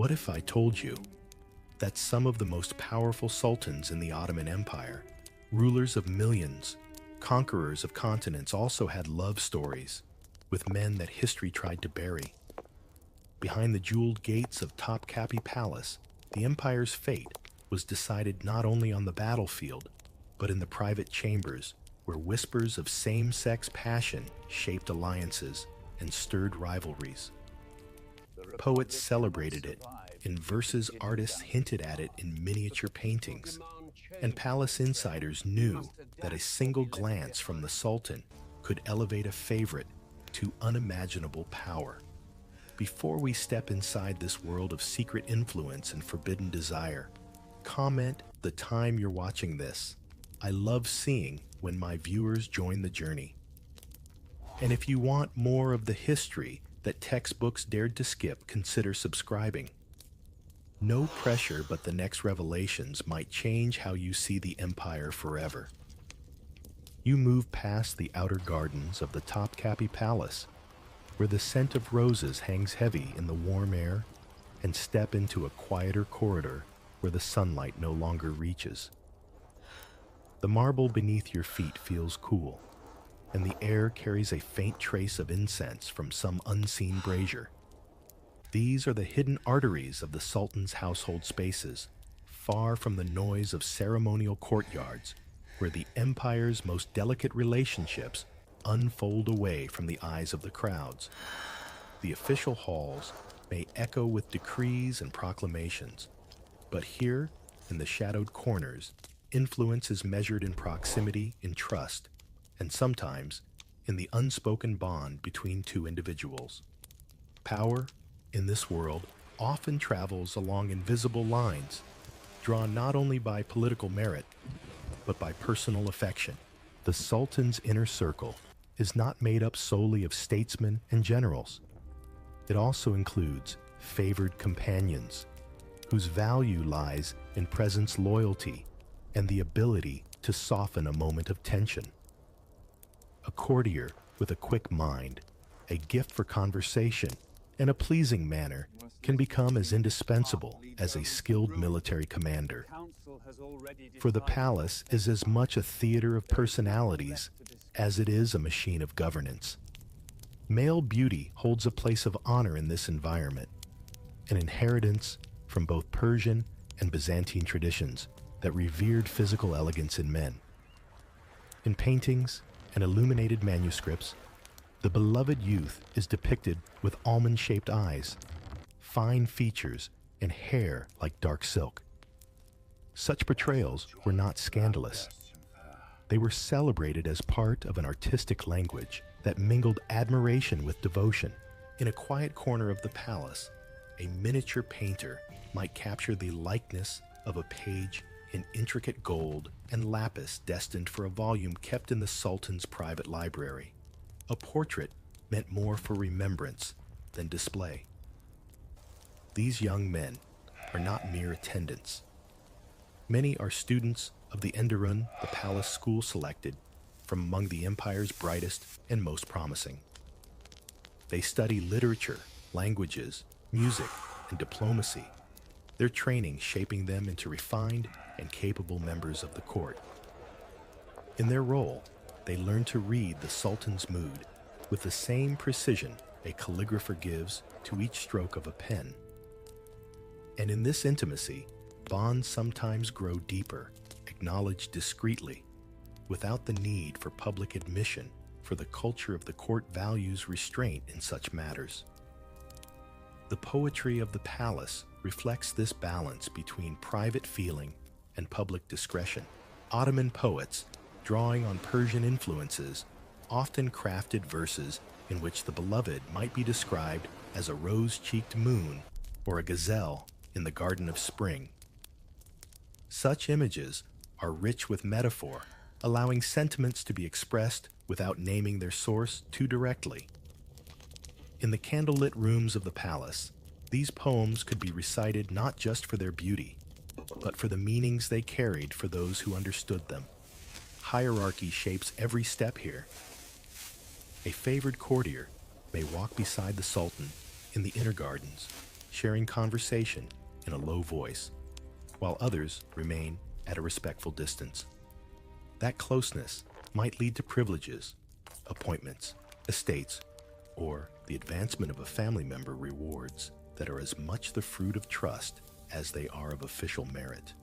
What if I told you that some of the most powerful sultans in the Ottoman Empire, rulers of millions, conquerors of continents, also had love stories with men that history tried to bury? Behind the jeweled gates of Topkapi Palace, the empire's fate was decided not only on the battlefield, but in the private chambers where whispers of same-sex passion shaped alliances and stirred rivalries. Poets celebrated it in verses, artists hinted at it in miniature paintings, and palace insiders knew that a single glance from the Sultan could elevate a favorite to unimaginable power. Before we step inside this world of secret influence and forbidden desire, comment the time you're watching this. I love seeing when my viewers join the journey. And if you want more of the history that textbooks dared to skip, consider subscribing. No pressure, but the next revelations might change how you see the empire forever. You move past the outer gardens of the Topkapi Palace, where the scent of roses hangs heavy in the warm air, and step into a quieter corridor where the sunlight no longer reaches. The marble beneath your feet feels cool, and the air carries a faint trace of incense from some unseen brazier. These are the hidden arteries of the Sultan's household spaces, far from the noise of ceremonial courtyards, where the empire's most delicate relationships unfold away from the eyes of the crowds. The official halls may echo with decrees and proclamations, but here, in the shadowed corners, influence is measured in proximity, in trust, and sometimes in the unspoken bond between two individuals. Power, in this world, often travels along invisible lines, drawn not only by political merit, but by personal affection. The Sultan's inner circle is not made up solely of statesmen and generals. It also includes favored companions, whose value lies in presence, loyalty, and the ability to soften a moment of tension. A courtier with a quick mind, a gift for conversation, and a pleasing manner can become as indispensable as a skilled military commander. For the palace is as much a theater of personalities as it is a machine of governance. Male beauty holds a place of honor in this environment, an inheritance from both Persian and Byzantine traditions that revered physical elegance in men. In paintings and illuminated manuscripts, the beloved youth is depicted with almond-shaped eyes, fine features, and hair like dark silk. Such portrayals were not scandalous. They were celebrated as part of an artistic language that mingled admiration with devotion. In a quiet corner of the palace, a miniature painter might capture the likeness of a page in intricate gold and lapis destined for a volume kept in the Sultan's private library. A portrait meant more for remembrance than display. These young men are not mere attendants. Many are students of the Enderun, the palace school selected from among the empire's brightest and most promising. They study literature, languages, music, and diplomacy, their training shaping them into refined and capable members of the court. In their role, they learn to read the Sultan's mood with the same precision a calligrapher gives to each stroke of a pen. And in this intimacy, bonds sometimes grow deeper, acknowledged discreetly, without the need for public admission, for the culture of the court values restraint in such matters. The poetry of the palace reflects this balance between private feeling and public discretion. Ottoman poets, drawing on Persian influences, often crafted verses in which the beloved might be described as a rose-cheeked moon or a gazelle in the garden of spring. Such images are rich with metaphor, allowing sentiments to be expressed without naming their source too directly. In the candlelit rooms of the palace, these poems could be recited not just for their beauty, but for the meanings they carried for those who understood them. Hierarchy shapes every step here. A favored courtier may walk beside the Sultan in the inner gardens, sharing conversation in a low voice, while others remain at a respectful distance. That closeness might lead to privileges, appointments, estates, or the advancement of a family member rewards that are as much the fruit of trust as they are of official merit.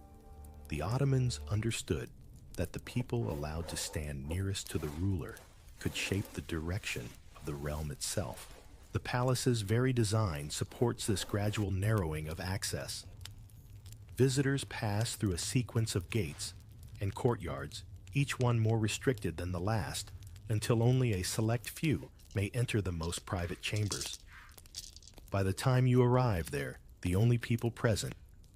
The Ottomans understood that the people allowed to stand nearest to the ruler could shape the direction of the realm itself. The palace's very design supports this gradual narrowing of access. Visitors pass through a sequence of gates and courtyards, each one more restricted than the last, until only a select few may enter the most private chambers. By the time you arrive there, the only people present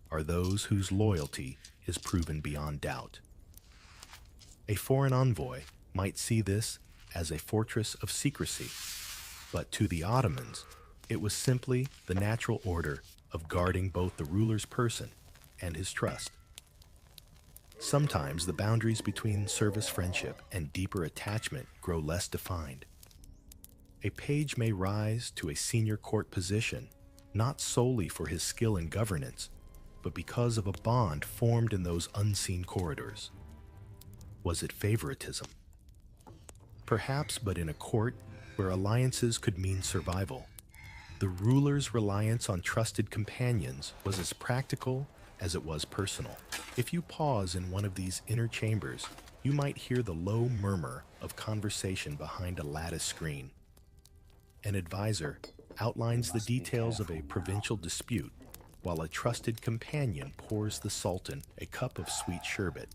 are those whose loyalty is proven beyond doubt. A foreign envoy might see this as a fortress of secrecy, but to the Ottomans, it was simply the natural order of guarding both the ruler's person and his trust. Sometimes the boundaries between service friendship and deeper attachment grow less defined. A page may rise to a senior court position, not solely for his skill in governance, but because of a bond formed in those unseen corridors. Was it favoritism? Perhaps, but in a court where alliances could mean survival. The ruler's reliance on trusted companions was as practical as it was personal. If you pause in one of these inner chambers, you might hear the low murmur of conversation behind a lattice screen. An advisor outlines the details of a provincial dispute, while a trusted companion pours the Sultan a cup of sweet sherbet.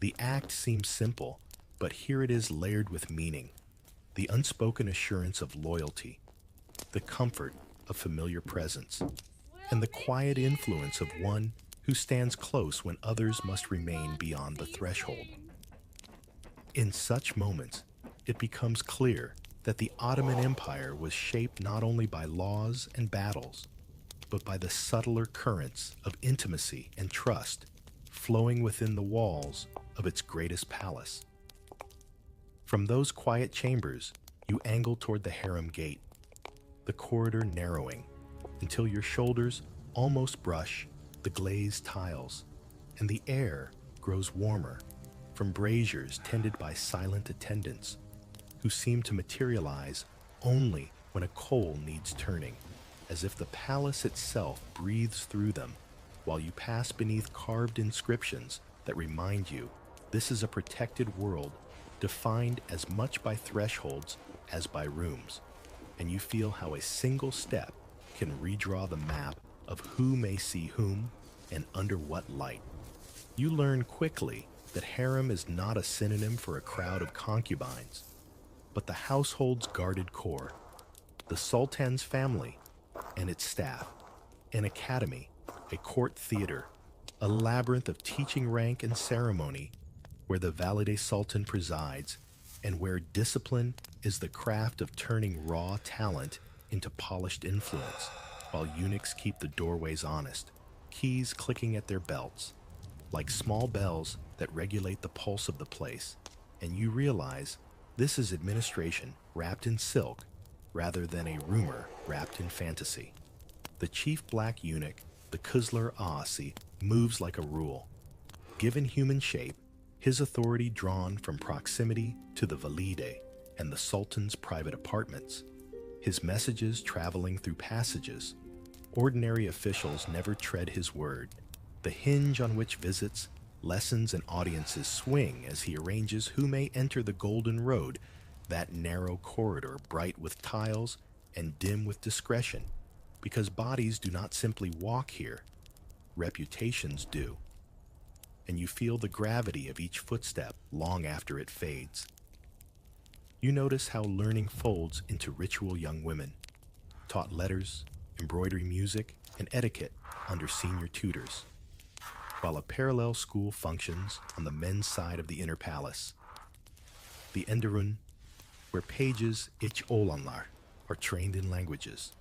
The act seems simple, but here it is layered with meaning, the unspoken assurance of loyalty, the comfort of familiar presence, and the quiet influence of one who stands close when others must remain beyond the threshold. In such moments, it becomes clear that the Ottoman Empire was shaped not only by laws and battles, but by the subtler currents of intimacy and trust flowing within the walls of its greatest palace. From those quiet chambers, you angle toward the harem gate, the corridor narrowing until your shoulders almost brush the glazed tiles, and the air grows warmer from braziers tended by silent attendants who seem to materialize only when a coal needs turning, as if the palace itself breathes through them while you pass beneath carved inscriptions that remind you this is a protected world defined as much by thresholds as by rooms, and you feel how a single step can redraw the map of who may see whom and under what light. You learn quickly that harem is not a synonym for a crowd of concubines, but the household's guarded core, the Sultan's family and its staff, an academy, a court theater, a labyrinth of teaching rank and ceremony where the Valide Sultan presides and where discipline is the craft of turning raw talent into polished influence, while eunuchs keep the doorways honest, keys clicking at their belts, like small bells that regulate the pulse of the place, and you realize this is administration wrapped in silk rather than a rumor wrapped in fantasy. The chief black eunuch, the Kuzlar Aasi, moves like a rule. Given human shape, his authority drawn from proximity to the Valide and the Sultan's private apartments, his messages traveling through passages. Ordinary officials never tread his word, the hinge on which visits, lessons, and audiences swing as he arranges who may enter the Golden Road, that narrow corridor bright with tiles and dim with discretion, because bodies do not simply walk here, reputations do. And you feel the gravity of each footstep long after it fades. You notice how learning folds into ritual young women, taught letters, embroidery, music, and etiquette under senior tutors, while a parallel school functions on the men's side of the inner palace. The Enderun, where pages ich olanlar are trained in languages,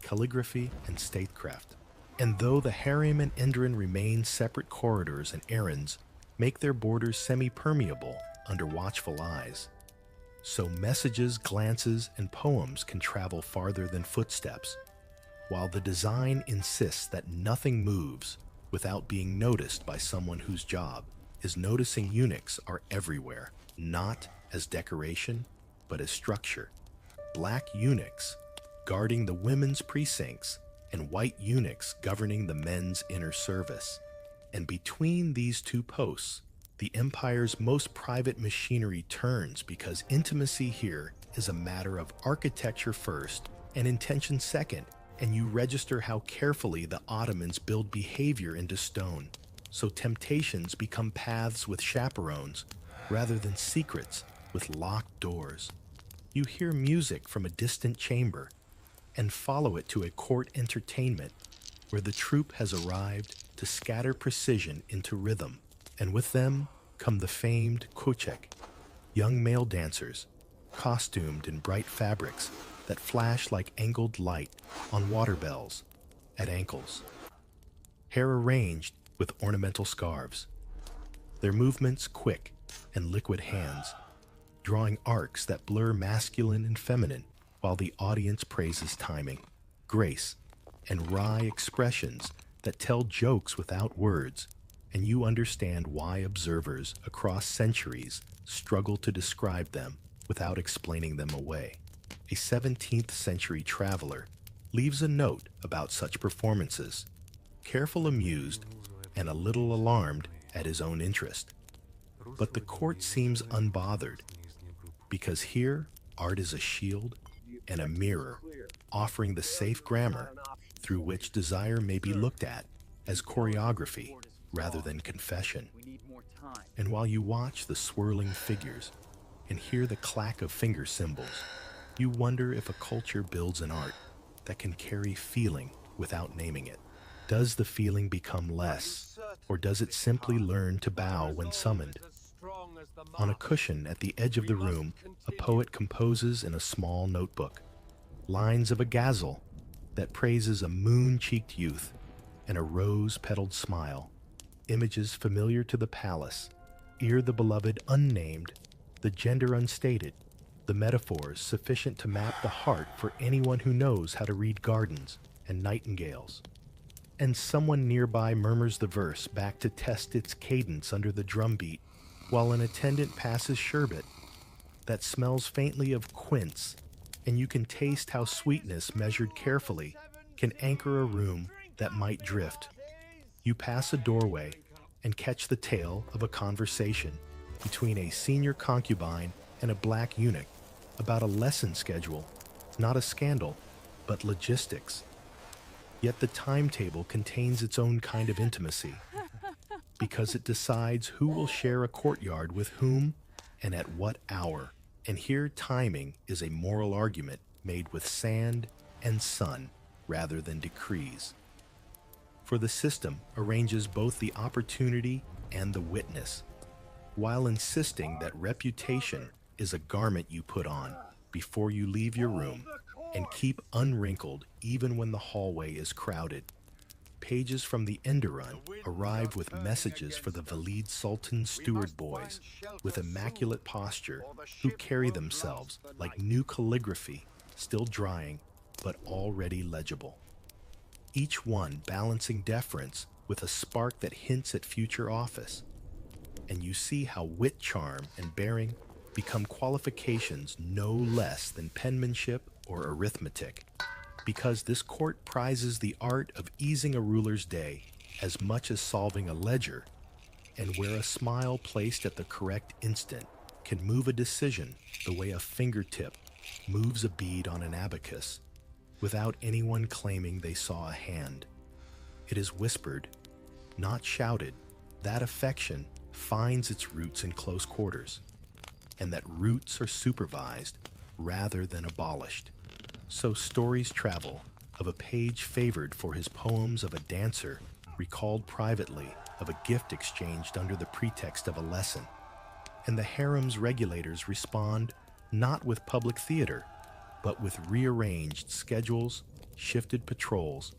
calligraphy, and statecraft. And though the harem and Enderun remain separate corridors and errands make their borders semi-permeable under watchful eyes, so messages, glances, and poems can travel farther than footsteps, while the design insists that nothing moves without being noticed by someone whose job is noticing. Eunuchs are everywhere, not as decoration, but as structure. Black eunuchs guarding the women's precincts, and white eunuchs governing the men's inner service. And between these two posts, the empire's most private machinery turns, because intimacy here is a matter of architecture first and intention second, and you register how carefully the Ottomans build behavior into stone, so temptations become paths with chaperones rather than secrets with locked doors. You hear music from a distant chamber and follow it to a court entertainment where the troupe has arrived to scatter precision into rhythm, and with them come the famed koçek, young male dancers, costumed in bright fabrics that flash like angled light on water bells at ankles, hair arranged with ornamental scarves, their movements quick and liquid hands, drawing arcs that blur masculine and feminine, while the audience praises timing, grace, and wry expressions that tell jokes without words, and you understand why observers across centuries struggle to describe them without explaining them away. A 17th century traveler leaves a note about such performances, careful, amused, and a little alarmed at his own interest. But the court seems unbothered, because here art is a shield and a mirror, offering the safe grammar through which desire may be looked at as choreography rather than confession. And while you watch the swirling figures and hear the clack of finger cymbals, you wonder if a culture builds an art that can carry feeling without naming it. Does the feeling become less, or does it simply learn to bow when summoned? On a cushion at the edge of the room, a poet composes in a small notebook lines of a ghazal that praises a moon-cheeked youth and a rose-petaled smile, images familiar to the palace, ere the beloved unnamed, the gender unstated, the metaphors sufficient to map the heart for anyone who knows how to read gardens and nightingales. And someone nearby murmurs the verse back to test its cadence under the drumbeat, while an attendant passes sherbet that smells faintly of quince, and you can taste how sweetness measured carefully can anchor a room that might drift. You pass a doorway and catch the tail of a conversation between a senior concubine and a black eunuch about a lesson schedule, not a scandal, but logistics. Yet the timetable contains its own kind of intimacy, because it decides who will share a courtyard with whom and at what hour. And here timing is a moral argument made with sand and sun rather than decrees. For the system arranges both the opportunity and the witness, while insisting that reputation is a garment you put on before you leave your room and keep unwrinkled even when the hallway is crowded. Pages from the Enderun arrive with messages for the Valid Sultan's steward boys with immaculate posture, who carry themselves like new calligraphy, still drying but already legible. Each one balancing deference with a spark that hints at future office. And you see how wit, charm, and bearing become qualifications no less than penmanship or arithmetic, because this court prizes the art of easing a ruler's day as much as solving a ledger, and where a smile placed at the correct instant can move a decision the way a fingertip moves a bead on an abacus, without anyone claiming they saw a hand. It is whispered, not shouted, that affection finds its roots in close quarters, and that roots are supervised rather than abolished. So stories travel of a page favored for his poems, of a dancer recalled privately, of a gift exchanged under the pretext of a lesson. And the harem's regulators respond not with public theater, but with rearranged schedules, shifted patrols,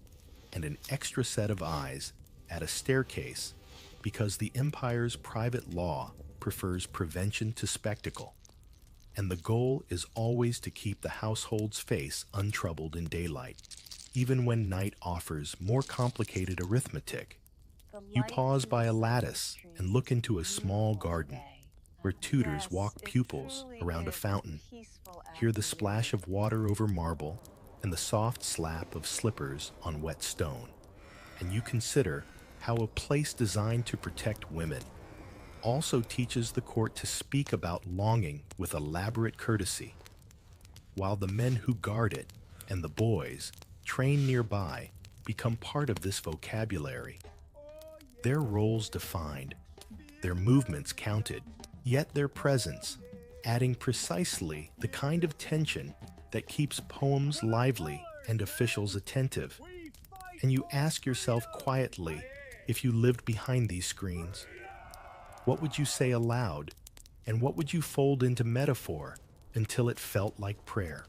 and an extra set of eyes at a staircase, because the empire's private law prefers prevention to spectacle, and the goal is always to keep the household's face untroubled in daylight, even when night offers more complicated arithmetic. You pause by a lattice and look into a small garden where tutors walk pupils around a fountain, hear the splash of water over marble and the soft slap of slippers on wet stone, and you consider how a place designed to protect women also teaches the court to speak about longing with elaborate courtesy, while the men who guard it and the boys trained nearby become part of this vocabulary. Their roles defined, their movements counted, yet their presence, adding precisely the kind of tension that keeps poems lively and officials attentive. And you ask yourself quietly, if you lived behind these screens, what would you say aloud, and what would you fold into metaphor until it felt like prayer?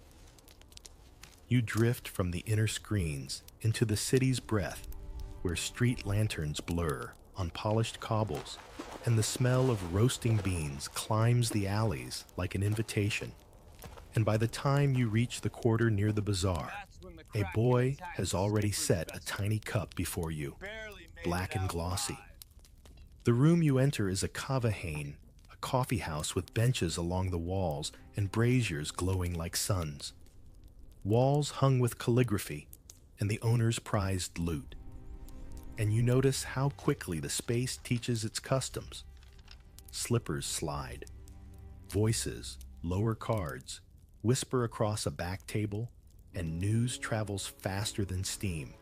You drift from the inner screens into the city's breath, where street lanterns blur on polished cobbles, and the smell of roasting beans climbs the alleys like an invitation. And by the time you reach the quarter near the bazaar, a boy has already set a tiny cup before you, black and glossy. The room you enter is a kavahane, a coffee house with benches along the walls and braziers glowing like suns. Walls hung with calligraphy and the owner's prized loot. And you notice how quickly the space teaches its customs. Slippers slide. Voices lower cards, whisper across a back table, and news travels faster than steam.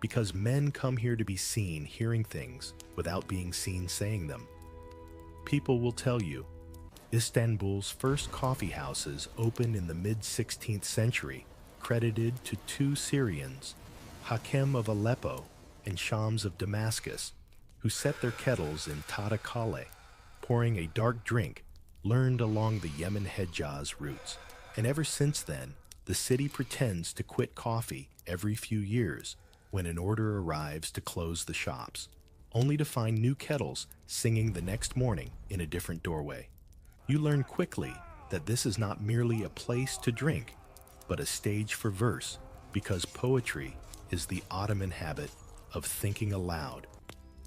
Because men come here to be seen hearing things without being seen saying them. People will tell you, Istanbul's first coffee houses opened in the mid-16th century, credited to two Syrians, Hakem of Aleppo and Shams of Damascus, who set their kettles in Tatakale, pouring a dark drink learned along the Yemen-Hejaz routes. And ever since then, the city pretends to quit coffee every few years when an order arrives to close the shops, only to find new kettles singing the next morning in a different doorway. You learn quickly that this is not merely a place to drink, but a stage for verse, because poetry is the Ottoman habit of thinking aloud,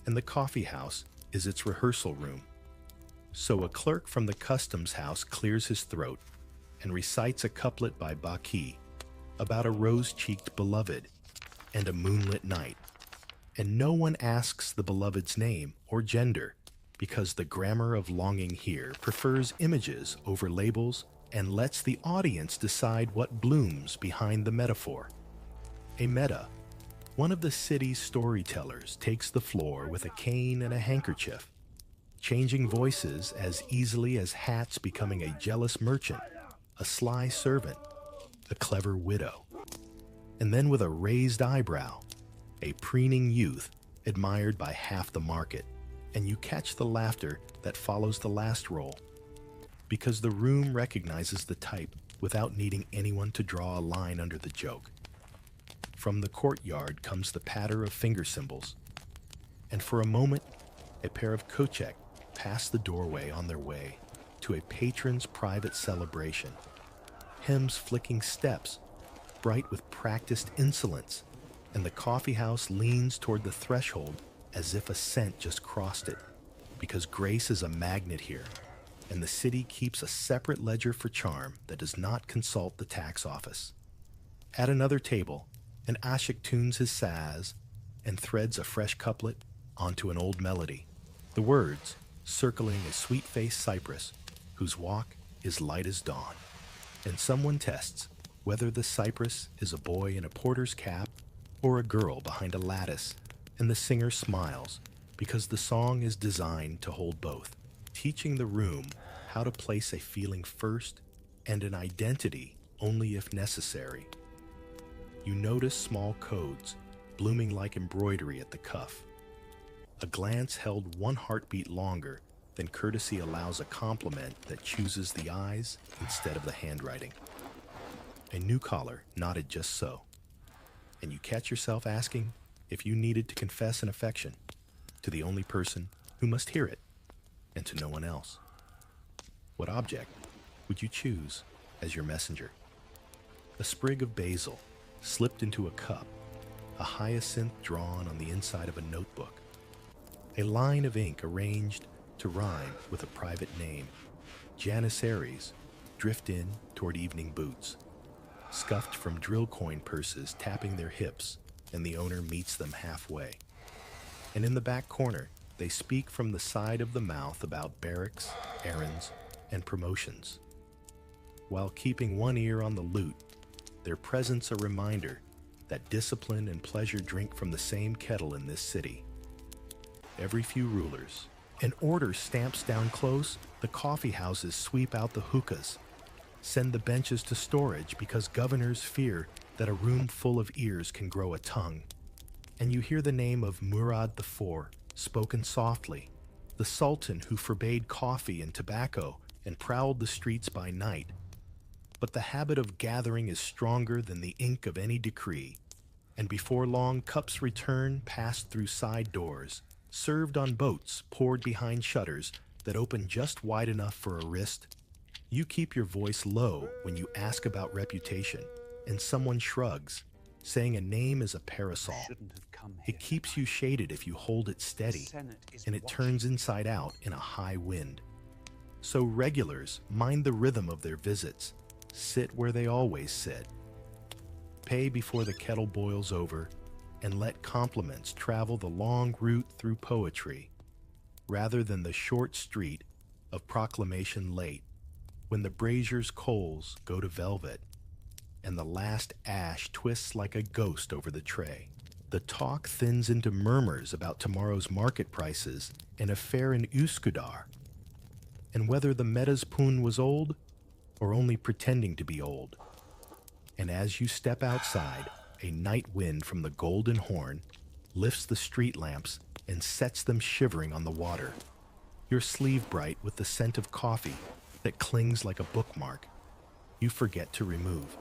and the coffee house is its rehearsal room. So a clerk from the customs house clears his throat and recites a couplet by Baki about a rose-cheeked beloved and a moonlit night. And no one asks the beloved's name or gender, because the grammar of longing here prefers images over labels and lets the audience decide what blooms behind the metaphor. A meta. One of the city's storytellers takes the floor with a cane and a handkerchief, changing voices as easily as hats becoming a jealous merchant, a sly servant, a clever widow. And then with a raised eyebrow, a preening youth admired by half the market, and you catch the laughter that follows the last roll, because the room recognizes the type without needing anyone to draw a line under the joke. From the courtyard comes the patter of finger cymbals, and for a moment, a pair of kochek pass the doorway on their way to a patron's private celebration. Hymns flicking steps, bright with practiced insolence, and the coffee house leans toward the threshold as if a scent just crossed it, because grace is a magnet here, and the city keeps a separate ledger for charm that does not consult the tax office. At another table, an ashik tunes his saz and threads a fresh couplet onto an old melody, the words circling a sweet-faced cypress whose walk is light as dawn. And someone tests whether the cypress is a boy in a porter's cap or a girl behind a lattice, and the singer smiles because the song is designed to hold both, teaching the room how to place a feeling first and an identity only if necessary. You notice small codes blooming like embroidery at the cuff. A glance held one heartbeat longer than courtesy allows a compliment that chooses the eyes instead of the handwriting. A new caller nodded just so, and you catch yourself asking if you needed to confess an affection to the only person who must hear it, and to no one else. What object would you choose as your messenger? A sprig of basil slipped into a cup, a hyacinth drawn on the inside of a notebook, a line of ink arranged to rhyme with a private name. Janissaries drift in toward evening boots, scuffed from drill coin purses tapping their hips, and the owner meets them halfway. And in the back corner, they speak from the side of the mouth about barracks, errands, and promotions. While keeping one ear on the loot, their presence a reminder that discipline and pleasure drink from the same kettle in this city. Every few rulers, an order stamps down close, the coffee houses sweep out the hookahs, send the benches to storage because governors fear that a room full of ears can grow a tongue. And you hear the name of Murad IV spoken softly, the sultan who forbade coffee and tobacco and prowled the streets by night. But the habit of gathering is stronger than the ink of any decree, and before long cups return passed through side doors, served on boats poured behind shutters that open just wide enough for a wrist. You keep your voice low when you ask about reputation, and someone shrugs, saying a name is a parasol. It keeps you shaded if you hold it steady, and it turns inside out in a high wind. So regulars mind the rhythm of their visits, sit where they always sit, pay before the kettle boils over, and let compliments travel the long route through poetry, rather than the short street of proclamation late, when the brazier's coals go to velvet, and the last ash twists like a ghost over the tray. The talk thins into murmurs about tomorrow's market prices and a fair in Üsküdar, and whether the Metaspoon was old or only pretending to be old. And as you step outside, a night wind from the Golden Horn lifts the street lamps and sets them shivering on the water, your sleeve bright with the scent of coffee that clings like a bookmark you forget to remove.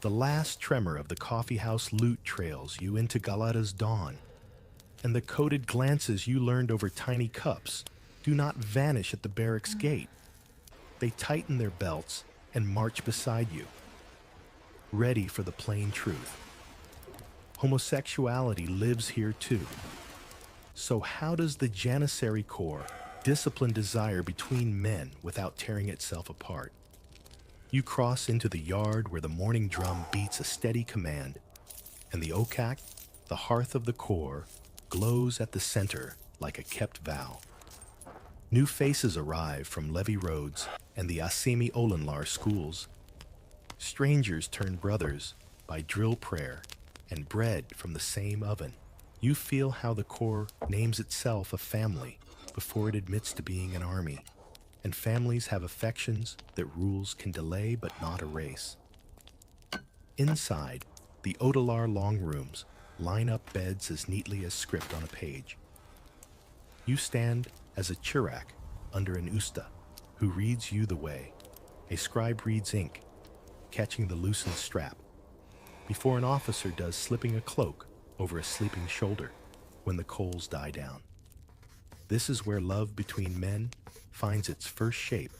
The last tremor of the coffeehouse loot trails you into Galata's dawn, and the coded glances you learned over tiny cups do not vanish at the barracks gate. They tighten their belts and march beside you, ready for the plain truth. Homosexuality lives here too. So how does the Janissary Corps discipline desire between men without tearing itself apart? You cross into the yard where the morning drum beats a steady command, and the okak, the hearth of the Corps, glows at the center like a kept vow. New faces arrive from Levy Roads and the Asimi Olanlar schools. Strangers turn brothers by drill prayer and bread from the same oven. You feel how the Corps names itself a family before it admits to being an army, and families have affections that rules can delay but not erase. Inside, the Odalar long rooms line up beds as neatly as script on a page. You stand as a chirak under an usta, who reads you the way. A scribe reads ink, catching the loosened strap, before an officer does slipping a cloak over a sleeping shoulder when the coals die down. This is where love between men finds its first shape,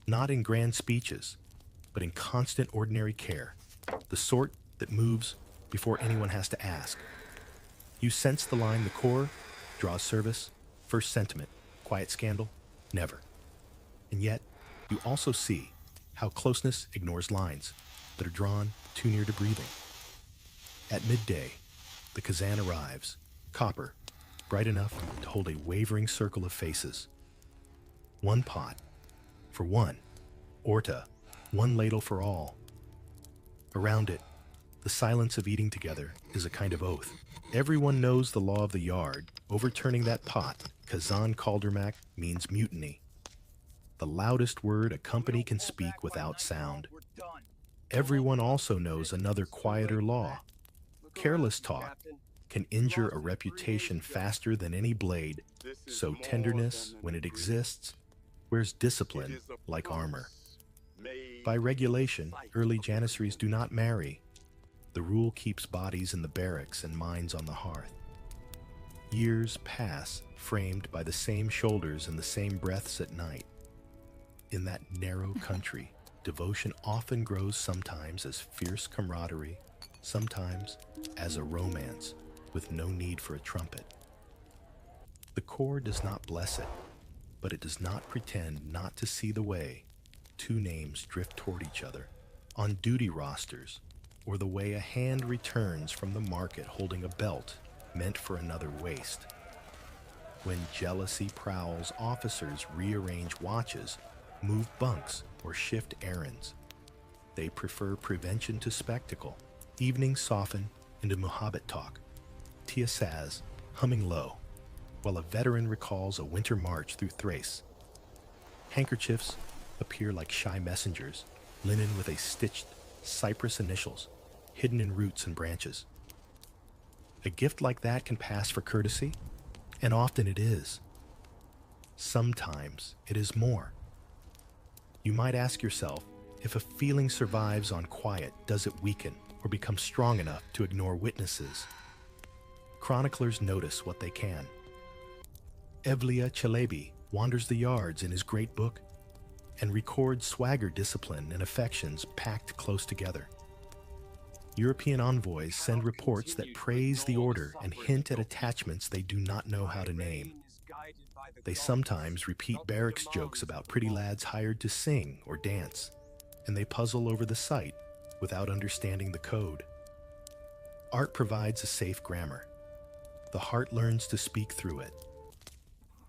not in grand speeches, but in constant ordinary care, the sort that moves before anyone has to ask. You sense the line the Corps draws service, first sentiment, quiet scandal, never. And yet, you also see how closeness ignores lines that are drawn too near to breathing. At midday, the Kazan arrives, copper, bright enough to hold a wavering circle of faces. One pot for one, orta, one ladle for all. Around it, the silence of eating together is a kind of oath. Everyone knows the law of the yard. Overturning that pot, Kazan Kaldermak, means mutiny. The loudest word a company can speak without sound. Everyone also knows another quieter law. Careless talk can injure a reputation faster than any blade, so tenderness, when it exists, wears discipline like armor. By regulation, early Janissaries do not marry. The rule keeps bodies in the barracks and minds on the hearth. Years pass, framed by the same shoulders and the same breaths at night. In that narrow country, Devotion often grows sometimes as fierce camaraderie, sometimes as a romance with no need for a trumpet. The core does not bless it, but it does not pretend not to see the way two names drift toward each other on duty rosters, or the way a hand returns from the market holding a belt meant for another waist. When jealousy prowls, officers rearrange watches, move bunks, or shift errands. They prefer prevention to spectacle. Evenings soften into Mohabbat talk, Tia Saz humming low, while a veteran recalls a winter march through Thrace. Handkerchiefs appear like shy messengers, linen with a stitched cypress initials, hidden in roots and branches. A gift like that can pass for courtesy, and often it is. Sometimes it is more. You might ask yourself, if a feeling survives on quiet, does it weaken or become strong enough to ignore witnesses? Chroniclers notice what they can. Evliya Çelebi wanders the yards in his great book and records swagger, discipline, and affections packed close together. European envoys send reports that praise the order and hint at attachments they do not know how to name. They sometimes repeat barracks jokes about pretty lads hired to sing or dance, and they puzzle over the site without understanding the code. Art provides a safe grammar. The heart learns to speak through it.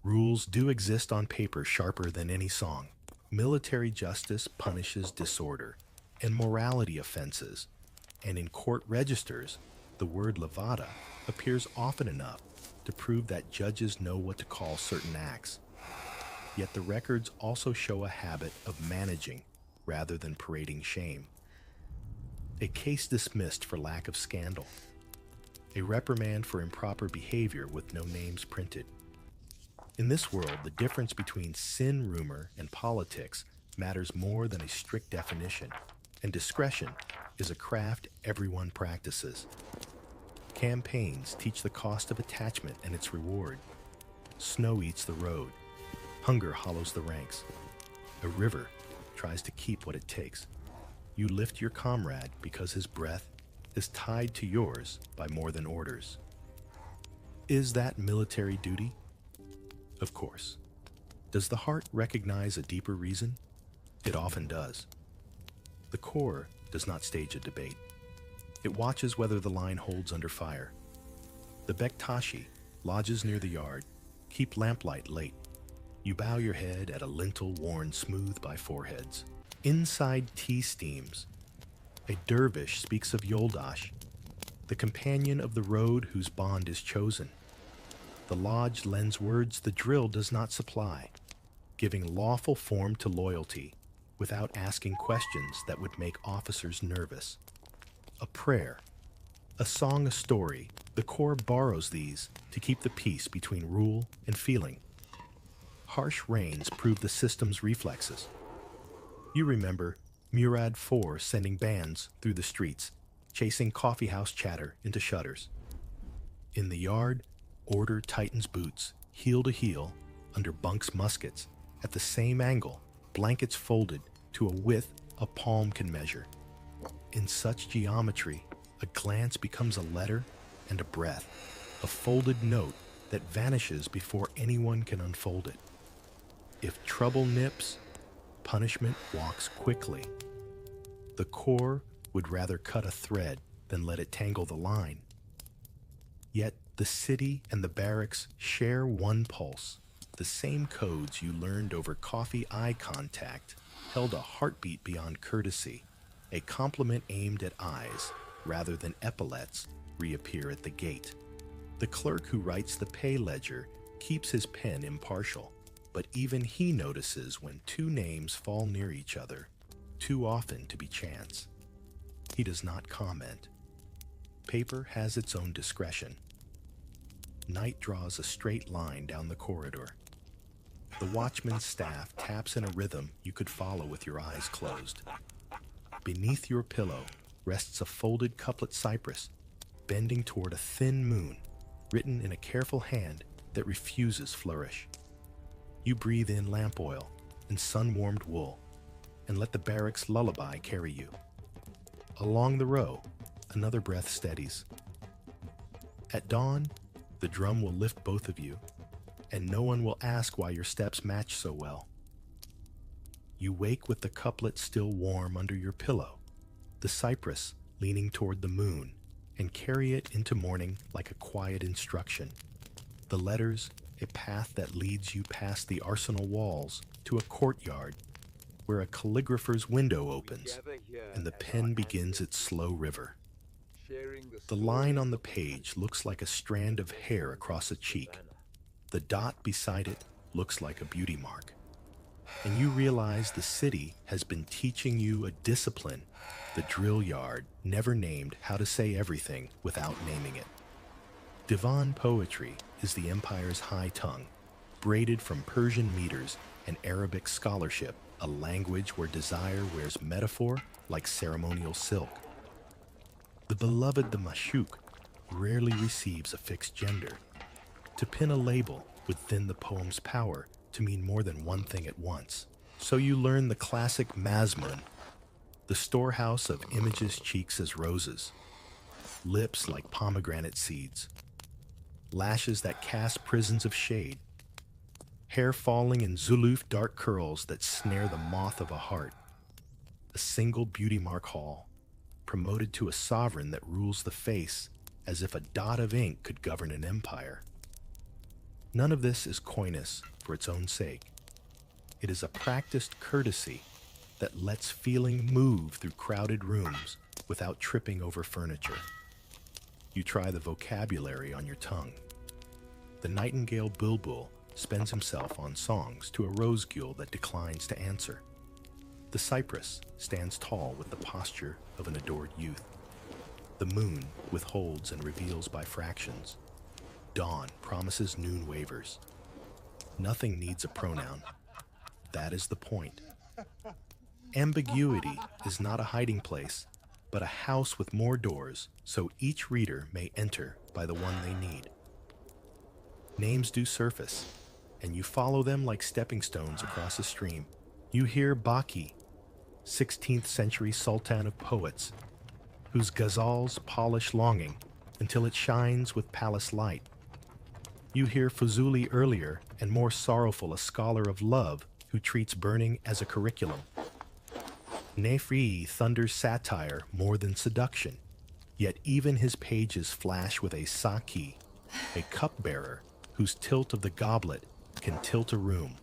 Rules do exist on paper sharper than any song. Military justice punishes disorder and morality offenses, and in court registers, the word levada appears often enough to prove that judges know what to call certain acts. Yet the records also show a habit of managing rather than parading shame. A case dismissed for lack of scandal. A reprimand for improper behavior with no names printed. In this world, the difference between sin rumor and politics matters more than a strict definition, and discretion is a craft everyone practices. Campaigns teach the cost of attachment and its reward. Snow eats the road. Hunger hollows the ranks. A river tries to keep what it takes. You lift your comrade because his breath is tied to yours by more than orders. Is that military duty? Of course. Does the heart recognize a deeper reason? It often does. The core does not stage a debate. It watches whether the line holds under fire. The Bektashi, lodges near the yard, keep lamplight late. You bow your head at a lintel worn smooth by foreheads. Inside tea steams. A dervish speaks of Yoldash, the companion of the road whose bond is chosen. The lodge lends words the drill does not supply, giving lawful form to loyalty without asking questions that would make officers nervous. A prayer, a song, a story, the Corps borrows these to keep the peace between rule and feeling. Harsh rains prove the system's reflexes. You remember Murad IV sending bands through the streets, chasing coffeehouse chatter into shutters. In the yard, order tightens boots, heel to heel, under bunks' muskets, at the same angle, blankets folded to a width a palm can measure. In such geometry, a glance becomes a letter and a breath, a folded note that vanishes before anyone can unfold it. If trouble nips, punishment walks quickly. The Corps would rather cut a thread than let it tangle the line. Yet the city and the barracks share one pulse. The same codes you learned over coffee eye contact held a heartbeat beyond courtesy. A compliment aimed at eyes rather than epaulets reappear at the gate. The clerk who writes the pay ledger keeps his pen impartial, but even he notices when two names fall near each other, too often to be chance. He does not comment. Paper has its own discretion. Night draws a straight line down the corridor. The watchman's staff taps in a rhythm you could follow with your eyes closed. Beneath your pillow rests a folded couplet cypress, bending toward a thin moon, written in a careful hand that refuses flourish. You breathe in lamp oil and sun-warmed wool, and let the barracks lullaby carry you. Along the row, another breath steadies. At dawn, the drum will lift both of you, and no one will ask why your steps match so well. You wake with the couplet still warm under your pillow, the cypress leaning toward the moon, and carry it into morning like a quiet instruction. The letters, a path that leads you past the arsenal walls to a courtyard where a calligrapher's window opens and the pen begins its slow river. The line on the page looks like a strand of hair across a cheek. The dot beside it looks like a beauty mark. And you realize the city has been teaching you a discipline the drill yard never named how to say everything without naming it. Divan poetry is the empire's high tongue, braided from Persian meters and Arabic scholarship, a language where desire wears metaphor like ceremonial silk. The beloved, the mashuk, rarely receives a fixed gender. To pin a label would thin the poem's power to mean more than one thing at once. So you learn the classic mazmun, the storehouse of images cheeks as roses, lips like pomegranate seeds, lashes that cast prisons of shade, hair falling in zuluf dark curls that snare the moth of a heart, a single beauty mark hall, promoted to a sovereign that rules the face as if a dot of ink could govern an empire. None of this is coyness for its own sake. It is a practiced courtesy that lets feeling move through crowded rooms without tripping over furniture. You try the vocabulary on your tongue. The nightingale bulbul spends himself on songs to a rosegule that declines to answer. The cypress stands tall with the posture of an adored youth. The moon withholds and reveals by fractions. Dawn promises noon wavers. Nothing needs a pronoun. That is the point. Ambiguity is not a hiding place, but a house with more doors, so each reader may enter by the one they need. Names do surface, and you follow them like stepping stones across a stream. You hear Baki, 16th century sultan of poets, whose ghazals polish longing until it shines with palace light. You hear Fuzuli earlier and more sorrowful, a scholar of love who treats burning as a curriculum. Nefri thunders satire more than seduction, yet even his pages flash with a saki, a cupbearer whose tilt of the goblet can tilt a room.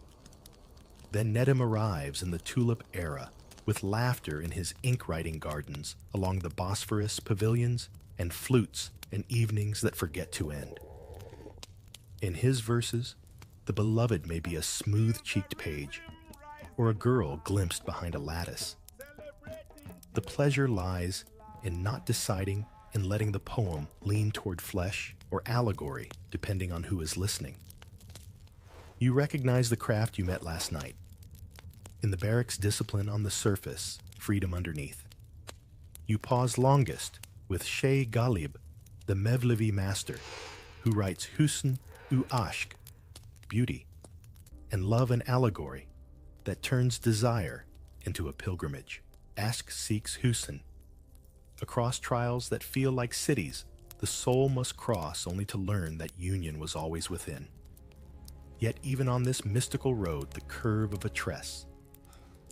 Then Nedim arrives in the tulip era, with laughter in his ink-writing gardens along the Bosphorus pavilions and flutes and evenings that forget to end. In his verses, the beloved may be a smooth-cheeked page, or a girl glimpsed behind a lattice. The pleasure lies in not deciding and letting the poem lean toward flesh or allegory, depending on who is listening. You recognize the craft you met last night. In the barracks, discipline on the surface, freedom underneath. You pause longest with Shey Ghalib, the Mevlevi master, who writes Husn u Ashk, beauty, and love an allegory that turns desire into a pilgrimage. Ashk seeks Husn. Across trials that feel like cities, the soul must cross only to learn that union was always within. Yet even on this mystical road, the curve of a tress,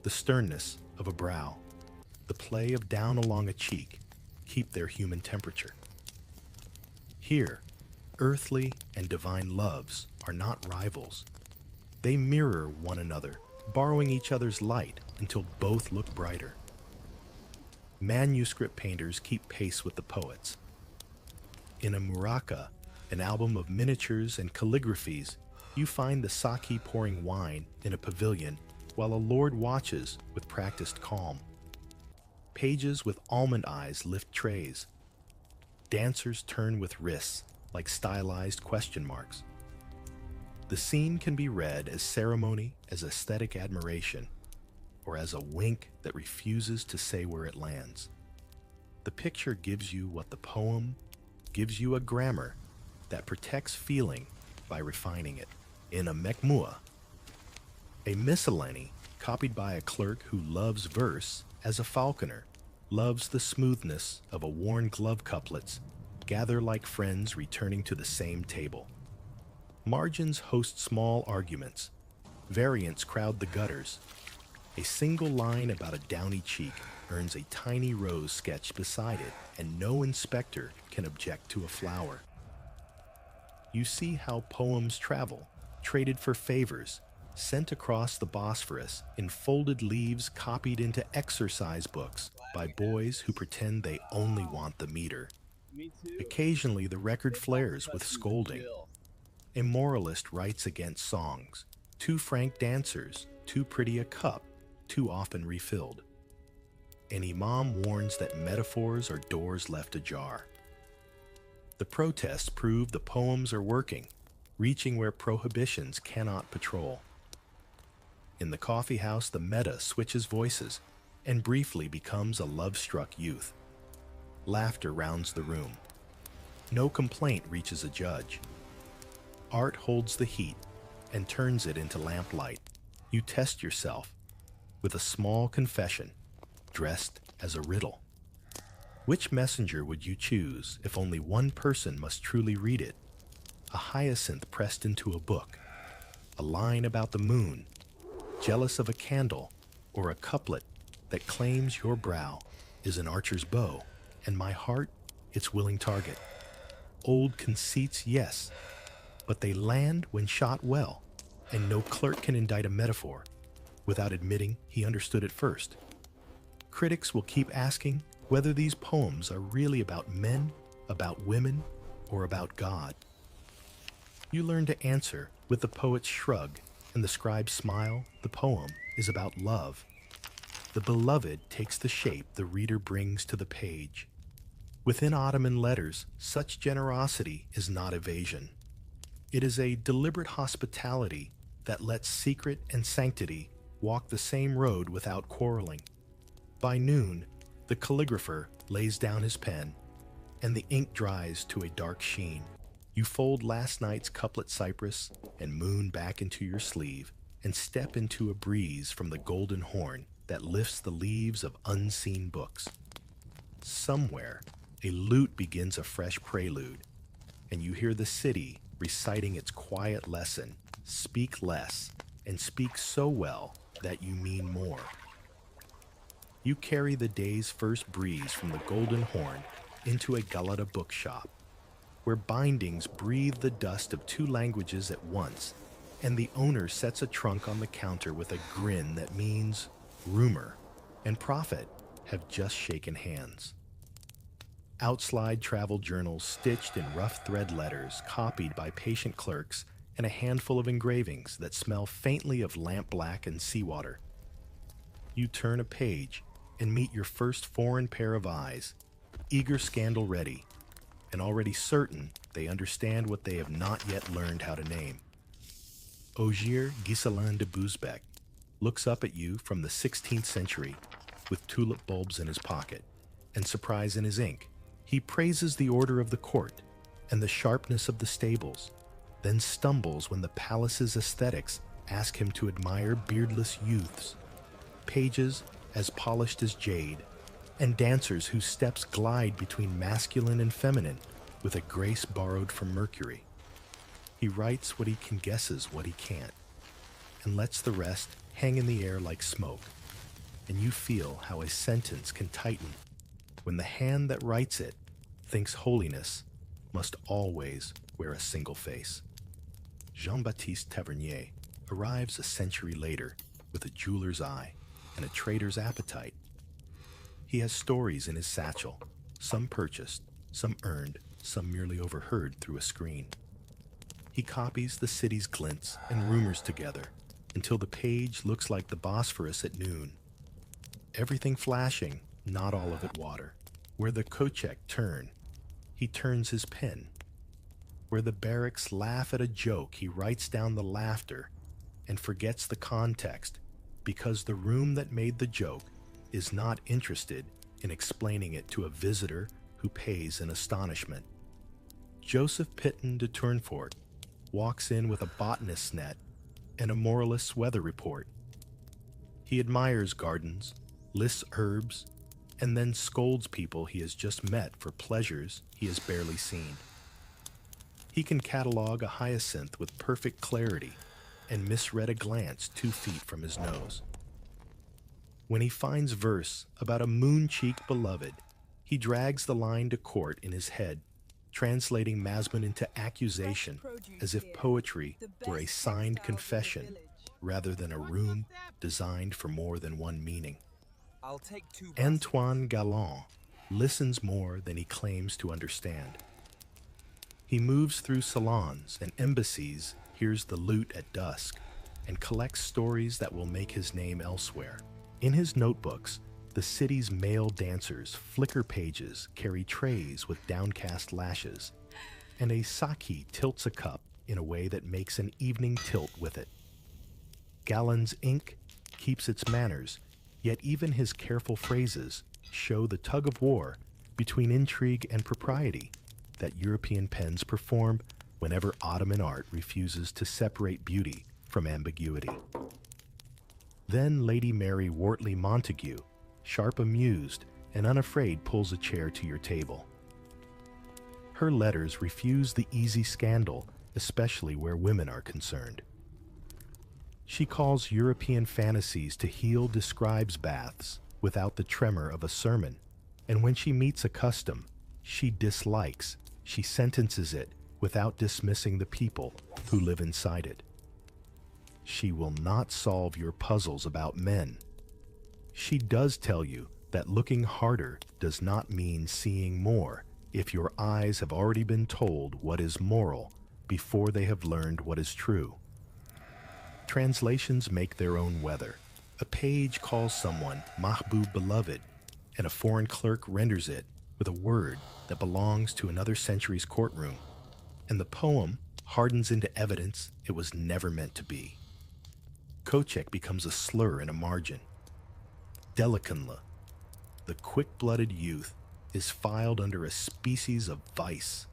the sternness of a brow, the play of down along a cheek, keep their human temperature. Here, earthly and divine loves are not rivals. They mirror one another, borrowing each other's light until both look brighter. Manuscript painters keep pace with the poets. In a muraka, an album of miniatures and calligraphies, you find the saki pouring wine in a pavilion while a lord watches with practiced calm. Pages with almond eyes lift trays. Dancers turn with wrists like stylized question marks. The scene can be read as ceremony, as aesthetic admiration, or as a wink that refuses to say where it lands. The picture gives you what the poem gives you, a grammar that protects feeling by refining it. In a mekmua, a miscellany copied by a clerk who loves verse as a falconer, loves the smoothness of a worn glove couplets, gather like friends returning to the same table. Margins host small arguments. Variants crowd the gutters. A single line about a downy cheek earns a tiny rose sketched beside it, and no inspector can object to a flower. You see how poems travel, traded for favors, sent across the Bosphorus in folded leaves copied into exercise books by boys who pretend they only want the meter. Occasionally, the record flares with scolding. A moralist writes against songs. Too frank dancers, too pretty a cup, too often refilled. An imam warns that metaphors are doors left ajar. The protests prove the poems are working, reaching where prohibitions cannot patrol. In the coffee house, the meta switches voices and briefly becomes a love-struck youth. Laughter rounds the room. No complaint reaches a judge. Art holds the heat and turns it into lamplight. You test yourself with a small confession, dressed as a riddle. Which messenger would you choose if only one person must truly read it? A hyacinth pressed into a book, a line about the moon, jealous of a candle, or a couplet that claims your brow is an archer's bow, and my heart its willing target. Old conceits, yes, but they land when shot well, and no clerk can indict a metaphor without admitting he understood it first. Critics will keep asking whether these poems are really about men, about women, or about God. You learn to answer with the poet's shrug and the scribe's smile. The poem is about love. The beloved takes the shape the reader brings to the page. Within Ottoman letters, such generosity is not evasion. It is a deliberate hospitality that lets secret and sanctity walk the same road without quarreling. By noon, the calligrapher lays down his pen, and the ink dries to a dark sheen. You fold last night's couplet cypress and moon back into your sleeve and step into a breeze from the golden horn that lifts the leaves of unseen books. Somewhere, a lute begins a fresh prelude, and you hear the city reciting its quiet lesson: speak less and speak so well that you mean more. You carry the day's first breeze from the golden horn into a Galata bookshop, where bindings breathe the dust of two languages at once, and the owner sets a trunk on the counter with a grin that means rumor and profit have just shaken hands. Outslide travel journals stitched in rough thread letters, copied by patient clerks, and a handful of engravings that smell faintly of lampblack and seawater. You turn a page and meet your first foreign pair of eyes, eager scandal ready, and already certain they understand what they have not yet learned how to name. Ogier Ghiselin de Bousbec looks up at you from the 16th century with tulip bulbs in his pocket and surprise in his ink. He praises the order of the court and the sharpness of the stables, then stumbles when the palace's aesthetics ask him to admire beardless youths, pages as polished as jade, and dancers whose steps glide between masculine and feminine with a grace borrowed from Mercury. He writes what he can, guesses what he can't, and lets the rest hang in the air like smoke. And you feel how a sentence can tighten when the hand that writes it thinks holiness must always wear a single face. Jean-Baptiste Tavernier arrives a century later with a jeweler's eye and a trader's appetite. He has stories in his satchel, some purchased, some earned, some merely overheard through a screen. He copies the city's glints and rumors together until the page looks like the Bosphorus at noon. Everything flashing, not all of it water. Where the Kochek turn, he turns his pen. Where the barracks laugh at a joke, he writes down the laughter and forgets the context, because the room that made the joke is not interested in explaining it to a visitor who pays in astonishment. Joseph Pitton de Tournefort walks in with a botanist's net and a moralist's weather report. He admires gardens, lists herbs, and then scolds people he has just met for pleasures he has barely seen. He can catalog a hyacinth with perfect clarity and misread a glance 2 feet from his nose. When he finds verse about a moon-cheeked beloved, he drags the line to court in his head, translating Masman into accusation as if poetry were a signed confession rather than a room designed for more than one meaning. Antoine Galland listens more than he claims to understand. He moves through salons and embassies, hears the lute at dusk, and collects stories that will make his name elsewhere. In his notebooks, the city's male dancers flicker pages, carry trays with downcast lashes, and a saki tilts a cup in a way that makes an evening tilt with it. Galland's ink keeps its manners, yet even his careful phrases show the tug-of-war between intrigue and propriety that European pens perform whenever Ottoman art refuses to separate beauty from ambiguity. Then Lady Mary Wortley Montague, sharp amused and unafraid, pulls a chair to your table. Her letters refuse the easy scandal, especially where women are concerned. She calls European fantasies to heal describes baths without the tremor of a sermon, and when she meets a custom she dislikes, she sentences it without dismissing the people who live inside it. She will not solve your puzzles about men. She does tell you that looking harder does not mean seeing more if your eyes have already been told what is moral before they have learned what is true. Translations make their own weather. A page calls someone Mahbub beloved, and a foreign clerk renders it with a word that belongs to another century's courtroom, and the poem hardens into evidence it was never meant to be. Kochek becomes a slur in a margin. Delikanlı, the quick-blooded youth, is filed under a species of vice.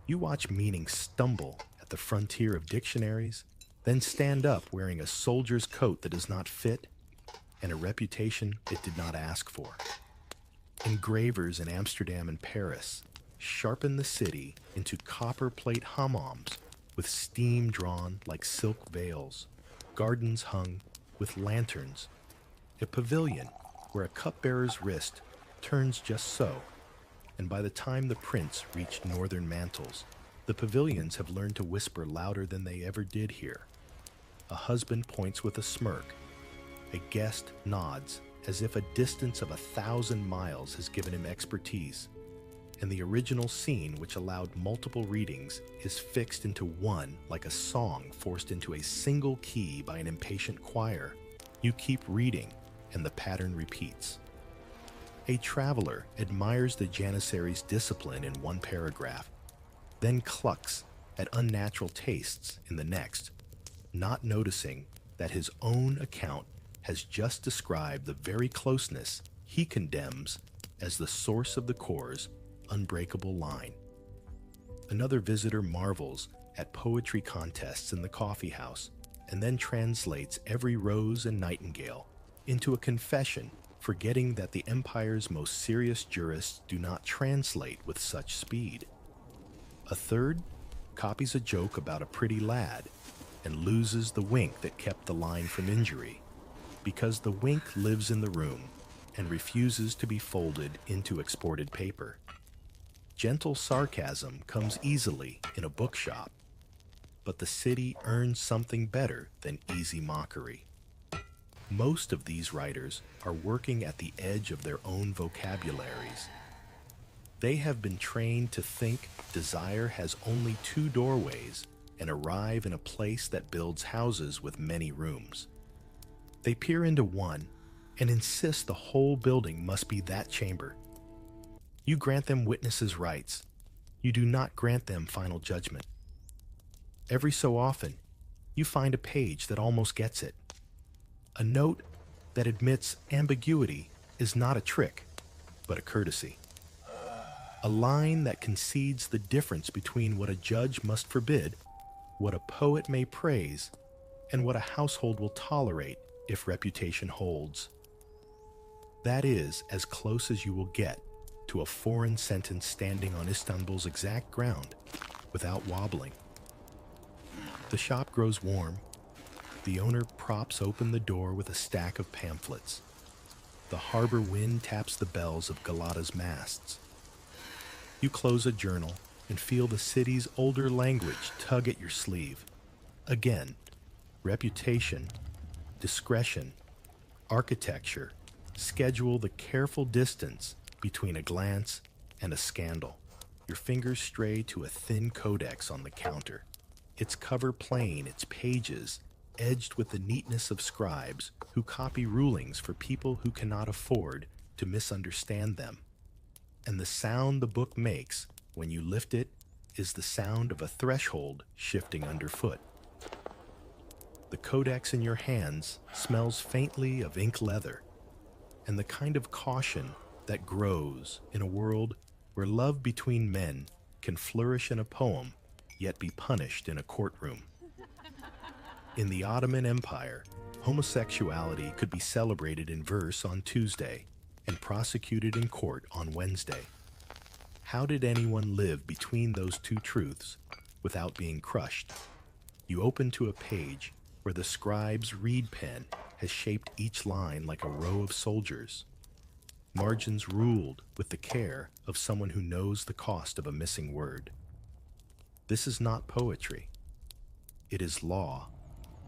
You watch meaning stumble at the frontier of dictionaries, then stand up wearing a soldier's coat that does not fit and a reputation it did not ask for. Engravers in Amsterdam and Paris sharpen the city into copper-plate hammams with steam drawn like silk veils, gardens hung with lanterns, a pavilion where a cupbearer's wrist turns just so, and by the time the prince reached northern mantles, the pavilions have learned to whisper louder than they ever did here. A husband points with a smirk. A guest nods as if a distance of 1,000 miles has given him expertise, and the original scene, which allowed multiple readings, is fixed into one like a song forced into a single key by an impatient choir. You keep reading, and the pattern repeats. A traveler admires the Janissary's discipline in one paragraph, then clucks at unnatural tastes in the next, not noticing that his own account has just described the very closeness he condemns as the source of the Corps' unbreakable line. Another visitor marvels at poetry contests in the coffee house and then translates every rose and nightingale into a confession, forgetting that the empire's most serious jurists do not translate with such speed. A third copies a joke about a pretty lad and loses the wink that kept the line from injury, because the wink lives in the room and refuses to be folded into exported paper. Gentle sarcasm comes easily in a bookshop, but the city earns something better than easy mockery. Most of these writers are working at the edge of their own vocabularies. They have been trained to think desire has only 2 doorways and arrive in a place that builds houses with many rooms. They peer into one and insist the whole building must be that chamber. You grant them witnesses' rights. You do not grant them final judgment. Every so often, you find a page that almost gets it. A note that admits ambiguity is not a trick, but a courtesy. A line that concedes the difference between what a judge must forbid, what a poet may praise, and what a household will tolerate if reputation holds. That is as close as you will get to a foreign sentence standing on Istanbul's exact ground without wobbling. The shop grows warm. The owner props open the door with a stack of pamphlets. The harbor wind taps the bells of Galata's masts. You close a journal and feel the city's older language tug at your sleeve. Again, reputation, discretion, architecture schedule the careful distance between a glance and a scandal. Your fingers stray to a thin codex on the counter. Its cover plain, its pages edged with the neatness of scribes who copy rulings for people who cannot afford to misunderstand them. And the sound the book makes when you lift it is the sound of a threshold shifting underfoot. The codex in your hands smells faintly of ink leather and the kind of caution that grows in a world where love between men can flourish in a poem yet be punished in a courtroom. In the Ottoman Empire, homosexuality could be celebrated in verse on Tuesday and prosecuted in court on Wednesday. How did anyone live between those two truths without being crushed? You open to a page where the scribe's reed pen has shaped each line like a row of soldiers. Margins ruled with the care of someone who knows the cost of a missing word. This is not poetry. It is law,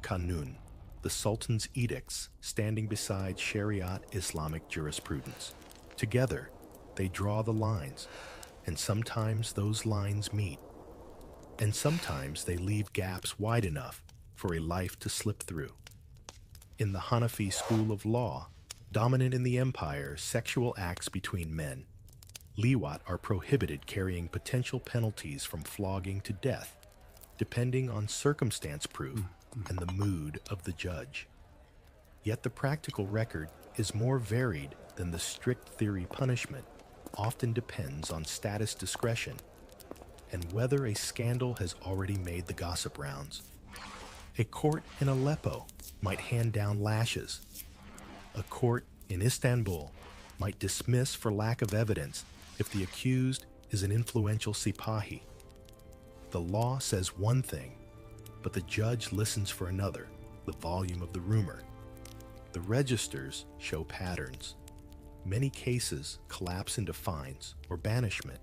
kanun, the Sultan's edicts standing beside Shariat Islamic jurisprudence. Together, they draw the lines, and sometimes those lines meet. And sometimes they leave gaps wide enough for a life to slip through. In the Hanafi school of law, dominant in the empire, sexual acts between men, liwat, are prohibited, carrying potential penalties from flogging to death, depending on circumstance proof and the mood of the judge. Yet the practical record is more varied than the strict theory. Punishment often depends on status discretion and whether a scandal has already made the gossip rounds. A court in Aleppo might hand down lashes. A court in Istanbul might dismiss for lack of evidence if the accused is an influential sipahi. The law says one thing, but the judge listens for another, the volume of the rumor. The registers show patterns. Many cases collapse into fines or banishment.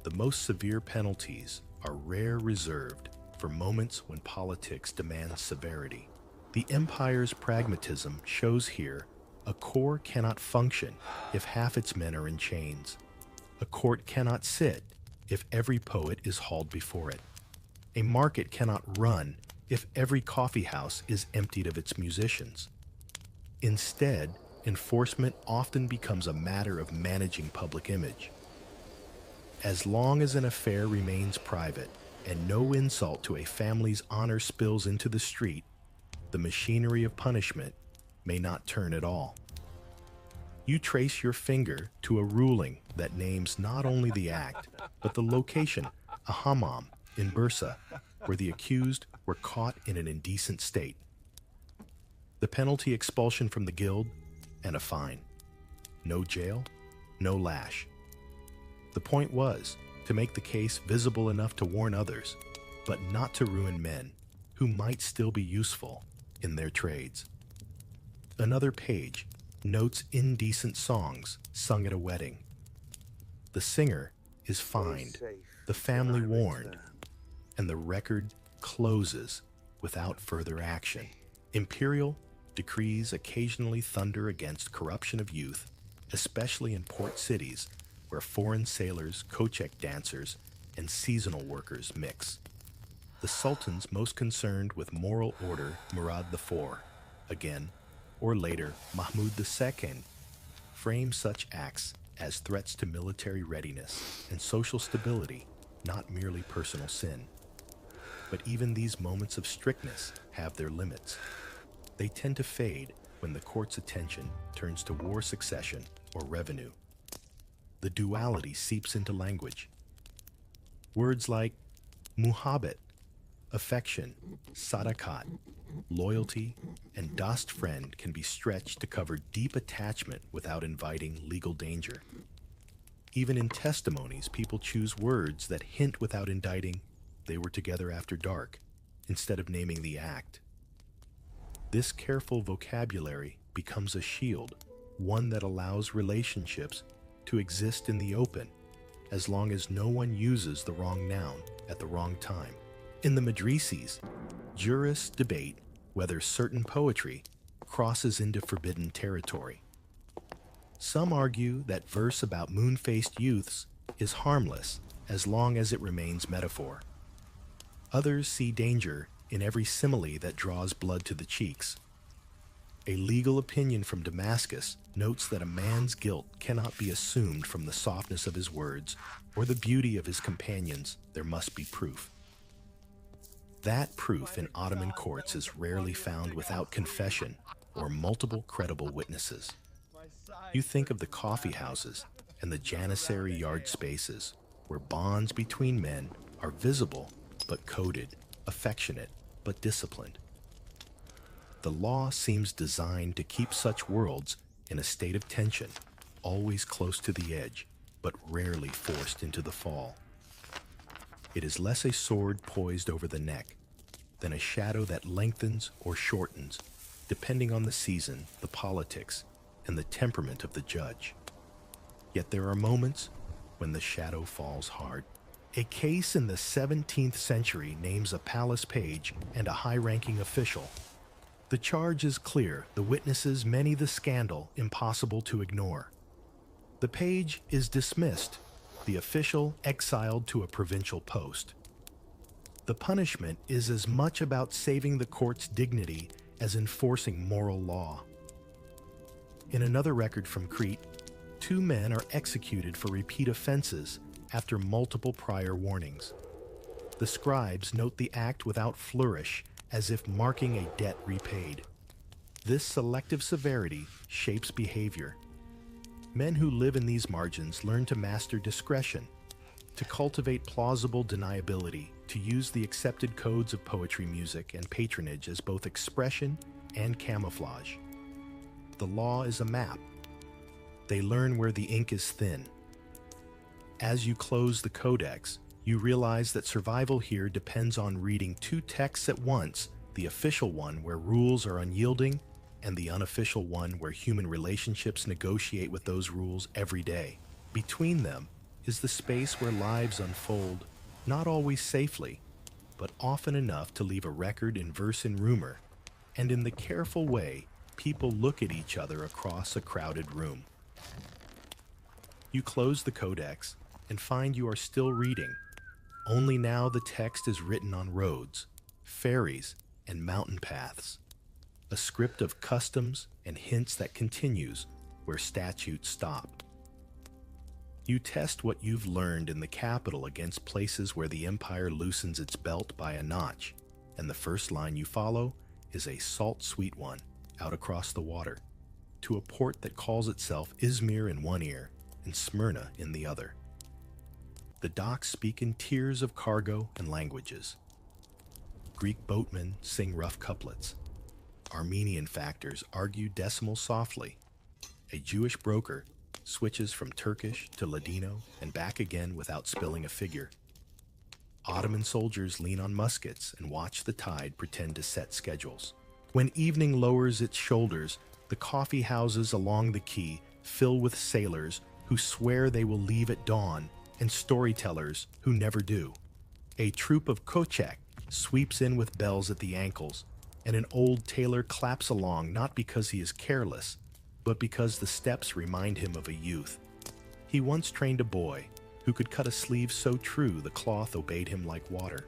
The most severe penalties are rare, reserved for moments when politics demands severity. The empire's pragmatism shows here. A corps cannot function if half its men are in chains. A court cannot sit if every poet is hauled before it. A market cannot run if every coffee house is emptied of its musicians. Instead, enforcement often becomes a matter of managing public image. As long as an affair remains private and no insult to a family's honor spills into the street, the machinery of punishment may not turn at all. You trace your finger to a ruling that names not only the act, but the location, a hammam in Bursa, where the accused were caught in an indecent state. The penalty: expulsion from the guild and a fine. No jail, no lash. The point was to make the case visible enough to warn others, but not to ruin men who might still be useful in their trades. Another page notes indecent songs sung at a wedding. The singer is fined, the family warned, and the record closes without further action. Imperial decrees occasionally thunder against corruption of youth, especially in port cities where foreign sailors, Kochek dancers, and seasonal workers mix. The sultans most concerned with moral order, Murad IV, again, or later Mahmud II, frame such acts as threats to military readiness and social stability, not merely personal sin. But even these moments of strictness have their limits. They tend to fade when the court's attention turns to war, succession, or revenue. The duality seeps into language. Words like muhabbat, Affection, sadakat, loyalty, and dost friend can be stretched to cover deep attachment without inviting legal danger. Even in testimonies, people choose words that hint without indicting they were together after dark, instead of naming the act. This careful vocabulary becomes a shield, one that allows relationships to exist in the open, as long as no one uses the wrong noun at the wrong time. In the Madrises, jurists debate whether certain poetry crosses into forbidden territory. Some argue that verse about moon-faced youths is harmless as long as it remains metaphor. Others see danger in every simile that draws blood to the cheeks. A legal opinion from Damascus notes that a man's guilt cannot be assumed from the softness of his words or the beauty of his companions. There must be proof. That proof in Ottoman courts is rarely found without confession or multiple credible witnesses. You think of the coffee houses and the janissary yard spaces, where bonds between men are visible but coded, affectionate but disciplined. The law seems designed to keep such worlds in a state of tension, always close to the edge, but rarely forced into the fall. It is less a sword poised over the neck than a shadow that lengthens or shortens, depending on the season, the politics, and the temperament of the judge. Yet there are moments when the shadow falls hard. A case in the 17th century names a palace page and a high-ranking official. The charge is clear, the witnesses many, the scandal impossible to ignore. The page is dismissed, the official exiled to a provincial post. The punishment is as much about saving the court's dignity as enforcing moral law. In another record from Crete, 2 men are executed for repeat offenses after multiple prior warnings. The scribes note the act without flourish, as if marking a debt repaid. This selective severity shapes behavior. Men who live in these margins learn to master discretion, to cultivate plausible deniability, to use the accepted codes of poetry, music, and patronage as both expression and camouflage. The law is a map. They learn where the ink is thin. As you close the codex, you realize that survival here depends on reading 2 texts at once, the official one where rules are unyielding, and the unofficial one where human relationships negotiate with those rules every day. Between them is the space where lives unfold, not always safely, but often enough to leave a record in verse and rumor, and in the careful way people look at each other across a crowded room. You close the codex and find you are still reading. Only now the text is written on roads, ferries, and mountain paths, a script of customs and hints that continues where statutes stop. You test what you've learned in the capital against places where the empire loosens its belt by a notch, and the first line you follow is a salt-sweet one out across the water, to a port that calls itself Izmir in one ear and Smyrna in the other. The docks speak in tiers of cargo and languages. Greek boatmen sing rough couplets. Armenian factors argue decimal softly. A Jewish broker switches from Turkish to Ladino and back again without spilling a figure. Ottoman soldiers lean on muskets and watch the tide pretend to set schedules. When evening lowers its shoulders, the coffee houses along the quay fill with sailors who swear they will leave at dawn and storytellers who never do. A troop of Kochek sweeps in with bells at the ankles, and an old tailor claps along not because he is careless, but because the steps remind him of a youth. He once trained a boy who could cut a sleeve so true the cloth obeyed him like water.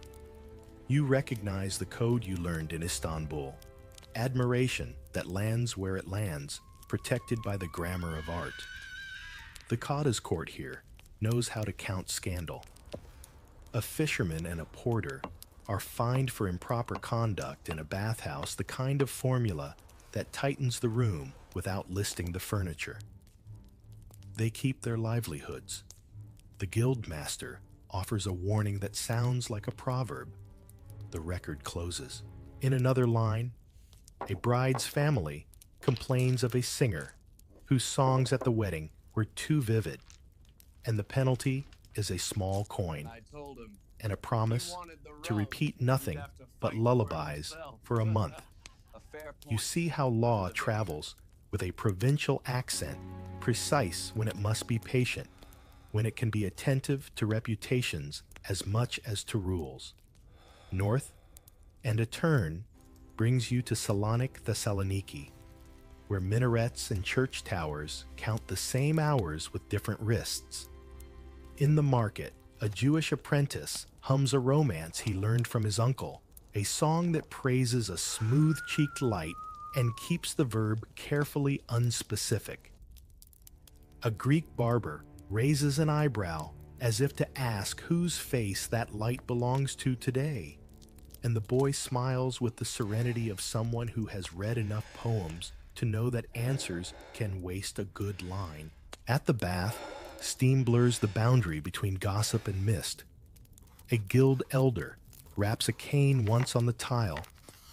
You recognize the code you learned in Istanbul. Admiration that lands where it lands, protected by the grammar of art. The Qada's court here knows how to count scandal. A fisherman and a porter are fined for improper conduct in a bathhouse, the kind of formula that tightens the room without listing the furniture. They keep their livelihoods. The guildmaster offers a warning that sounds like a proverb. the record closes. In another line, a bride's family complains of a singer whose songs at the wedding were too vivid, and the penalty is a small coin and a promise to repeat nothing but lullabies for a month. You see how law travels with a provincial accent, precise when it must be patient, when it can be attentive to reputations as much as to rules. North, and a turn brings you to Salonic, Thessaloniki, where minarets and church towers count the same hours with different wrists. In the market, a Jewish apprentice hums a romance he learned from his uncle, a song that praises a smooth-cheeked light and keeps the verb carefully unspecific. A Greek barber raises an eyebrow as if to ask whose face that light belongs to today, and the boy smiles with the serenity of someone who has read enough poems to know that answers can waste a good line. At the bath, steam blurs the boundary between gossip and mist. A guild elder raps a cane once on the tile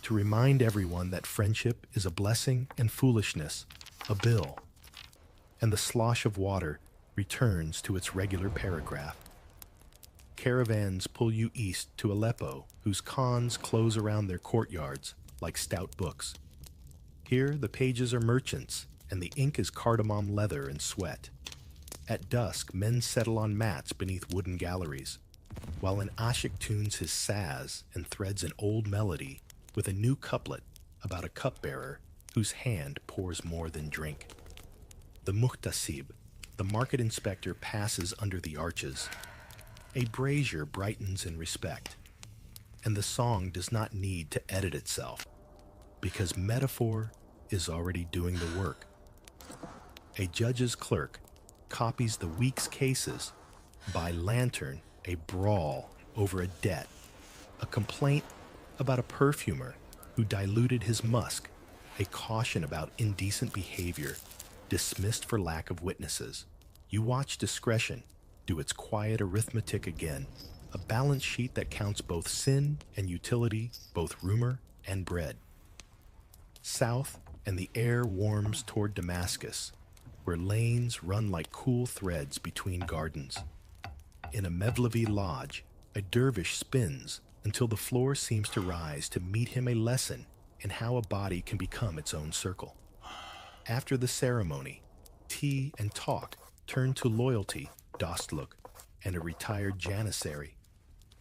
to remind everyone that friendship is a blessing and foolishness a bill, and the slosh of water returns to its regular paragraph. Caravans pull you east to Aleppo, whose khans close around their courtyards like stout books. Here, the pages are merchants, and the ink is cardamom leather and sweat. At dusk, men settle on mats beneath wooden galleries, while an ashik tunes his saz and threads an old melody with a new couplet about a cupbearer whose hand pours more than drink. The muhtasib, the market inspector, passes under the arches. A brazier brightens in respect, and the song does not need to edit itself, because metaphor is already doing the work. A judge's clerk copies the week's cases. By lantern, a brawl over a debt, a complaint about a perfumer who diluted his musk, a caution about indecent behavior, dismissed for lack of witnesses. You watch discretion do its quiet arithmetic again, a balance sheet that counts both sin and utility, both rumor and bread. South, and the air warms toward Damascus, where lanes run like cool threads between gardens. In a Mevlevi lodge, a dervish spins until the floor seems to rise to meet him a lesson in how a body can become its own circle. After the ceremony, tea and talk turn to loyalty, dostluk, and a retired janissary.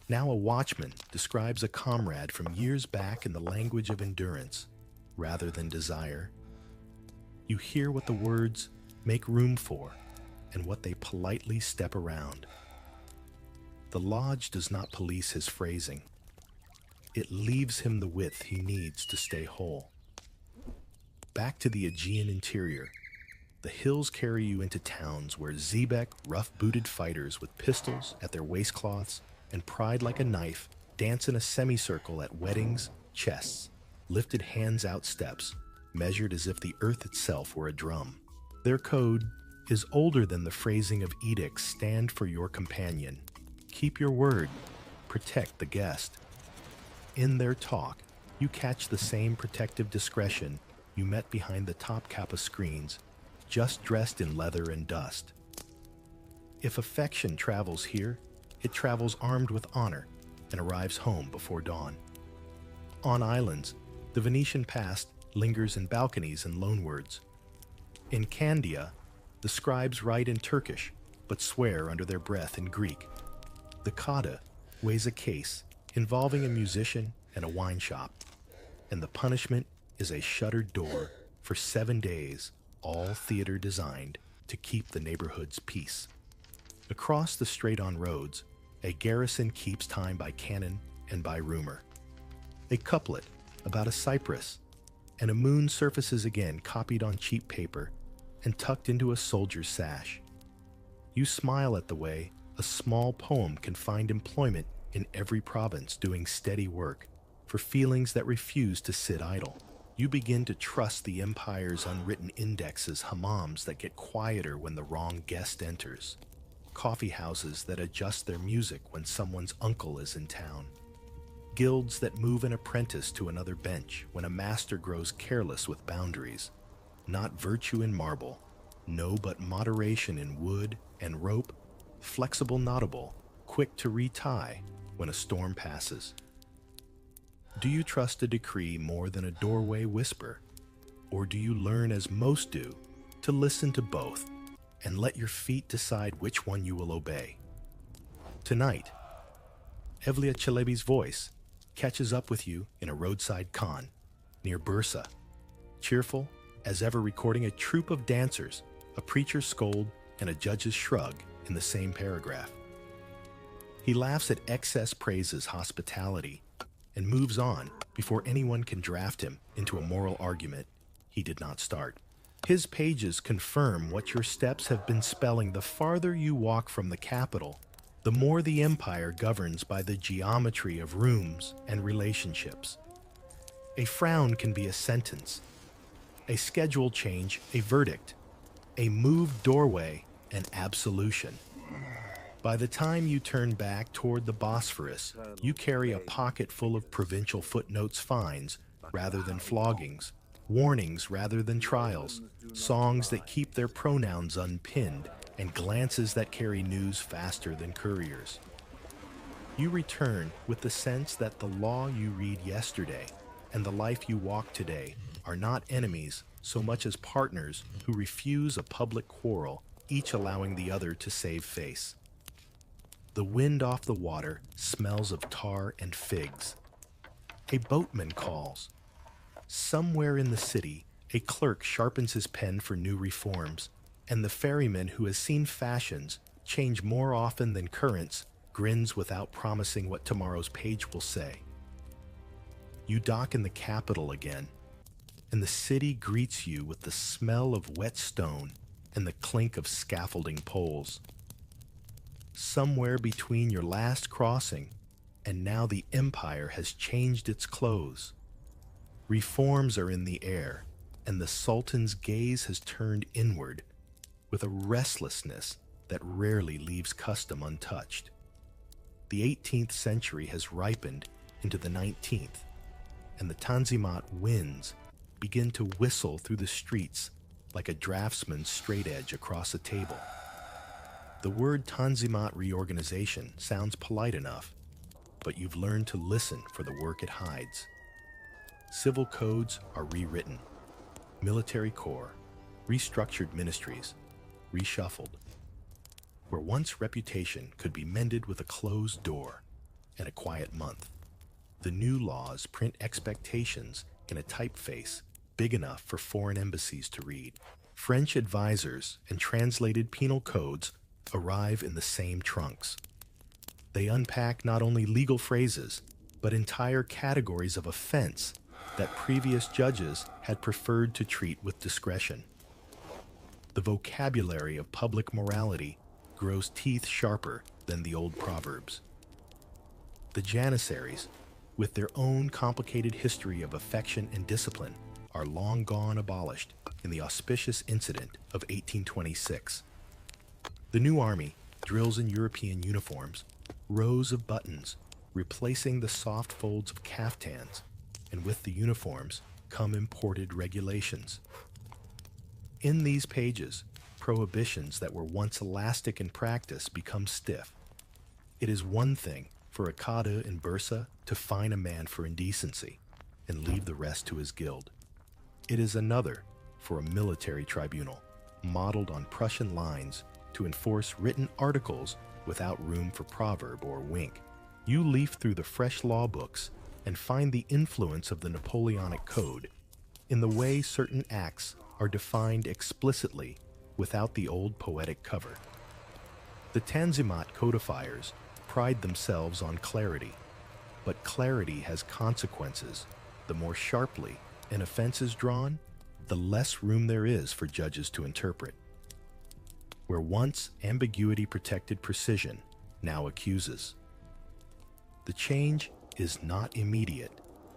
Now a watchman describes a comrade from years back in the language of endurance, rather than desire. You hear what the words make room for and what they politely step around. The lodge does not police his phrasing. It leaves him the width he needs to stay whole. Back to the Aegean interior, the hills carry you into towns where Zebek, rough-booted fighters with pistols at their waistcloths and pride like a knife dance in a semicircle at weddings, chests, lifted hands out steps, measured as if the earth itself were a drum. Their code is older than the phrasing of edicts stand for your companion. Keep your word, protect the guest. In their talk, you catch the same protective discretion you met behind the top kappa screens, just dressed in leather and dust. If affection travels here, it travels armed with honor and arrives home before dawn. On islands, the Venetian past lingers in balconies and loanwords. In Candia, the scribes write in Turkish, but swear under their breath in Greek. The Kada weighs a case involving a musician and a wine shop, and the punishment is a shuttered door for 7 days, all theater designed to keep the neighborhood's peace. Across the straight-on roads, a garrison keeps time by canon and by rumor. A couplet about a cypress, and a moon surfaces again, copied on cheap paper and tucked into a soldier's sash. You smile at the way a small poem can find employment in every province, doing steady work for feelings that refuse to sit idle. You begin to trust the empire's unwritten indexes, hammams that get quieter when the wrong guest enters, coffee houses that adjust their music when someone's uncle is in town, guilds that move an apprentice to another bench when a master grows careless with boundaries. Not virtue in marble, no, but moderation in wood and rope, flexible knottable, quick to retie when a storm passes. Do you trust a decree more than a doorway whisper? Or do you learn, as most do, to listen to both and let your feet decide which one you will obey? Tonight, Evliya Çelebi's voice catches up with you in a roadside khan near Bursa, cheerful as ever, recording a troupe of dancers, a preacher's scold, and a judge's shrug in the same paragraph. He laughs at excess praises hospitality and moves on before anyone can draft him into a moral argument he did not start. His pages confirm what your steps have been spelling. The farther you walk from the capital, the more the empire governs by the geometry of rooms and relationships. A frown can be a sentence, a schedule change a verdict, a moved doorway an absolution. By the time you turn back toward the Bosphorus, you carry a pocket full of provincial footnotes, fines rather than floggings, warnings rather than trials, songs that keep their pronouns unpinned, and glances that carry news faster than couriers. You return with the sense that the law you read yesterday and the life you walk today are not enemies so much as partners who refuse a public quarrel, each allowing the other to save face. The wind off the water smells of tar and figs. A boatman calls. Somewhere in the city, a clerk sharpens his pen for new reforms, and the ferryman who has seen fashions change more often than currents grins without promising what tomorrow's page will say. You dock in the capital again, and the city greets you with the smell of wet stone and the clink of scaffolding poles. Somewhere between your last crossing and now, the empire has changed its clothes. Reforms are in the air, and the Sultan's gaze has turned inward with a restlessness that rarely leaves custom untouched. The 18th century has ripened into the 19th, and the Tanzimat winds begin to whistle through the streets like a draftsman's straight edge across a table. The word Tanzimat reorganization sounds polite enough, but you've learned to listen for the work it hides. Civil codes are rewritten, military corps, restructured ministries, reshuffled. Where once reputation could be mended with a closed door and a quiet month, the new laws print expectations in a typeface big enough for foreign embassies to read. French advisors and translated penal codes arrive in the same trunks. They unpack not only legal phrases, but entire categories of offense that previous judges had preferred to treat with discretion. The vocabulary of public morality grows teeth sharper than the old proverbs. The Janissaries, with their own complicated history of affection and discipline, are long gone abolished in the auspicious incident of 1826. The new army drills in European uniforms, rows of buttons, replacing the soft folds of caftans, and with the uniforms come imported regulations. In these pages, prohibitions that were once elastic in practice become stiff. It is one thing for a Qadi in Bursa to fine a man for indecency and leave the rest to his guild. It is another for a military tribunal, modeled on Prussian lines, to enforce written articles without room for proverb or wink. You leaf through the fresh law books and find the influence of the Napoleonic Code in the way certain acts are defined explicitly without the old poetic cover. The Tanzimat codifiers pride themselves on clarity, but clarity has consequences. The more sharply an offense is drawn, the less room there is for judges to interpret. Where once ambiguity protected precision, now accuses. The change is not immediate.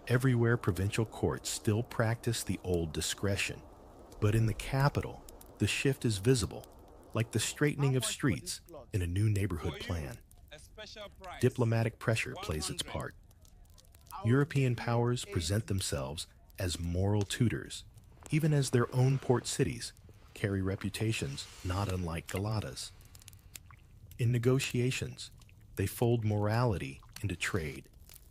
Everywhere provincial courts still practice the old discretion, but in the capital, the shift is visible, like the straightening of streets in a new neighborhood plan. Diplomatic pressure plays its part. European powers present themselves as moral tutors, even as their own port cities carry reputations not unlike Galata's. In negotiations, they fold morality into trade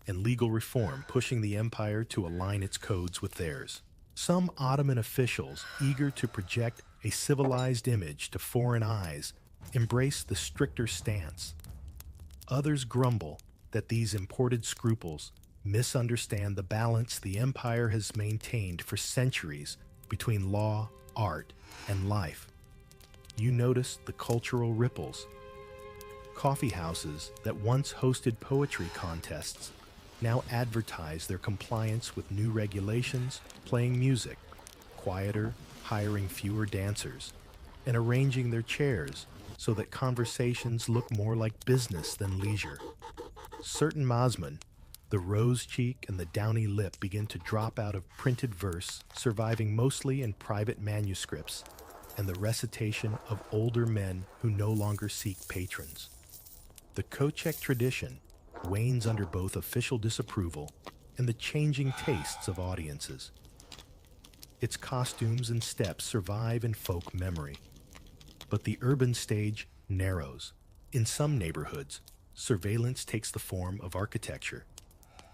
and legal reform, pushing the empire to align its codes with theirs. Some Ottoman officials, eager to project a civilized image to foreign eyes, embrace the stricter stance. Others grumble that these imported scruples misunderstand the balance the empire has maintained for centuries between law, art, and life. You notice the cultural ripples. Coffee houses that once hosted poetry contests now advertise their compliance with new regulations, playing music, quieter, hiring fewer dancers, and arranging their chairs so that conversations look more like business than leisure. Certain Mazmun, the rose cheek and the downy lip, begin to drop out of printed verse, surviving mostly in private manuscripts and the recitation of older men who no longer seek patrons. The Kochek tradition wanes under both official disapproval and the changing tastes of audiences. Its costumes and steps survive in folk memory, but the urban stage narrows. In some neighborhoods, surveillance takes the form of architecture.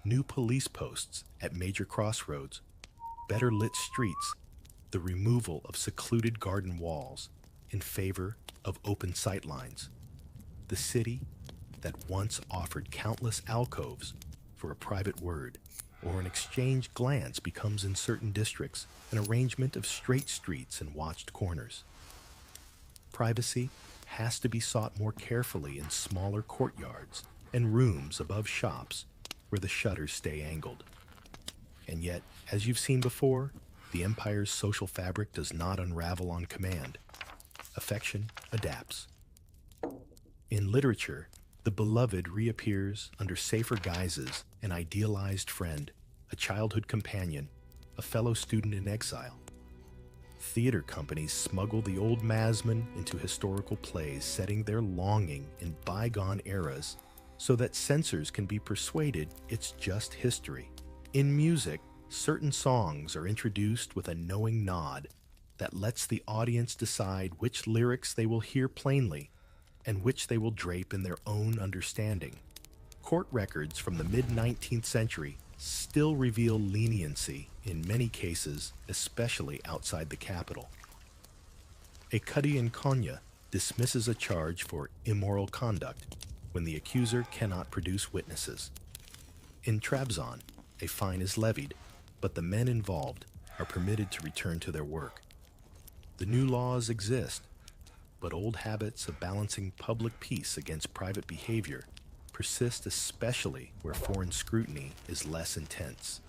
New police posts at major crossroads, better lit streets, the removal of secluded garden walls in favor of open sightlines. The city that once offered countless alcoves for a private word or an exchanged glance becomes in certain districts an arrangement of straight streets and watched corners. Privacy has to be sought more carefully in smaller courtyards and rooms above shops where the shutters stay angled. And yet, as you've seen before, the empire's social fabric does not unravel on command. Affection adapts. In literature, the beloved reappears under safer guises: an idealized friend, a childhood companion, a fellow student in exile. Theater companies smuggle the old Mazmun into historical plays, setting their longing in bygone eras so that censors can be persuaded it's just history. In music, certain songs are introduced with a knowing nod that lets the audience decide which lyrics they will hear plainly and which they will drape in their own understanding. Court records from the mid-19th century still reveal leniency in many cases, especially outside the capital. A Cadi in Konya dismisses a charge for immoral conduct when the accuser cannot produce witnesses. In Trabzon, a fine is levied, but the men involved are permitted to return to their work. The new laws exist, but old habits of balancing public peace against private behavior persist, especially where foreign scrutiny is less intense.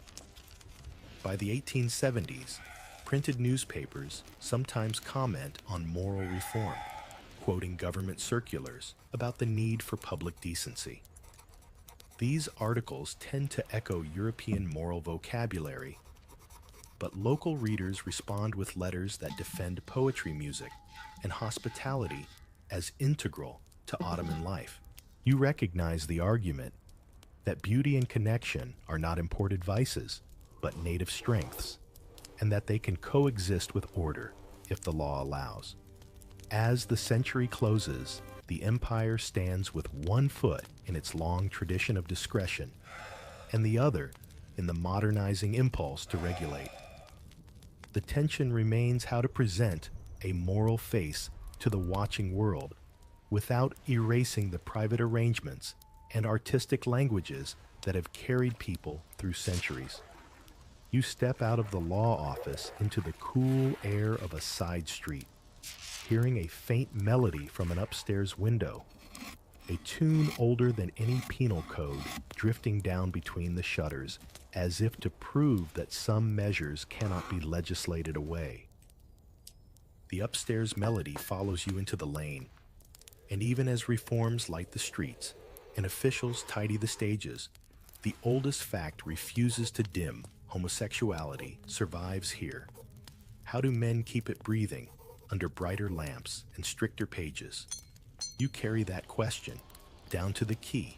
By the 1870s, printed newspapers sometimes comment on moral reform, quoting government circulars about the need for public decency. These articles tend to echo European moral vocabulary, but local readers respond with letters that defend poetry music and hospitality as integral to Ottoman life. You recognize the argument that beauty and connection are not imported vices, but native strengths, and that they can coexist with order if the law allows. As the century closes, the empire stands with one foot in its long tradition of discretion, and the other in the modernizing impulse to regulate. The tension remains how to present a moral face to the watching world without erasing the private arrangements and artistic languages that have carried people through centuries. You step out of the law office into the cool air of a side street, hearing a faint melody from an upstairs window, a tune older than any penal code drifting down between the shutters, as if to prove that some measures cannot be legislated away. The upstairs melody follows you into the lane, and even as reforms light the streets and officials tidy the stages, the oldest fact refuses to dim: homosexuality survives here. How do men keep it breathing under brighter lamps and stricter pages? You carry that question down to the quay,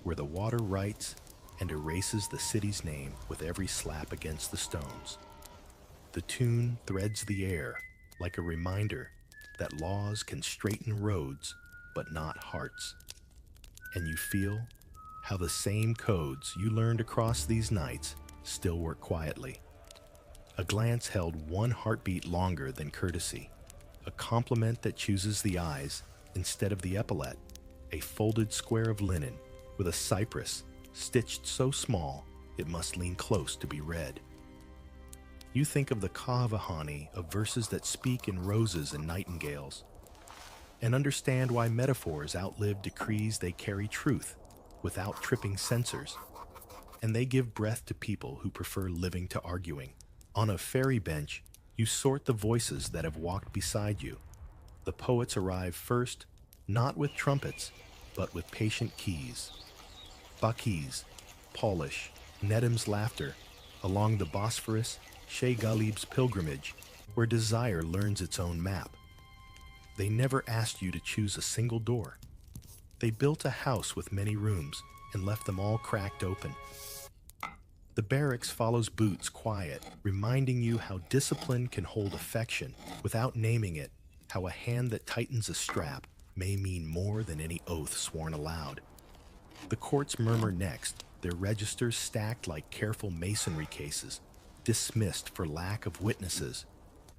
where the water writes and erases the city's name with every slap against the stones. The tune threads the air like a reminder that laws can straighten roads but not hearts. And you feel how the same codes you learned across these nights still work quietly. A glance held one heartbeat longer than courtesy, a compliment that chooses the eyes instead of the epaulet, a folded square of linen with a cypress stitched so small it must lean close to be read. You think of the Kahavahani of verses that speak in roses and nightingales, and understand why metaphors outlive decrees. They carry truth without tripping censors, and they give breath to people who prefer living to arguing. On a ferry bench, you sort the voices that have walked beside you. The poets arrive first, not with trumpets, but with patient keys. Baki's, Polish, Nedim's laughter, along the Bosphorus, Shey Ghalib's pilgrimage, where desire learns its own map. They never asked you to choose a single door. They built a house with many rooms and left them all cracked open. The barracks follows Boots quiet, reminding you how discipline can hold affection without naming it, how a hand that tightens a strap may mean more than any oath sworn aloud. The courts murmur next, their registers stacked like careful masonry cases, dismissed for lack of witnesses,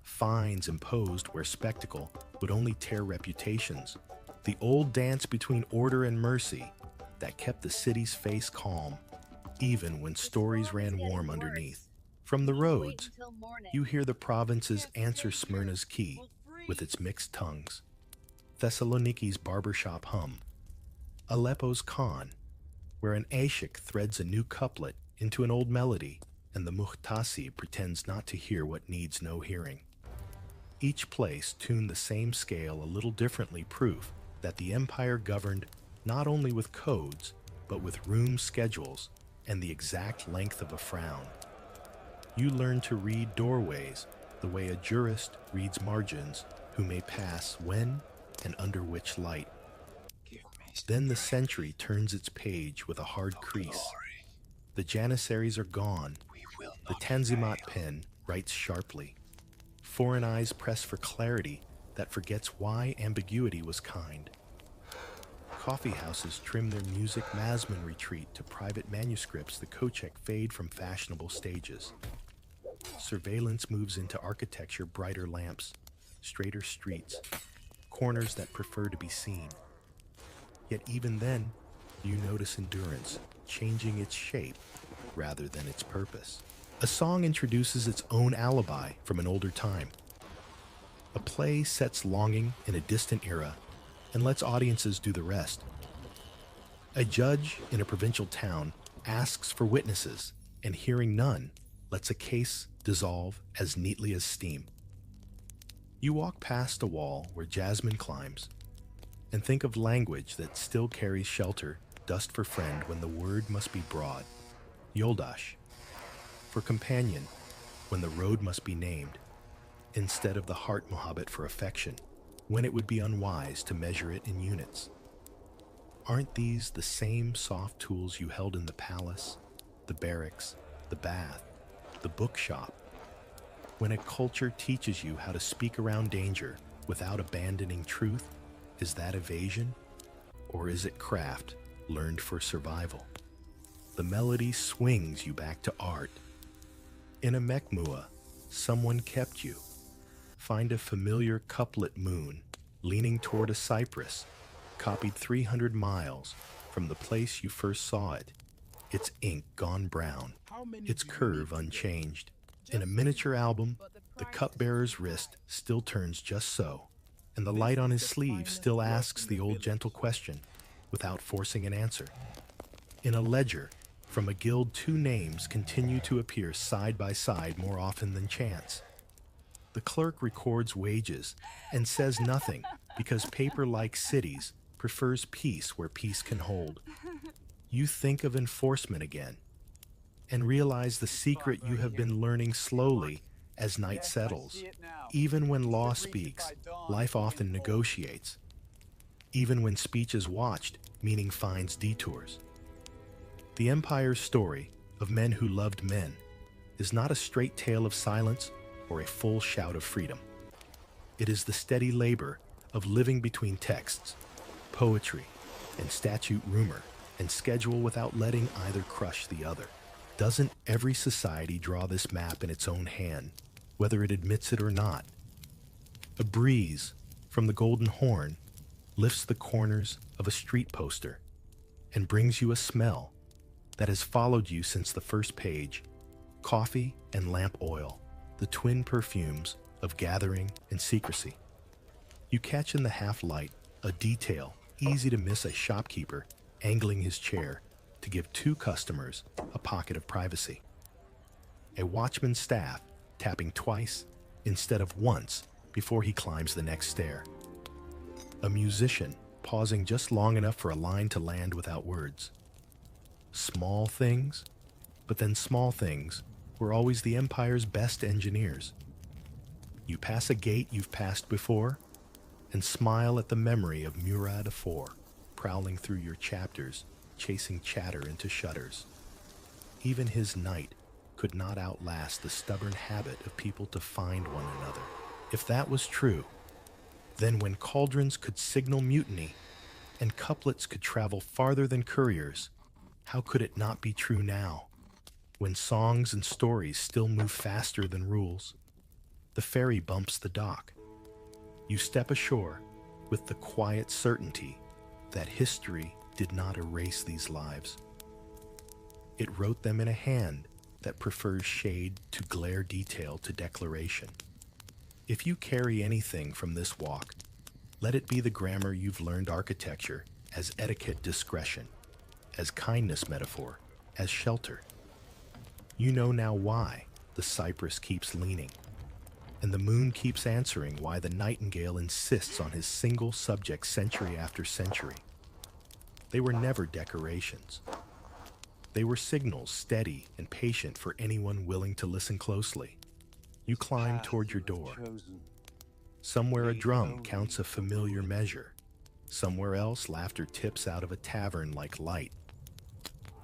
fines imposed where spectacle would only tear reputations, the old dance between order and mercy that kept the city's face calm, even when stories ran warm underneath. From the roads, you hear the provinces answer Smyrna's key with its mixed tongues, Thessaloniki's barbershop hum, Aleppo's Khan, where an Ashik threads a new couplet into an old melody, and the Muhtasi pretends not to hear what needs no hearing. Each place tuned the same scale a little differently, proof that the empire governed not only with codes, but with room schedules and the exact length of a frown. You learn to read doorways the way a jurist reads margins, who may pass when and under which light. Then the century turns its page with a hard crease. The janissaries are gone. The Tanzimat pen writes sharply. Foreign eyes press for clarity that forgets why ambiguity was kind. Coffee houses trim their music. Masmen retreat to private manuscripts. The Kochek fade from fashionable stages. Surveillance moves into architecture, brighter lamps, straighter streets, corners that prefer to be seen. Yet even then, you notice endurance, changing its shape rather than its purpose. A song introduces its own alibi from an older time. A play sets longing in a distant era and lets audiences do the rest. A judge in a provincial town asks for witnesses, and hearing none lets a case dissolve as neatly as steam. You walk past a wall where jasmine climbs and think of language that still carries shelter, dust for friend when the word must be broad, Yoldash, for companion when the road must be named, instead of the heart Mohabbat for affection, when it would be unwise to measure it in units. Aren't these the same soft tools you held in the palace, the barracks, the bath, the bookshop? When a culture teaches you how to speak around danger without abandoning truth, is that evasion? Or is it craft learned for survival? The melody swings you back to art. In a mekmua, someone kept you. Find a familiar couplet moon, leaning toward a cypress, copied 300 miles from the place you first saw it, its ink gone brown, its curve unchanged. In a miniature album, the cupbearer's wrist still turns just so, and the light on his sleeve still asks the old gentle question without forcing an answer. In a ledger, from a guild, two names continue to appear side by side more often than chance. The clerk records wages and says nothing because paper, like cities, prefers peace where peace can hold. You think of enforcement again and realize the secret you have been learning slowly as night settles. Even when law speaks, life often negotiates. Even when speech is watched, meaning finds detours. The Empire's story of men who loved men is not a straight tale of silence or a full shout of freedom. It is the steady labor of living between texts, poetry, and statute rumor, and schedule without letting either crush the other. Doesn't every society draw this map in its own hand, whether it admits it or not? A breeze from the Golden Horn lifts the corners of a street poster and brings you a smell that has followed you since the first page: coffee and lamp oil, the twin perfumes of gathering and secrecy. You catch in the half-light a detail easy to miss: a shopkeeper angling his chair to give two customers a pocket of privacy. A watchman's staff tapping twice instead of once before he climbs the next stair. A musician pausing just long enough for a line to land without words. Small things, but then small things were always the Empire's best engineers. You pass a gate you've passed before and smile at the memory of Murad IV prowling through your chapters, chasing chatter into shutters. Even his night could not outlast the stubborn habit of people to find one another. If that was true, then when cauldrons could signal mutiny and couplets could travel farther than couriers, how could it not be true now, when songs and stories still move faster than rules? The ferry bumps the dock. You step ashore with the quiet certainty that history did not erase these lives. It wrote them in a hand that prefers shade to glare, detail to declaration. If you carry anything from this walk, let it be the grammar you've learned: architecture as etiquette, discretion as kindness, metaphor as shelter. You know now why the cypress keeps leaning, and the moon keeps answering why the nightingale insists on his single subject century after century. They were never decorations. They were signals, steady and patient for anyone willing to listen closely. You climb toward your door. Somewhere a drum counts a familiar measure. Somewhere else laughter tips out of a tavern like light.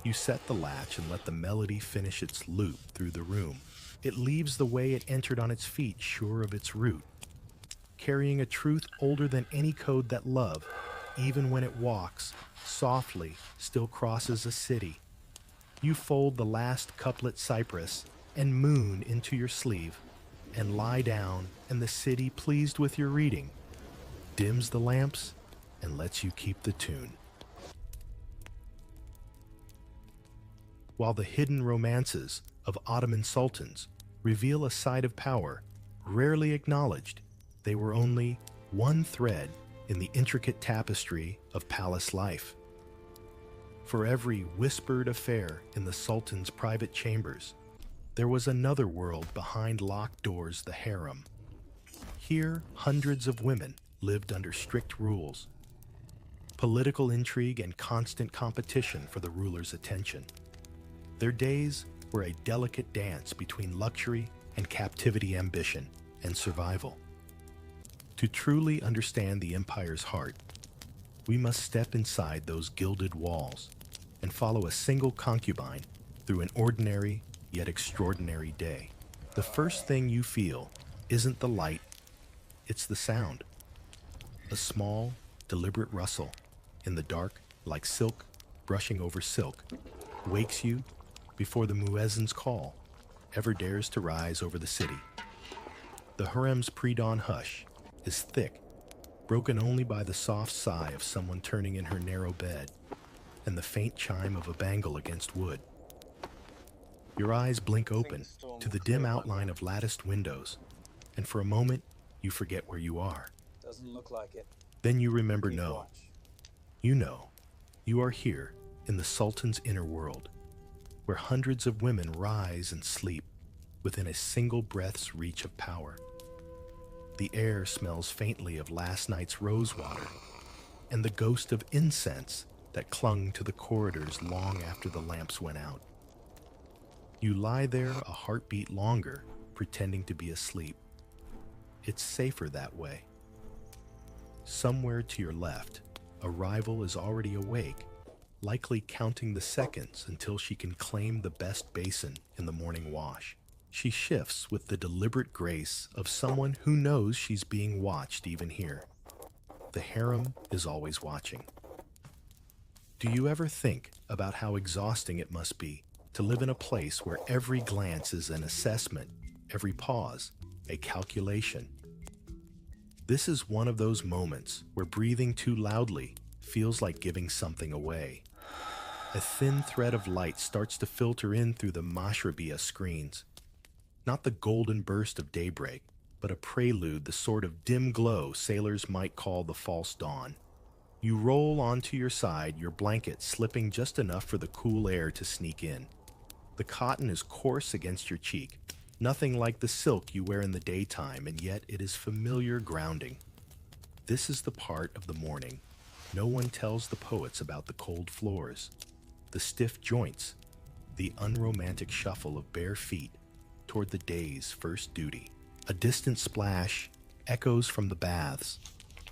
You set the latch and let the melody finish its loop through the room. It leaves the way it entered on its feet, sure of its root, carrying a truth older than any code that love, even when it walks softly, still crosses a city. You fold the last couplet cypress and moon into your sleeve and lie down, and the city, pleased with your reading, dims the lamps and lets you keep the tune. While the hidden romances of Ottoman sultans reveal a side of power rarely acknowledged, they were only one thread in the intricate tapestry of palace life. For every whispered affair in the sultan's private chambers, there was another world behind locked doors: the harem. Here, hundreds of women lived under strict rules, political intrigue and constant competition for the ruler's attention. Their days were a delicate dance between luxury and captivity, ambition and survival. To truly understand the empire's heart, we must step inside those gilded walls and follow a single concubine through an ordinary yet extraordinary day. The first thing you feel isn't the light, it's the sound. A small, deliberate rustle in the dark, like silk brushing over silk, wakes you before the muezzin's call ever dares to rise over the city. The harem's pre-dawn hush is thick, broken only by the soft sigh of someone turning in her narrow bed and the faint chime of a bangle against wood. Your eyes blink open to the dim outline of latticed windows, and for a moment you forget where you are. Doesn't look like it. Then you remember, no. You know, you are here in the Sultan's inner world, where hundreds of women rise and sleep within a single breath's reach of power. The air smells faintly of last night's rosewater and the ghost of incense that clung to the corridors long after the lamps went out. You lie there a heartbeat longer, pretending to be asleep. It's safer that way. Somewhere to your left, a rival is already awake, likely counting the seconds until she can claim the best basin in the morning wash. She shifts with the deliberate grace of someone who knows she's being watched even here. The harem is always watching. Do you ever think about how exhausting it must be to live in a place where every glance is an assessment, every pause, a calculation? This is one of those moments where breathing too loudly feels like giving something away. A thin thread of light starts to filter in through the mashrabiyah screens. Not the golden burst of daybreak, but a prelude, the sort of dim glow sailors might call the false dawn. You roll onto your side, your blanket slipping just enough for the cool air to sneak in. The cotton is coarse against your cheek, nothing like the silk you wear in the daytime, and yet it is familiar grounding. This is the part of the morning no one tells the poets about: the cold floors, the stiff joints, the unromantic shuffle of bare feet toward the day's first duty. A distant splash echoes from the baths,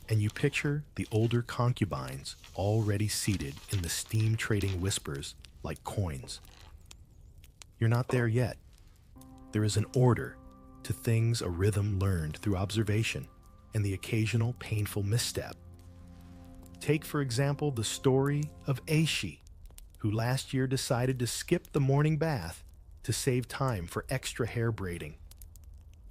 and you picture the older concubines already seated in the steam-trading whispers like coins. You're not there yet. There is an order to things, a rhythm learned through observation, and the occasional painful misstep. Take, for example, the story of Aishi, who last year decided to skip the morning bath to save time for extra hair braiding.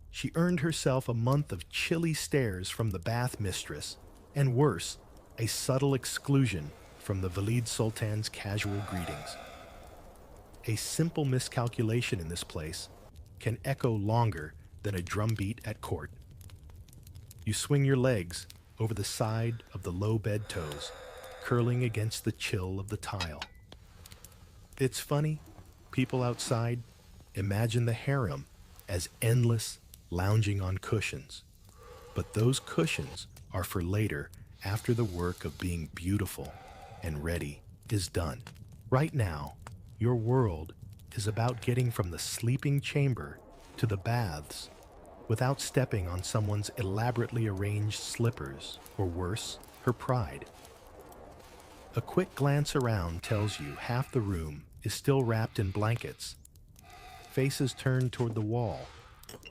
She earned herself a month of chilly stares from the bath mistress, and worse, a subtle exclusion from the Valid Sultan's casual greetings. A simple miscalculation in this place can echo longer than a drumbeat at court. You swing your legs over the side of the low bed toes, curling against the chill of the tile. It's funny, people outside imagine the harem as endless lounging on cushions. But those cushions are for later, after the work of being beautiful and ready is done. Right now, your world is about getting from the sleeping chamber to the baths without stepping on someone's elaborately arranged slippers, or worse, her pride. A quick glance around tells you half the room is still wrapped in blankets. Faces turned toward the wall,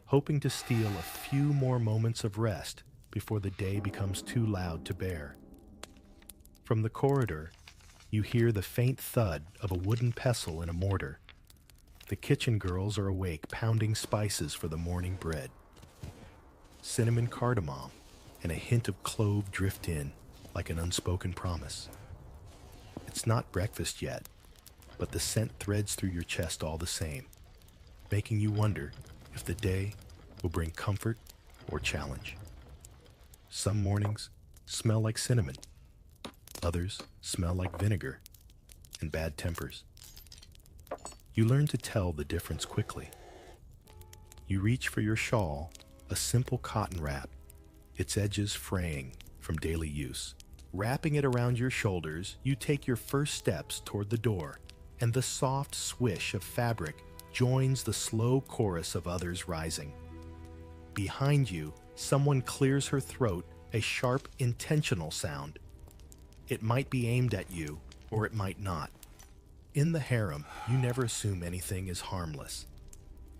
hoping to steal a few more moments of rest before the day becomes too loud to bear. From the corridor, you hear the faint thud of a wooden pestle in a mortar. The kitchen girls are awake, pounding spices for the morning bread. Cinnamon, cardamom, and a hint of clove drift in like an unspoken promise. It's not breakfast yet, but the scent threads through your chest all the same, making you wonder if the day will bring comfort or challenge. Some mornings smell like cinnamon, others smell like vinegar and bad tempers. You learn to tell the difference quickly. You reach for your shawl, a simple cotton wrap, its edges fraying from daily use. Wrapping it around your shoulders, you take your first steps toward the door, and the soft swish of fabric joins the slow chorus of others rising. Behind you, someone clears her throat, a sharp, intentional sound. It might be aimed at you, or it might not. In the harem, you never assume anything is harmless.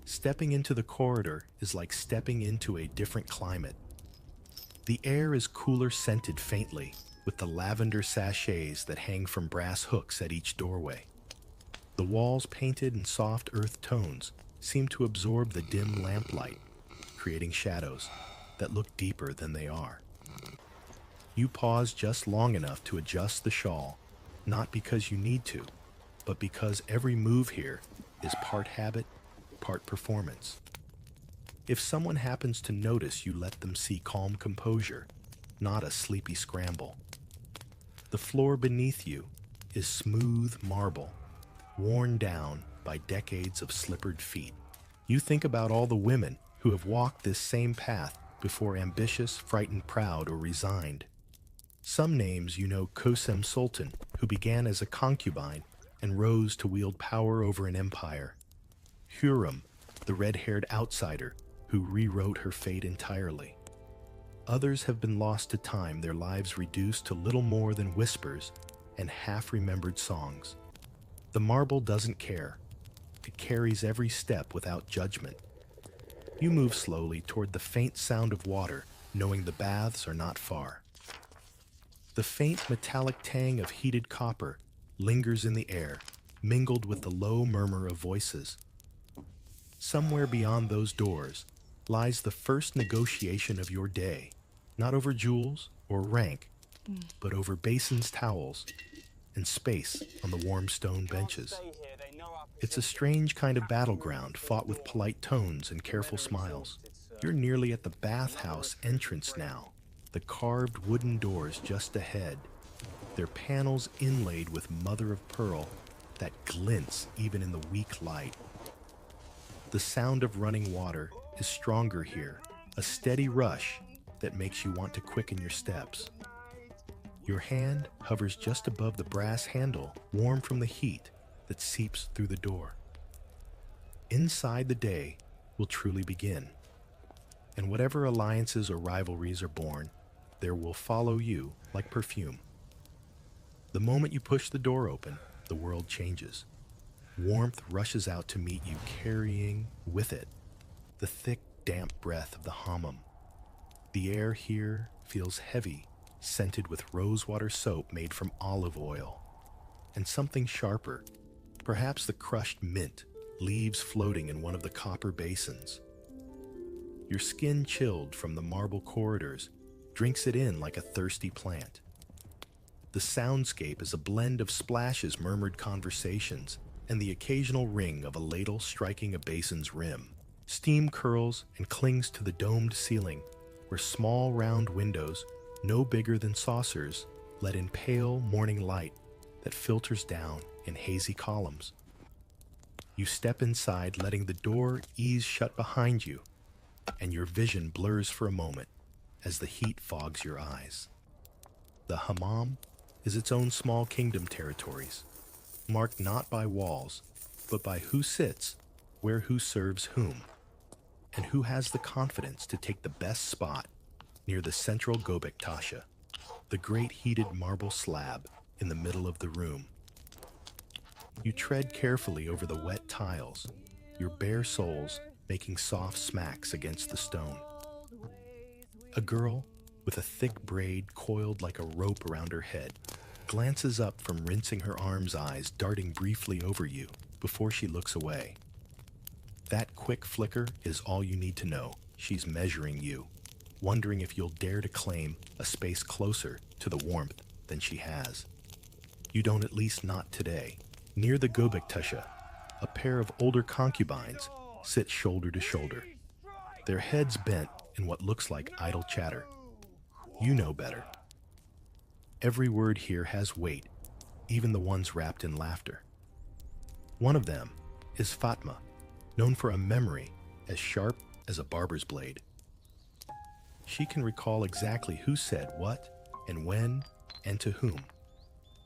Stepping into the corridor is like stepping into a different climate. The air is cooler, scented faintly, with the lavender sachets that hang from brass hooks at each doorway. The walls, painted in soft earth tones, seem to absorb the dim lamplight, creating shadows that look deeper than they are. You pause just long enough to adjust the shawl, not because you need to, but because every move here is part habit, part performance. If someone happens to notice, you let them see calm composure, not a sleepy scramble. The floor beneath you is smooth marble, worn down by decades of slippered feet. You think about all the women who have walked this same path before: ambitious, frightened, proud, or resigned. Some names you know: Qasem Sultan, who began as a concubine and rose to wield power over an empire; Hurrem, the red-haired outsider who rewrote her fate entirely. Others have been lost to time, their lives reduced to little more than whispers, and half-remembered songs. The marble doesn't care. It carries every step without judgment. You move slowly toward the faint sound of water, knowing the baths are not far. The faint metallic tang of heated copper lingers in the air, mingled with the low murmur of voices. Somewhere beyond those doors lies the first negotiation of your day, not over jewels or rank, but over basins, towels, and space on the warm stone benches. It's a strange kind of battleground fought with polite tones and careful smiles. You're nearly at the bathhouse entrance now, the carved wooden doors just ahead, their panels inlaid with mother of pearl that glints even in the weak light. The sound of running water is stronger here, a steady rush that makes you want to quicken your steps. Your hand hovers just above the brass handle, warm from the heat that seeps through the door. Inside, the day will truly begin, and whatever alliances or rivalries are born, there will follow you like perfume. The moment you push the door open, the world changes. Warmth rushes out to meet you, carrying with it the thick, damp breath of the hammam. The air here feels heavy, scented with rosewater soap made from olive oil, and something sharper, perhaps the crushed mint, leaves floating in one of the copper basins. Your skin, chilled from the marble corridors, drinks it in like a thirsty plant. The soundscape is a blend of splashes, murmured conversations, and the occasional ring of a ladle striking a basin's rim. Steam curls and clings to the domed ceiling, where small round windows, no bigger than saucers, let in pale morning light that filters down in hazy columns. You step inside, letting the door ease shut behind you, and your vision blurs for a moment as the heat fogs your eyes. The hammam is its own small kingdom territories, marked not by walls, but by who sits where, who serves whom, and who has the confidence to take the best spot near the central gobek tasha, the great heated marble slab in the middle of the room. You tread carefully over the wet tiles, your bare soles making soft smacks against the stone. A girl with a thick braid coiled like a rope around her head glances up from rinsing her arms, eyes darting briefly over you before she looks away. That quick flicker is all you need to know. She's measuring you, wondering if you'll dare to claim a space closer to the warmth than she has. You don't, at least not today. Near the gobek tasha, a pair of older concubines sit shoulder to shoulder, their heads bent in what looks like idle chatter. You know better. Every word here has weight, even the ones wrapped in laughter. One of them is Fatma, known for a memory as sharp as a barber's blade. She can recall exactly who said what and when and to whom.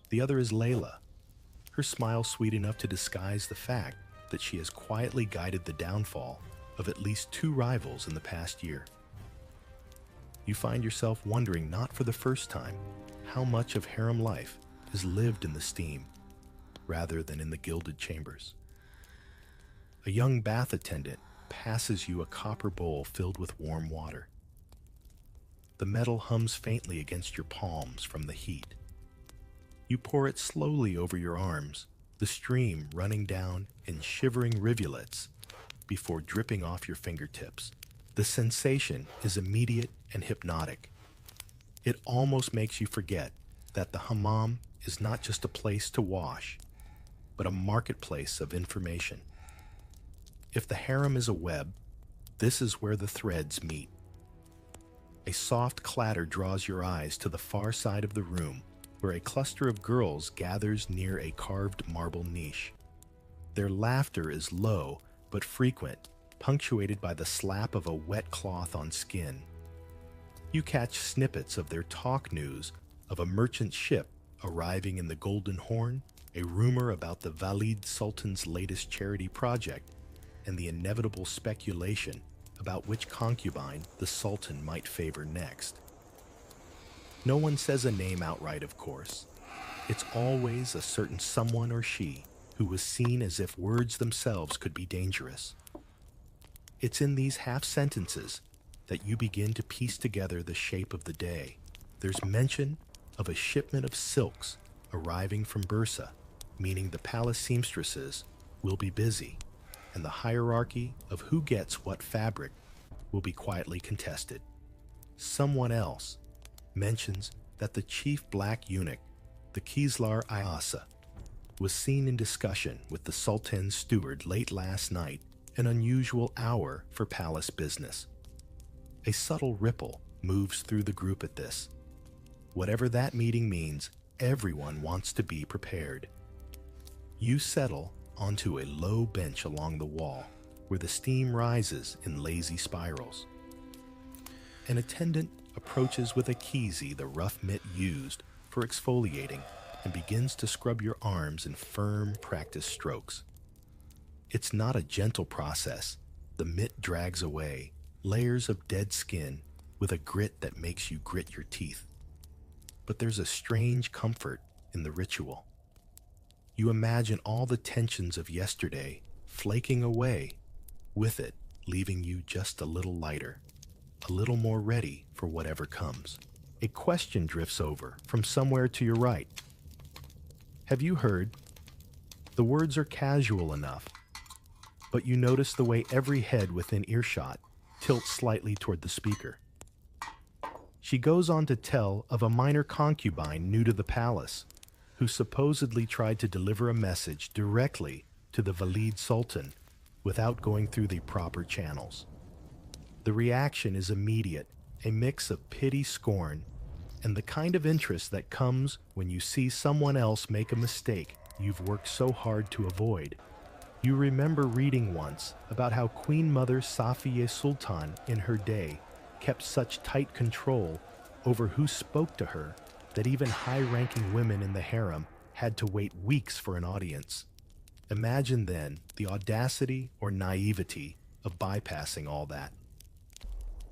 The other is Layla, her smile sweet enough to disguise the fact that she has quietly guided the downfall of at least 2 rivals in the past year. You find yourself wondering, not for the first time, how much of harem life is lived in the steam rather than in the gilded chambers. A young bath attendant passes you a copper bowl filled with warm water. The metal hums faintly against your palms from the heat. You pour it slowly over your arms, the stream running down in shivering rivulets before dripping off your fingertips. The sensation is immediate and hypnotic. It almost makes you forget that the hammam is not just a place to wash, but a marketplace of information. If the harem is a web, this is where the threads meet. A soft clatter draws your eyes to the far side of the room, where a cluster of girls gathers near a carved marble niche. Their laughter is low but frequent, punctuated by the slap of a wet cloth on skin. You catch snippets of their talk, news of a merchant ship arriving in the Golden Horn, a rumor about the Valid Sultan's latest charity project, and the inevitable speculation about which concubine the Sultan might favor next. No one says a name outright, of course. It's always a certain someone or she who was seen as if words themselves could be dangerous. It's in these half sentences that you begin to piece together the shape of the day. There's mention of a shipment of silks arriving from Bursa, meaning the palace seamstresses will be busy, and the hierarchy of who gets what fabric will be quietly contested. Someone else mentions that the chief black eunuch, the Kislar Ayasa, was seen in discussion with the Sultan's steward late last night, an unusual hour for palace business. A subtle ripple moves through the group at this. Whatever that meeting means, everyone wants to be prepared. You settle onto a low bench along the wall where the steam rises in lazy spirals. An attendant approaches with a kizzy, the rough mitt used for exfoliating, and begins to scrub your arms in firm, practiced strokes. It's not a gentle process. The mitt drags away layers of dead skin with a grit that makes you grit your teeth. But there's a strange comfort in the ritual. You imagine all the tensions of yesterday flaking away with it, leaving you just a little lighter, a little more ready for whatever comes. A question drifts over from somewhere to your right. Have you heard? The words are casual enough, but you notice the way every head within earshot tilts slightly toward the speaker. She goes on to tell of a minor concubine new to the palace, who supposedly tried to deliver a message directly to the Valid Sultan without going through the proper channels. The reaction is immediate, a mix of pity, scorn, and the kind of interest that comes when you see someone else make a mistake you've worked so hard to avoid. You remember reading once about how Queen Mother Safiye Sultan in her day kept such tight control over who spoke to her that even high-ranking women in the harem had to wait weeks for an audience. Imagine then the audacity or naivety of bypassing all that.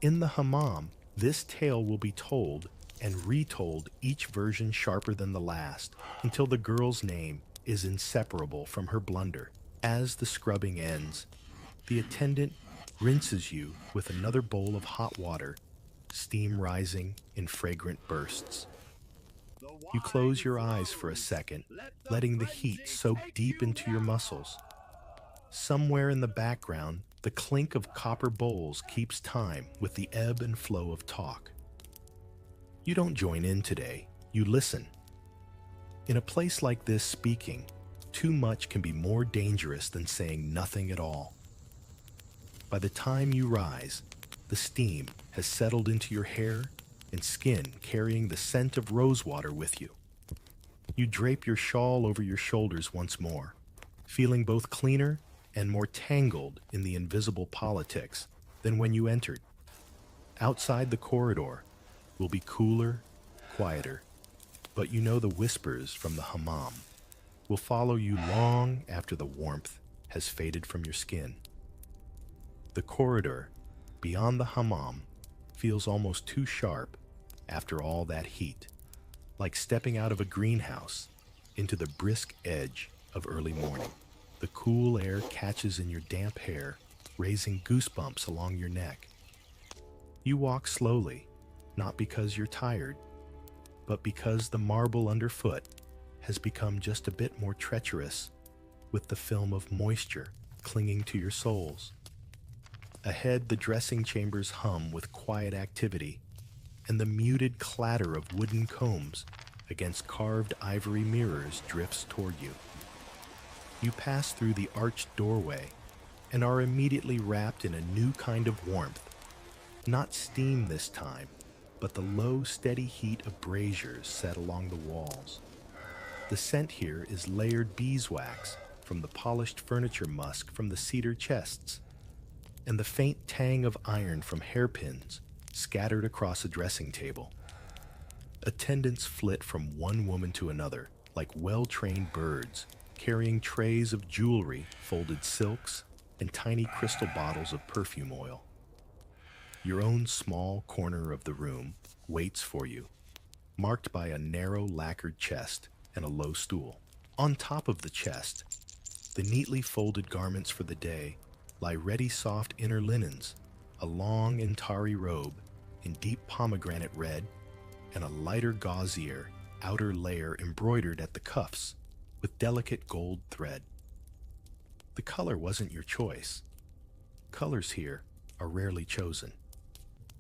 In the hammam, this tale will be told and retold, each version sharper than the last, until the girl's name is inseparable from her blunder. As the scrubbing ends, the attendant rinses you with another bowl of hot water, steam rising in fragrant bursts. You close your eyes for a second, letting the heat soak deep into your muscles. Somewhere in the background, the clink of copper bowls keeps time with the ebb and flow of talk. You don't join in today, you listen. In a place like this, speaking too much can be more dangerous than saying nothing at all. By the time you rise, the steam has settled into your hair and skin, carrying the scent of rosewater with you. You drape your shawl over your shoulders once more, feeling both cleaner and more tangled in the invisible politics than when you entered. Outside, the corridor will be cooler, quieter, but you know the whispers from the hammam will follow you long after the warmth has faded from your skin. The corridor beyond the hammam feels almost too sharp after all that heat, like stepping out of a greenhouse into the brisk edge of early morning. The cool air catches in your damp hair, raising goosebumps along your neck. You walk slowly, not because you're tired, but because the marble underfoot has become just a bit more treacherous, with the film of moisture clinging to your soles. Ahead, the dressing chambers hum with quiet activity, and the muted clatter of wooden combs against carved ivory mirrors drifts toward you. You pass through the arched doorway and are immediately wrapped in a new kind of warmth. Not steam this time, but the low, steady heat of braziers set along the walls. The scent here is layered beeswax from the polished furniture musk from the cedar chests, and the faint tang of iron from hairpins scattered across a dressing table. Attendants flit from one woman to another like well-trained birds, carrying trays of jewelry, folded silks, and tiny crystal bottles of perfume oil. Your own small corner of the room waits for you, marked by a narrow lacquered chest and a low stool. On top of the chest, the neatly folded garments for the day lie ready soft inner linens, a long Intari robe in deep pomegranate red, and a lighter gauzier outer layer embroidered at the cuffs with delicate gold thread. The color wasn't your choice. Colors here are rarely chosen.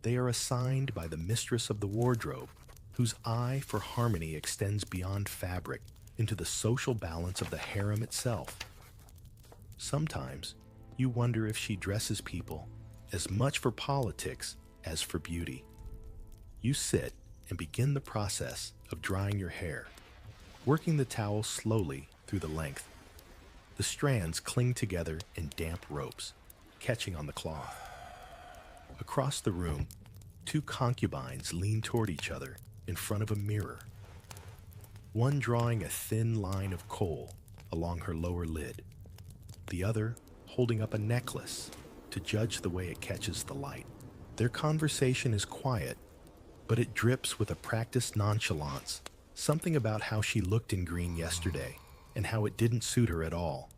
They are assigned by the mistress of the wardrobe, whose eye for harmony extends beyond fabric into the social balance of the harem itself. Sometimes you wonder if she dresses people as much for politics as for beauty. You sit and begin the process of drying your hair, working the towel slowly through the length. The strands cling together in damp ropes, catching on the cloth. Across the room, two concubines lean toward each other in front of a mirror, one drawing a thin line of kohl along her lower lid, the other holding up a necklace to judge the way it catches the light. Their conversation is quiet, but it drips with a practiced nonchalance, something about how she looked in green yesterday and how it didn't suit her at all.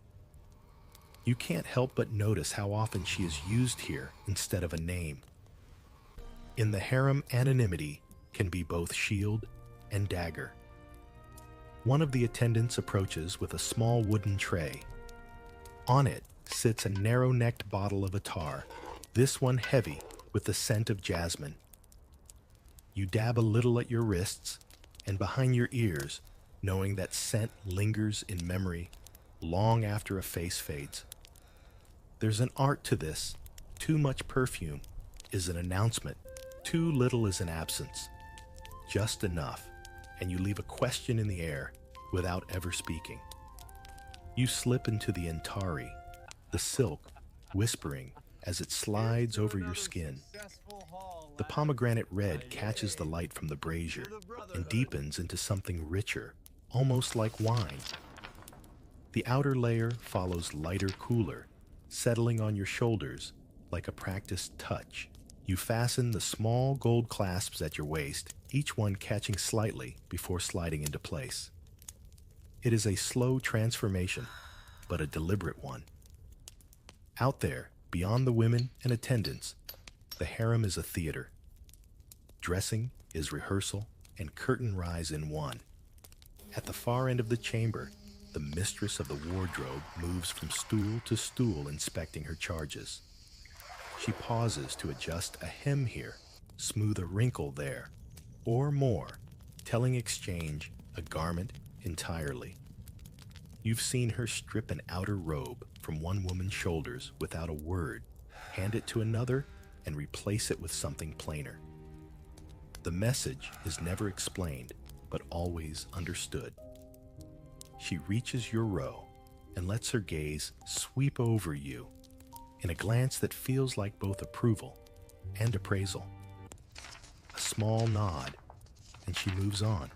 You can't help but notice how often she is used here instead of a name. In the harem, anonymity can be both shield and dagger. One of the attendants approaches with a small wooden tray. On it sits a narrow-necked bottle of attar, this one heavy with the scent of jasmine. You dab a little at your wrists and behind your ears, knowing that scent lingers in memory long after a face fades. There's an art to this. Too much perfume is an announcement. Too little is an absence. Just enough, and you leave a question in the air without ever speaking. You slip into the Intari, the silk whispering as it slides over your skin. The pomegranate red catches the light from the brazier and deepens into something richer, almost like wine. The outer layer follows lighter, cooler, settling on your shoulders like a practiced touch. You fasten the small gold clasps at your waist, each one catching slightly before sliding into place. It is a slow transformation, but a deliberate one. Out there, beyond the women and attendants, the harem is a theater. Dressing is rehearsal and curtain rise in one. At the far end of the chamber, the mistress of the wardrobe moves from stool to stool inspecting her charges. She pauses to adjust a hem here, smooth a wrinkle there, or more, telling exchange a garment entirely. You've seen her strip an outer robe from one woman's shoulders without a word, hand it to another, and replace it with something plainer. The message is never explained, but always understood. She reaches your row and lets her gaze sweep over you in a glance that feels like both approval and appraisal. A small nod, and she moves on.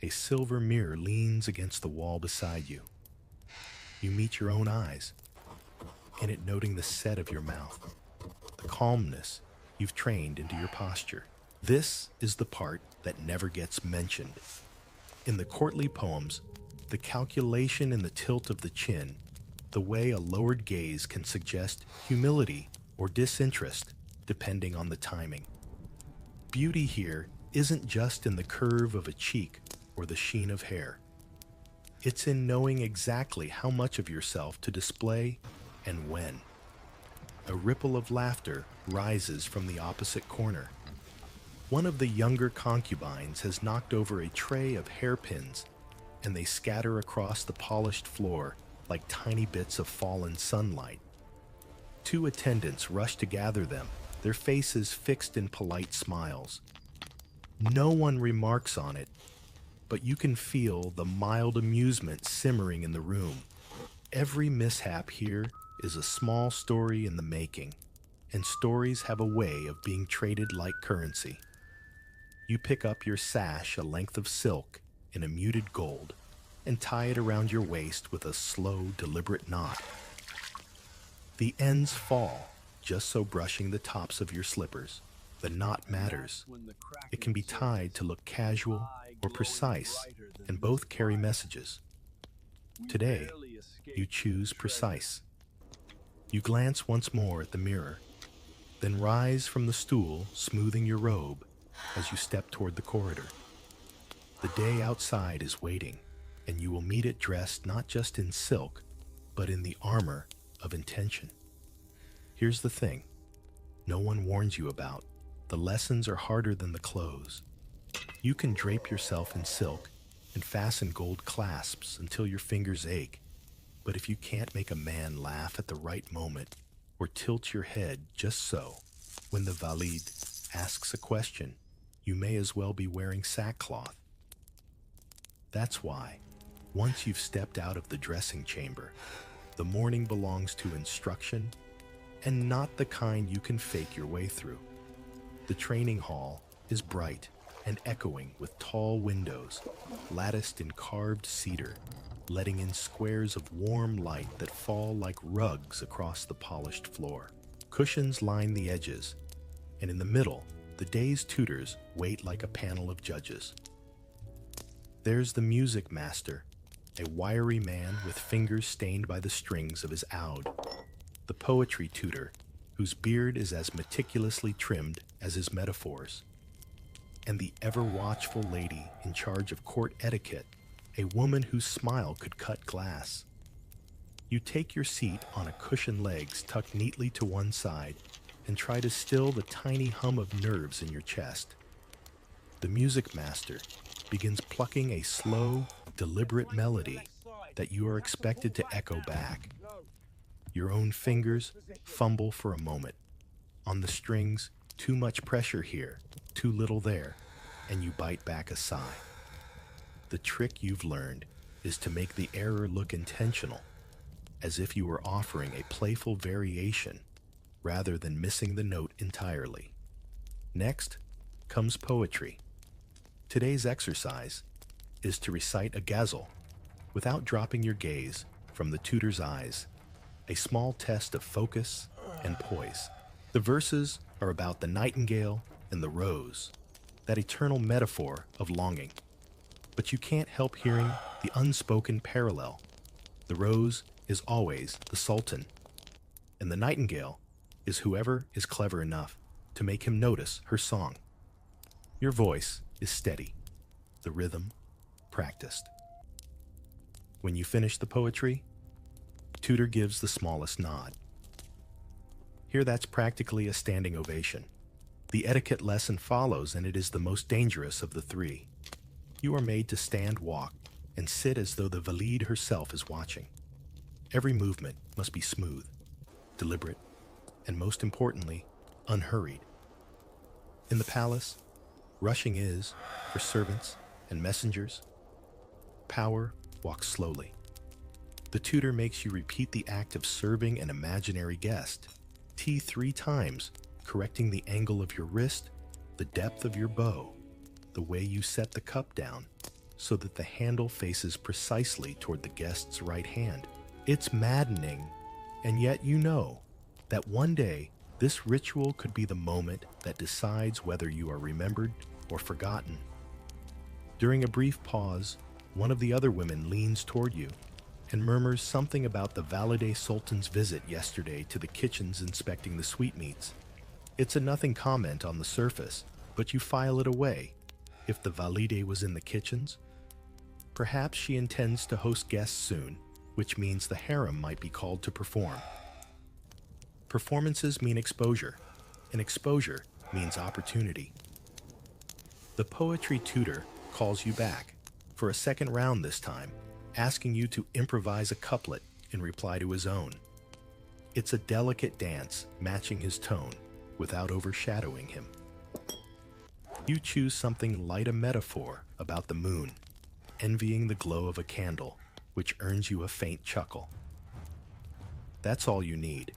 A silver mirror leans against the wall beside you. You meet your own eyes, in it noting the set of your mouth, the calmness you've trained into your posture. This is the part that never gets mentioned. In the courtly poems, the calculation in the tilt of the chin, the way a lowered gaze can suggest humility or disinterest, depending on the timing. Beauty here isn't just in the curve of a cheek or the sheen of hair. It's in knowing exactly how much of yourself to display and when. A ripple of laughter rises from the opposite corner. One of the younger concubines has knocked over a tray of hairpins, and they scatter across the polished floor like tiny bits of fallen sunlight. Two attendants rush to gather them, their faces fixed in polite smiles. No one remarks on it, but you can feel the mild amusement simmering in the room. Every mishap here is a small story in the making, and stories have a way of being traded like currency. You pick up your sash, a length of silk in a muted gold, and tie it around your waist with a slow, deliberate knot. The ends fall, just so brushing the tops of your slippers. The knot matters. It can be tied to look casual or precise, and both carry messages. Today, you choose precise. You glance once more at the mirror, then rise from the stool, smoothing your robe as you step toward the corridor. The day outside is waiting, and you will meet it dressed not just in silk, but in the armor of intention. Here's the thing no one warns you about. The lessons are harder than the clothes. You can drape yourself in silk and fasten gold clasps until your fingers ache. But if you can't make a man laugh at the right moment or tilt your head just so when the valide asks a question, you may as well be wearing sackcloth. That's why, once you've stepped out of the dressing chamber, the morning belongs to instruction and not the kind you can fake your way through. The training hall is bright and echoing with tall windows, latticed in carved cedar, letting in squares of warm light that fall like rugs across the polished floor. Cushions line the edges, and in the middle, the day's tutors wait like a panel of judges. There's the music master, a wiry man with fingers stained by the strings of his oud. The poetry tutor, whose beard is as meticulously trimmed as his metaphors. And the ever-watchful lady in charge of court etiquette, a woman whose smile could cut glass. You take your seat on a cushioned legs tucked neatly to one side and try to still the tiny hum of nerves in your chest. The music master begins plucking a slow, deliberate melody that you are expected to echo back. Your own fingers fumble for a moment. On the strings, too much pressure here, too little there, and you bite back a sigh. The trick you've learned is to make the error look intentional, as if you were offering a playful variation rather than missing the note entirely. Next comes poetry. Today's exercise is to recite a ghazal without dropping your gaze from the tutor's eyes, a small test of focus and poise. The verses are about the nightingale and the rose, that eternal metaphor of longing. But you can't help hearing the unspoken parallel. The rose is always the sultan, and the nightingale is whoever is clever enough to make him notice her song. Your voice is steady, the rhythm practiced. When you finish the poetry, tutor gives the smallest nod. Here that's practically a standing ovation. The etiquette lesson follows, and it is the most dangerous of the three. You are made to stand, walk, and sit as though the valide herself is watching. Every movement must be smooth, deliberate, and most importantly, unhurried. In the palace, rushing is, for servants and messengers, power walks slowly. The tutor makes you repeat the act of serving an imaginary guest. Tea 3 times, correcting the angle of your wrist, the depth of your bow, the way you set the cup down, so that the handle faces precisely toward the guest's right hand. It's maddening, and yet you know that one day this ritual could be the moment that decides whether you are remembered or forgotten. During a brief pause, one of the other women leans toward you and murmurs something about the Valide Sultan's visit yesterday to the kitchens inspecting the sweetmeats. It's a nothing comment on the surface, but you file it away. If the Valide was in the kitchens, perhaps she intends to host guests soon, which means the harem might be called to perform. Performances mean exposure, and exposure means opportunity. The poetry tutor calls you back, for a second round this time, asking you to improvise a couplet in reply to his own. It's a delicate dance matching his tone without overshadowing him. You choose something light, a metaphor about the moon, envying the glow of a candle, which earns you a faint chuckle. That's all you need.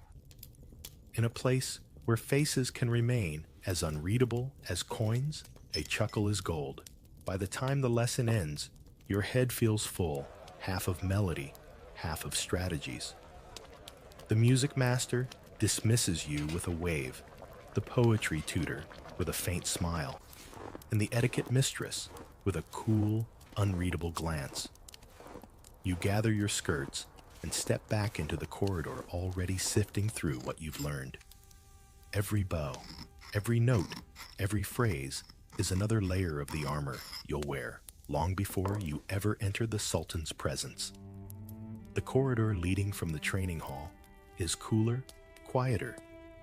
In a place where faces can remain as unreadable as coins, a chuckle is gold. By the time the lesson ends, your head feels full, half of melody, half of strategies. The music master dismisses you with a wave. The poetry tutor with a faint smile, and the etiquette mistress with a cool, unreadable glance. You gather your skirts and step back into the corridor, already sifting through what you've learned. Every bow, every note, every phrase is another layer of the armor you'll wear long before you ever enter the Sultan's presence. The corridor leading from the training hall is cooler, quieter,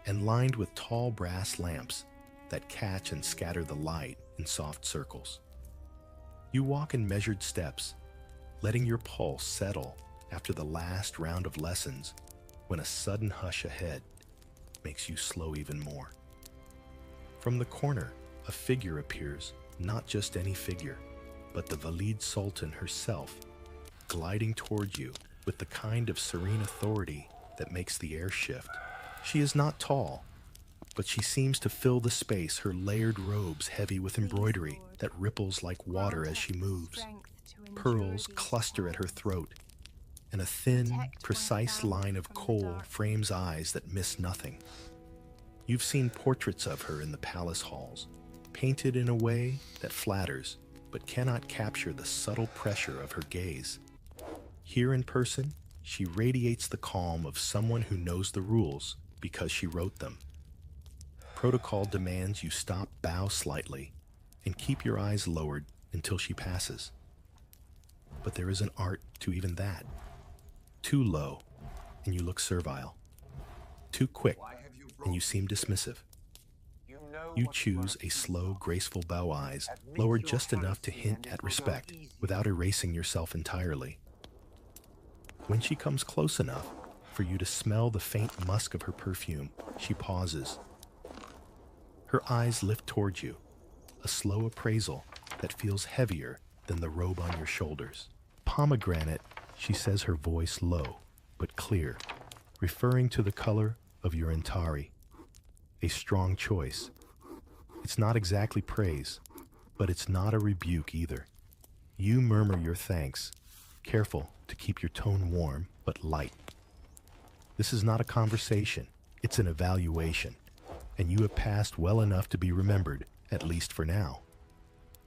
and lined with tall brass lamps that catch and scatter the light in soft circles. You walk in measured steps, letting your pulse settle after the last round of lessons, when a sudden hush ahead makes you slow even more. From the corner, a figure appears, not just any figure, but the Valid Sultan herself, gliding toward you with the kind of serene authority that makes the air shift. She is not tall, but she seems to fill the space, her layered robes heavy with embroidery that ripples like water as she moves. Pearls cluster at her throat, and a thin, precise line of kohl frames eyes that miss nothing. You've seen portraits of her in the palace halls, painted in a way that flatters, but cannot capture the subtle pressure of her gaze. Here in person, she radiates the calm of someone who knows the rules because she wrote them. Protocol demands you stop, bow slightly, and keep your eyes lowered until she passes. But there is an art to even that. Too low, and you look servile. Too quick, and you seem dismissive. You choose a slow, graceful bow eyes, lowered just enough to hint at respect, without erasing yourself entirely. When she comes close enough for you to smell the faint musk of her perfume, she pauses. Her eyes lift toward you, a slow appraisal that feels heavier than the robe on your shoulders. Pomegranate, she says, her voice low but clear, referring to the color of your Antari. A strong choice. It's not exactly praise, but it's not a rebuke either. You murmur your thanks, careful to keep your tone warm but light. This is not a conversation, it's an evaluation, and you have passed well enough to be remembered, at least for now.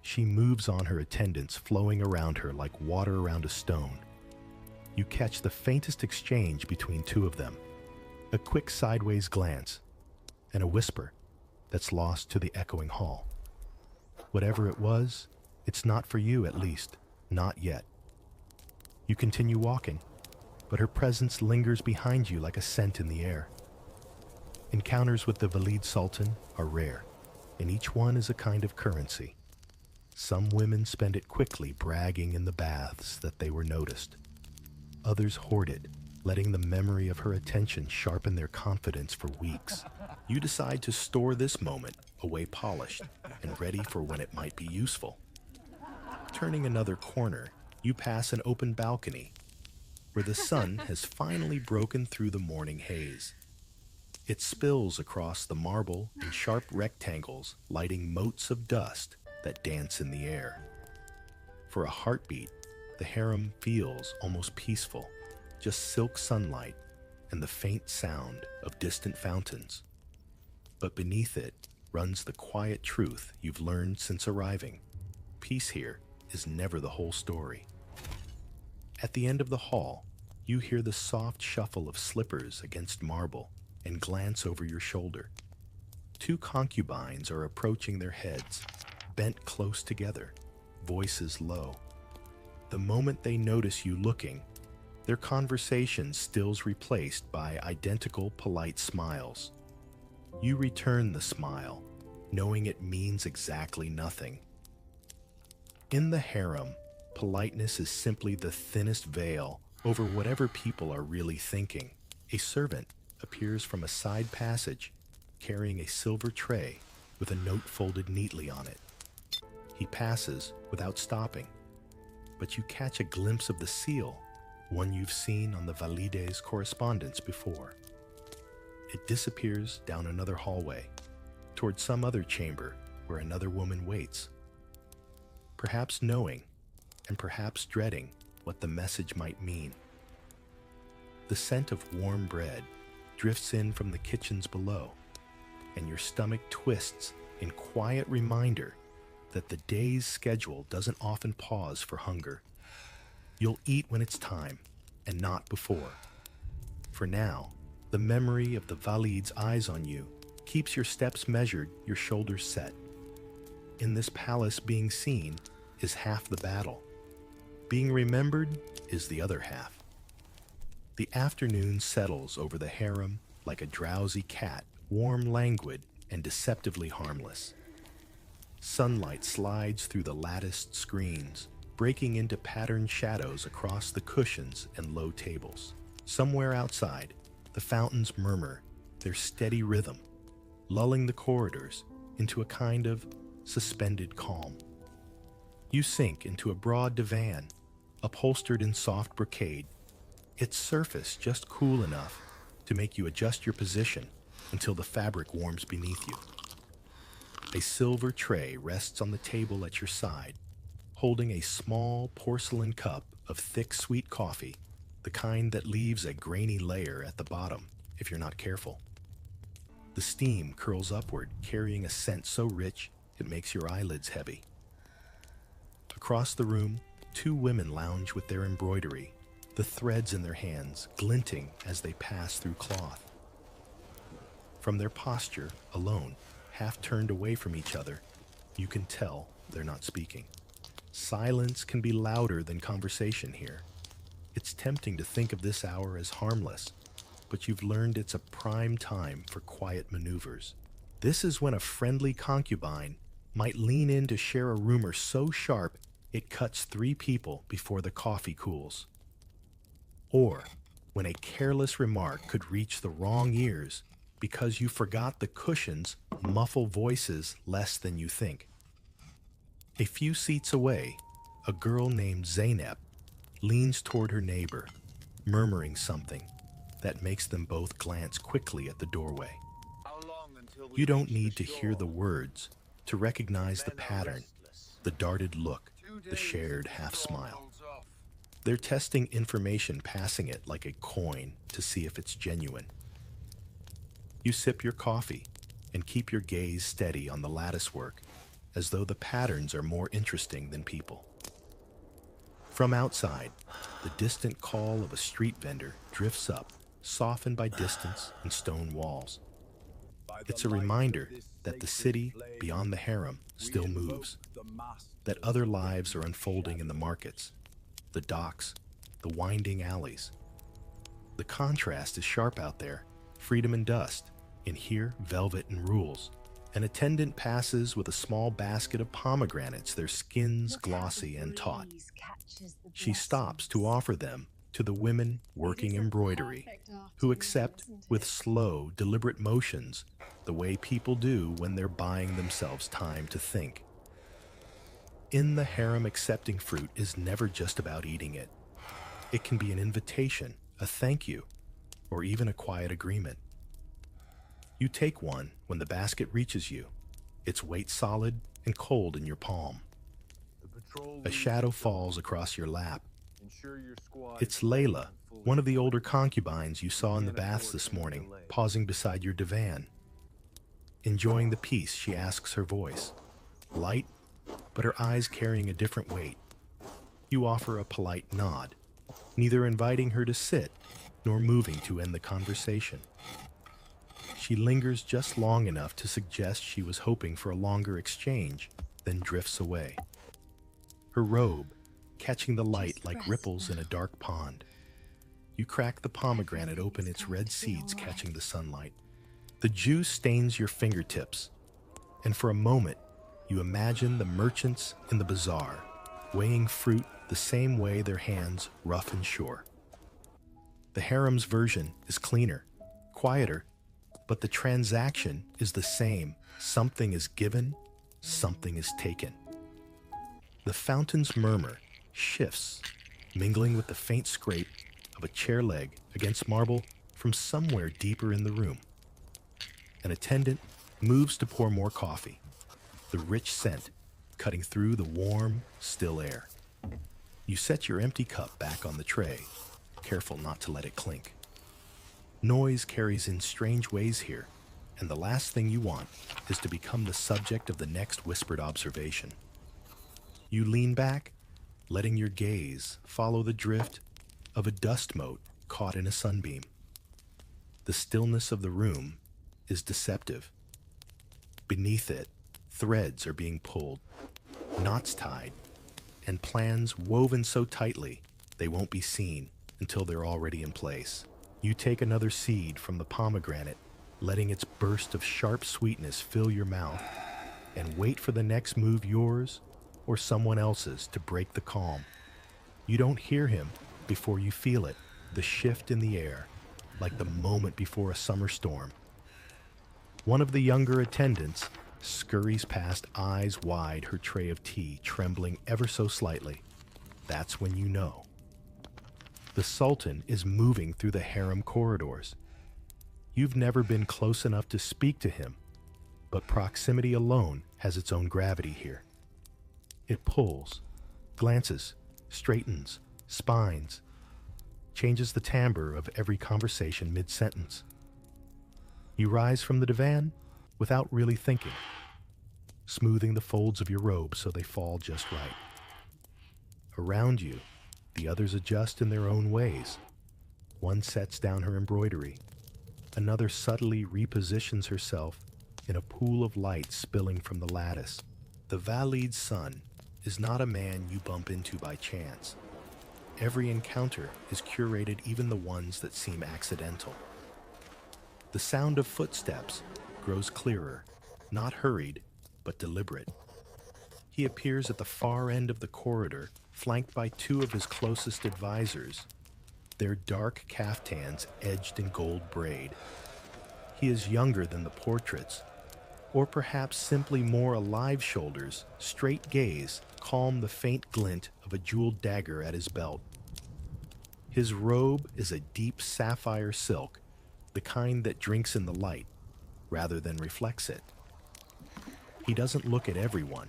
She moves on, her attendants flowing around her like water around a stone. You catch the faintest exchange between two of them, a quick sideways glance, and a whisper that's lost to the echoing hall. Whatever it was, it's not for you, at least, not yet. You continue walking, but her presence lingers behind you like a scent in the air. Encounters with the Valid Sultan are rare, and each one is a kind of currency. Some women spend it quickly bragging in the baths that they were noticed. Others hoard it, letting the memory of her attention sharpen their confidence for weeks. You decide to store this moment away polished and ready for when it might be useful. Turning another corner, you pass an open balcony where the sun has finally broken through the morning haze. It spills across the marble in sharp rectangles, lighting motes of dust that dance in the air. For a heartbeat, the harem feels almost peaceful, just silk sunlight and the faint sound of distant fountains. But beneath it runs the quiet truth you've learned since arriving. Peace here is never the whole story. At the end of the hall, you hear the soft shuffle of slippers against marble and glance over your shoulder. Two concubines are approaching, their heads bent close together, voices low. The moment they notice you looking, their conversation still's replaced by identical polite smiles. You return the smile, knowing it means exactly nothing. In the harem, politeness is simply the thinnest veil over whatever people are really thinking. A servant appears from a side passage, carrying a silver tray with a note folded neatly on it. He passes without stopping, but you catch a glimpse of the seal, one you've seen on the Valide's correspondence before. It disappears down another hallway, toward some other chamber where another woman waits, perhaps knowing and perhaps dreading what the message might mean. The scent of warm bread drifts in from the kitchens below, and your stomach twists in quiet reminder that the day's schedule doesn't often pause for hunger. You'll eat when it's time, and not before. For now, the memory of the Valid's eyes on you keeps your steps measured, your shoulders set. In this palace, being seen is half the battle. Being remembered is the other half. The afternoon settles over the harem like a drowsy cat, warm, languid, and deceptively harmless. Sunlight slides through the latticed screens, breaking into patterned shadows across the cushions and low tables. Somewhere outside, the fountains murmur their steady rhythm, lulling the corridors into a kind of suspended calm. You sink into a broad divan, upholstered in soft brocade, its surface just cool enough to make you adjust your position until the fabric warms beneath you. A silver tray rests on the table at your side, holding a small porcelain cup of thick, sweet coffee, the kind that leaves a grainy layer at the bottom if you're not careful. The steam curls upward, carrying a scent so rich it makes your eyelids heavy. Across the room, two women lounge with their embroidery, the threads in their hands glinting as they pass through cloth. From their posture alone, half turned away from each other, you can tell they're not speaking. Silence can be louder than conversation here. It's tempting to think of this hour as harmless, but you've learned it's a prime time for quiet maneuvers. This is when a friendly concubine might lean in to share a rumor so sharp it cuts three people before the coffee cools. Or when a careless remark could reach the wrong ears because you forgot the cushions muffle voices less than you think. A few seats away, a girl named Zainab leans toward her neighbor, murmuring something that makes them both glance quickly at the doorway. You don't need to hear the words to recognize the pattern, the darted look, the shared half-smile. They're testing information, passing it like a coin to see if it's genuine. You sip your coffee and keep your gaze steady on the latticework, as though the patterns are more interesting than people. From outside, the distant call of a street vendor drifts up, softened by distance and stone walls. It's a reminder that the city beyond the harem still moves, that other lives are unfolding in the markets, the docks, the winding alleys. The contrast is sharp out there, freedom and dust, in here velvet and rules. An attendant passes with a small basket of pomegranates, their skins glossy and taut. She stops to offer them to the women working embroidery, who accept with slow, deliberate motions the way people do when they're buying themselves time to think. In the harem, accepting fruit is never just about eating it. It can be an invitation, a thank you, or even a quiet agreement. You take one when the basket reaches you, its weight solid and cold in your palm. A shadow falls across your lap. It's Layla, one of the older concubines you saw in the baths this morning, pausing beside your divan. Enjoying the peace, she asks, her voice light, but her eyes carrying a different weight. You offer a polite nod, neither inviting her to sit nor moving to end the conversation. She lingers just long enough to suggest she was hoping for a longer exchange, then drifts away. Her robe catching the light like ripples in a dark pond. You crack the pomegranate open, its red seeds catching the sunlight. The juice stains your fingertips, and for a moment, you imagine the merchants in the bazaar, weighing fruit the same way their hands rough and sure. The harem's version is cleaner, quieter, but the transaction is the same. Something is given, something is taken. The fountain's murmur shifts, mingling with the faint scrape of a chair leg against marble from somewhere deeper in the room. An attendant moves to pour more coffee, the rich scent cutting through the warm, still air. You set your empty cup back on the tray, careful not to let it clink. Noise carries in strange ways here, and the last thing you want is to become the subject of the next whispered observation. You lean back, letting your gaze follow the drift of a dust mote caught in a sunbeam. The stillness of the room is deceptive. Beneath it, threads are being pulled, knots tied, and plans woven so tightly they won't be seen until they're already in place. You take another seed from the pomegranate, letting its burst of sharp sweetness fill your mouth, and wait for the next move, yours or someone else's, to break the calm. You don't hear him before you feel it, the shift in the air, like the moment before a summer storm. One of the younger attendants scurries past, eyes wide, her tray of tea trembling ever so slightly. That's when you know. The Sultan is moving through the harem corridors. You've never been close enough to speak to him, but proximity alone has its own gravity here. It pulls, glances, straightens, spines, changes the timbre of every conversation mid-sentence. You rise from the divan without really thinking, smoothing the folds of your robe so they fall just right. Around you, the others adjust in their own ways. One sets down her embroidery. Another subtly repositions herself in a pool of light spilling from the lattice. The Valid's son is not a man you bump into by chance. Every encounter is curated, even the ones that seem accidental. The sound of footsteps grows clearer, not hurried, but deliberate. He appears at the far end of the corridor, flanked by two of his closest advisors, their dark caftans edged in gold braid. He is younger than the portraits, or perhaps simply more alive. Shoulders, straight gaze, calm the faint glint of a jeweled dagger at his belt. His robe is a deep sapphire silk, the kind that drinks in the light rather than reflects it. He doesn't look at everyone.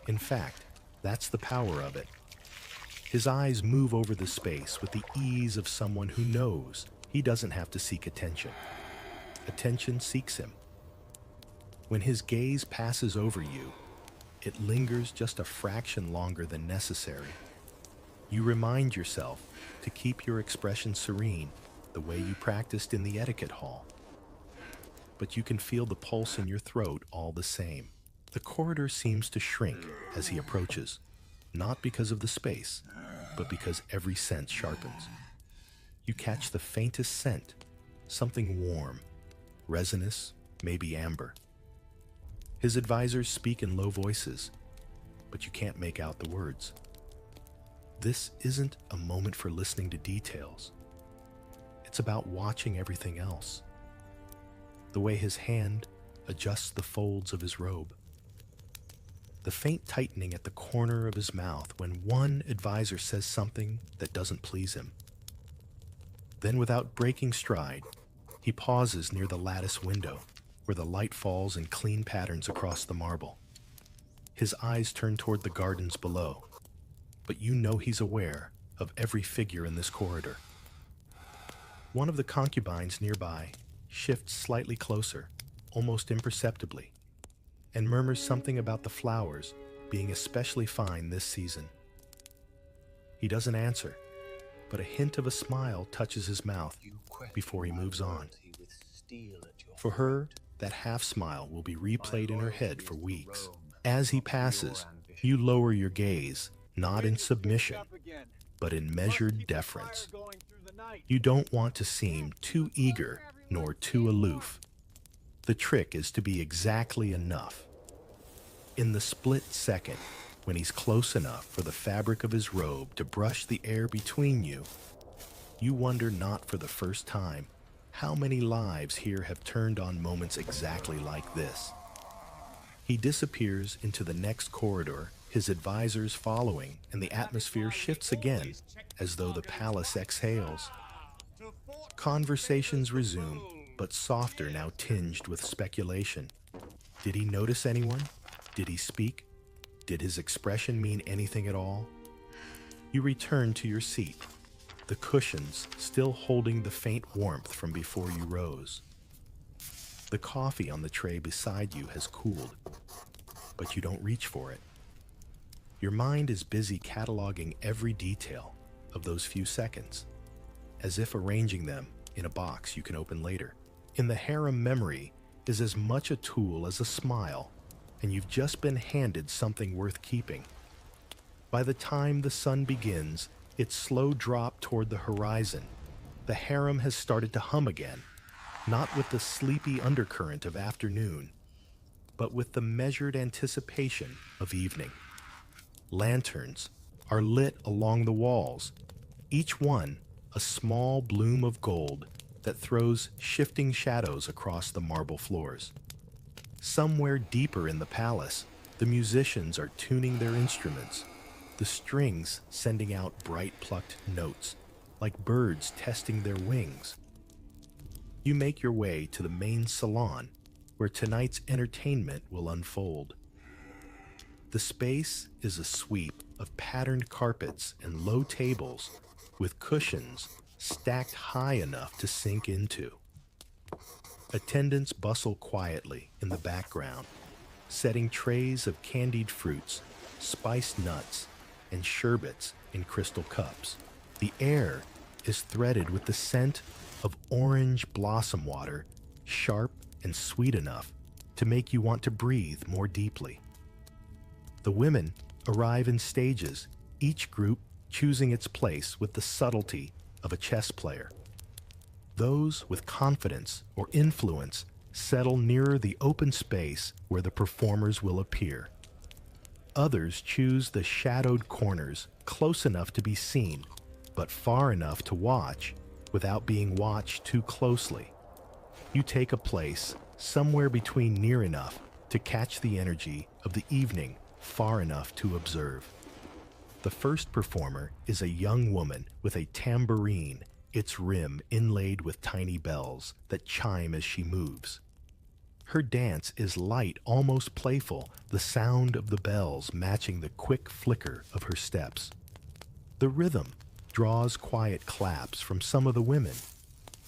In fact, that's the power of it. His eyes move over the space with the ease of someone who knows he doesn't have to seek attention. Attention seeks him. When his gaze passes over you, it lingers just a fraction longer than necessary. You remind yourself to keep your expression serene, the way you practiced in the etiquette hall. But you can feel the pulse in your throat all the same. The corridor seems to shrink as he approaches, not because of the space, but because every sense sharpens. You catch the faintest scent, something warm, resinous, maybe amber. His advisors speak in low voices, but you can't make out the words. This isn't a moment for listening to details. It's about watching everything else. The way his hand adjusts the folds of his robe. The faint tightening at the corner of his mouth when one advisor says something that doesn't please him. Then, without breaking stride, he pauses near the lattice window, where the light falls in clean patterns across the marble. His eyes turn toward the gardens below, but you know he's aware of every figure in this corridor. One of the concubines nearby shifts slightly closer, almost imperceptibly, and murmurs something about the flowers being especially fine this season. He doesn't answer, but a hint of a smile touches his mouth before he moves on. For her, that half-smile will be replayed in her head for weeks. As he passes, you lower your gaze, not in submission, but in measured deference. You don't want to seem too eager nor too aloof. The trick is to be exactly enough. In the split second, when he's close enough for the fabric of his robe to brush the air between you, you wonder, not for the first time, how many lives here have turned on moments exactly like this. He disappears into the next corridor, his advisors following, and the atmosphere shifts again, as though the palace exhales. Conversations resume, but softer, now tinged with speculation. Did he notice anyone? Did he speak? Did his expression mean anything at all? You return to your seat, the cushions still holding the faint warmth from before you rose. The The coffee on the tray beside you has cooled, but you don't reach for it. Your mind is busy cataloging every detail of those few seconds, as if arranging them in a box you can open later. In the harem, memory is as much a tool as a smile, and you've just been handed something worth keeping. By the time the sun begins its slow drop toward the horizon, the harem has started to hum again, not with the sleepy undercurrent of afternoon, but with the measured anticipation of evening. Lanterns are lit along the walls, each one a small bloom of gold that throws shifting shadows across the marble floors. Somewhere deeper in the palace, the musicians are tuning their instruments, the strings sending out bright plucked notes, like birds testing their wings. You make your way to the main salon, where tonight's entertainment will unfold. The space is a sweep of patterned carpets and low tables with cushions stacked high enough to sink into. Attendants bustle quietly in the background, setting trays of candied fruits, spiced nuts, and sherbets in crystal cups. The air is threaded with the scent of orange blossom water, sharp and sweet enough to make you want to breathe more deeply. The women arrive in stages, each group choosing its place with the subtlety of a chess player. Those with confidence or influence settle nearer the open space where the performers will appear. Others choose the shadowed corners close enough to be seen, but far enough to watch without being watched too closely. You take a place somewhere between near enough to catch the energy of the evening, far enough to observe. The first performer is a young woman with a tambourine, its rim inlaid with tiny bells that chime as she moves. Her dance is light, almost playful, the sound of the bells matching the quick flicker of her steps. The rhythm draws quiet claps from some of the women,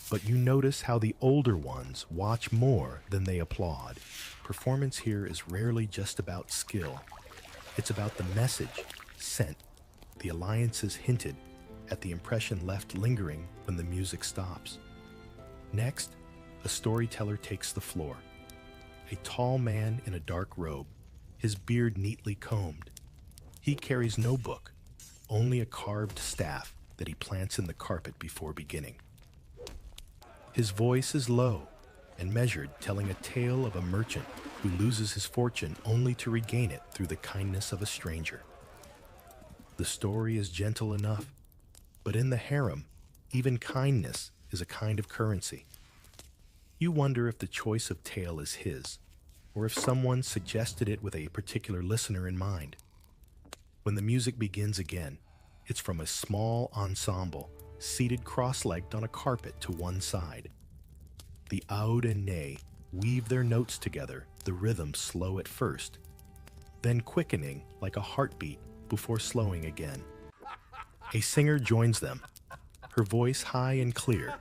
but you notice how the older ones watch more than they applaud. Performance here is rarely just about skill. It's about the message sent, the alliances hinted, at the impression left lingering when the music stops. Next, a storyteller takes the floor. A tall man in a dark robe, his beard neatly combed. He carries no book, only a carved staff that he plants in the carpet before beginning. His voice is low and measured, telling a tale of a merchant who loses his fortune only to regain it through the kindness of a stranger. The story is gentle enough, but in the harem, even kindness is a kind of currency. You wonder if the choice of tale is his, or if someone suggested it with a particular listener in mind. When the music begins again, it's from a small ensemble, seated cross-legged on a carpet to one side. The oud and ney weave their notes together, the rhythm slow at first, then quickening like a heartbeat before slowing again. A singer joins them, her voice high and clear,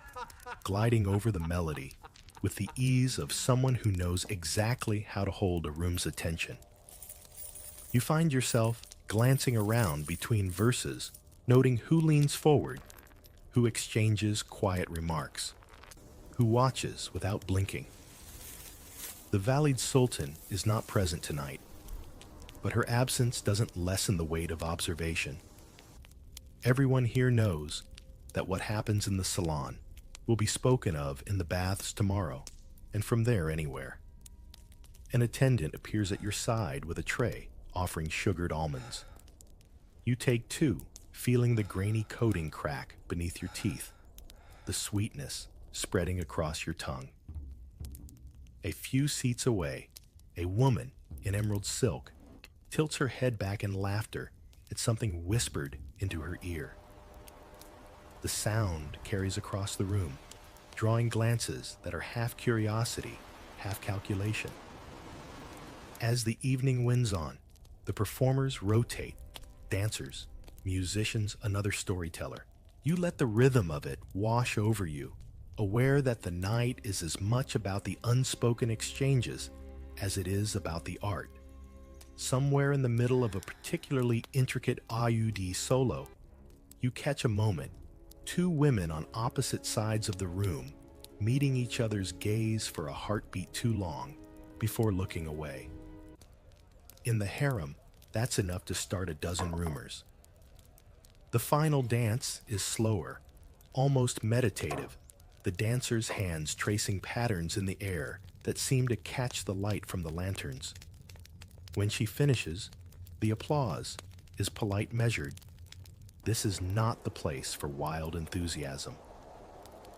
gliding over the melody with the ease of someone who knows exactly how to hold a room's attention. You find yourself glancing around between verses, noting who leans forward, who exchanges quiet remarks, who watches without blinking. The Valid Sultan is not present tonight, but her absence doesn't lessen the weight of observation. Everyone here knows that what happens in the salon will be spoken of in the baths tomorrow, and from there anywhere. An attendant appears at your side with a tray offering sugared almonds. You take two, feeling the grainy coating crack beneath your teeth, the sweetness spreading across your tongue. A few seats away, a woman in emerald silk tilts her head back in laughter at something whispered into her ear. The sound carries across the room, drawing glances that are half curiosity, half calculation. As the evening winds on, the performers rotate, dancers, musicians, another storyteller. You let the rhythm of it wash over you, aware that the night is as much about the unspoken exchanges as it is about the art. Somewhere in the middle of a particularly intricate AUD solo, you catch a moment, two women on opposite sides of the room, meeting each other's gaze for a heartbeat too long before looking away. In the harem, that's enough to start a dozen rumors. The final dance is slower, almost meditative, the dancer's hands tracing patterns in the air that seem to catch the light from the lanterns. When she finishes, the applause is polite measured. This is not the place for wild enthusiasm.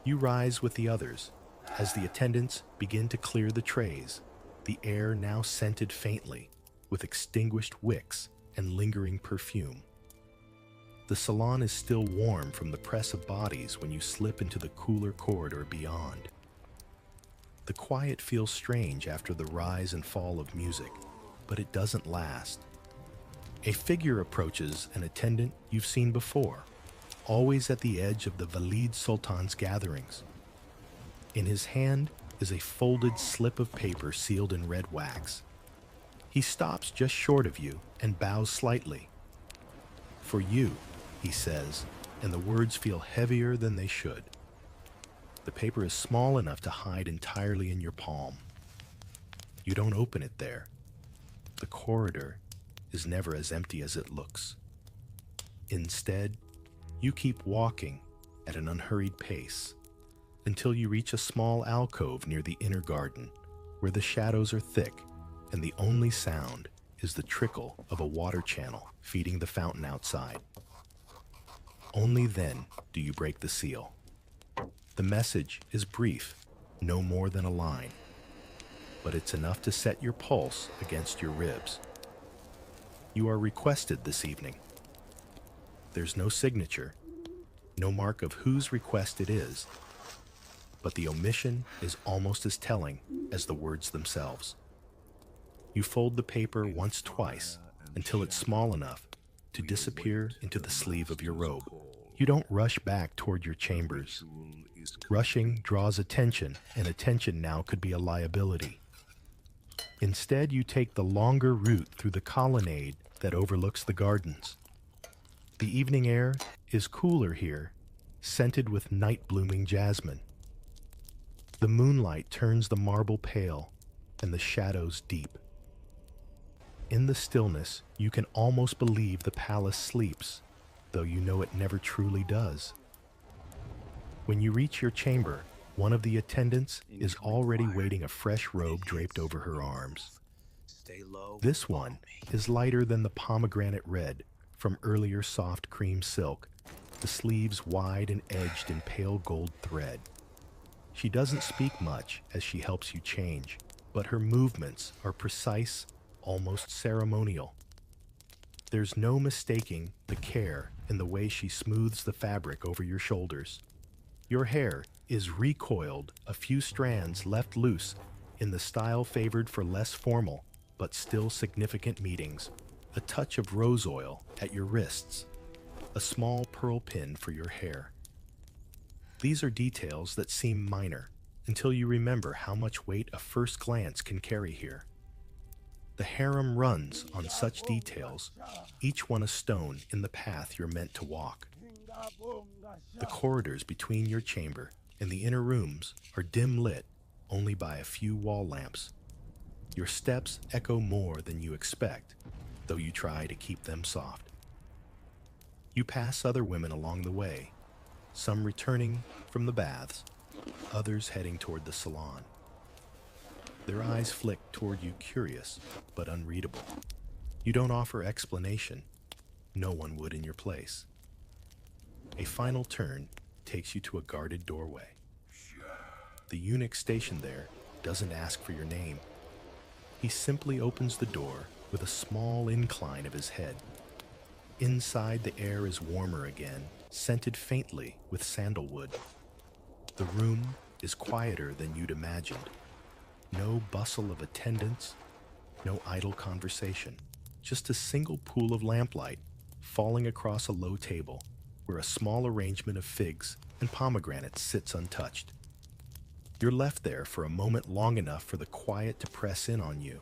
You rise with the others as the attendants begin to clear the trays, the air now scented faintly with extinguished wicks and lingering perfume. The salon is still warm from the press of bodies when you slip into the cooler corridor beyond. The quiet feels strange after the rise and fall of music, but it doesn't last. A figure approaches an attendant you've seen before, always at the edge of the Valid Sultan's gatherings. In his hand is a folded slip of paper sealed in red wax. He stops just short of you and bows slightly. "For you," he says, and the words feel heavier than they should. The paper is small enough to hide entirely in your palm. You don't open it there. The corridor is never as empty as it looks. Instead, you keep walking at an unhurried pace until you reach a small alcove near the inner garden, where the shadows are thick and the only sound is the trickle of a water channel feeding the fountain outside. Only then do you break the seal. The message is brief, no more than a line, but it's enough to set your pulse against your ribs. You are requested this evening. There's no signature, no mark of whose request it is, but the omission is almost as telling as the words themselves. You fold the paper once, twice, until it's small enough to disappear into the sleeve of your robe. You don't rush back toward your chambers. Rushing draws attention, and attention now could be a liability. Instead, you take the longer route through the colonnade that overlooks the gardens. The evening air is cooler here, scented with night-blooming jasmine. The moonlight turns the marble pale and the shadows deep. In the stillness, you can almost believe the palace sleeps, though you know it never truly does. When you reach your chamber, one of the attendants is already waiting a fresh robe draped over her arms. This one is lighter than the pomegranate red from earlier soft cream silk, the sleeves wide and edged in pale gold thread. She doesn't speak much as she helps you change, but her movements are precise, almost ceremonial. There's no mistaking the care in the way she smooths the fabric over your shoulders. Your hair is recoiled, a few strands left loose in the style favored for less formal but still significant meetings, a touch of rose oil at your wrists, a small pearl pin for your hair. These are details that seem minor until you remember how much weight a first glance can carry here. The harem runs on such details, each one a stone in the path you're meant to walk. The corridors between your chamber and the inner rooms are dim lit only by a few wall lamps. Your steps echo more than you expect, though you try to keep them soft. You pass other women along the way, some returning from the baths, others heading toward the salon. Their eyes flick toward you, curious but unreadable. You don't offer explanation. No one would in your place. A final turn takes you to a guarded doorway. The eunuch stationed there doesn't ask for your name. He simply opens the door with a small incline of his head. Inside, the air is warmer again, scented faintly with sandalwood. The room is quieter than you'd imagined. No bustle of attendants, no idle conversation, just a single pool of lamplight falling across a low table where a small arrangement of figs and pomegranates sits untouched. You're left there for a moment long enough for the quiet to press in on you.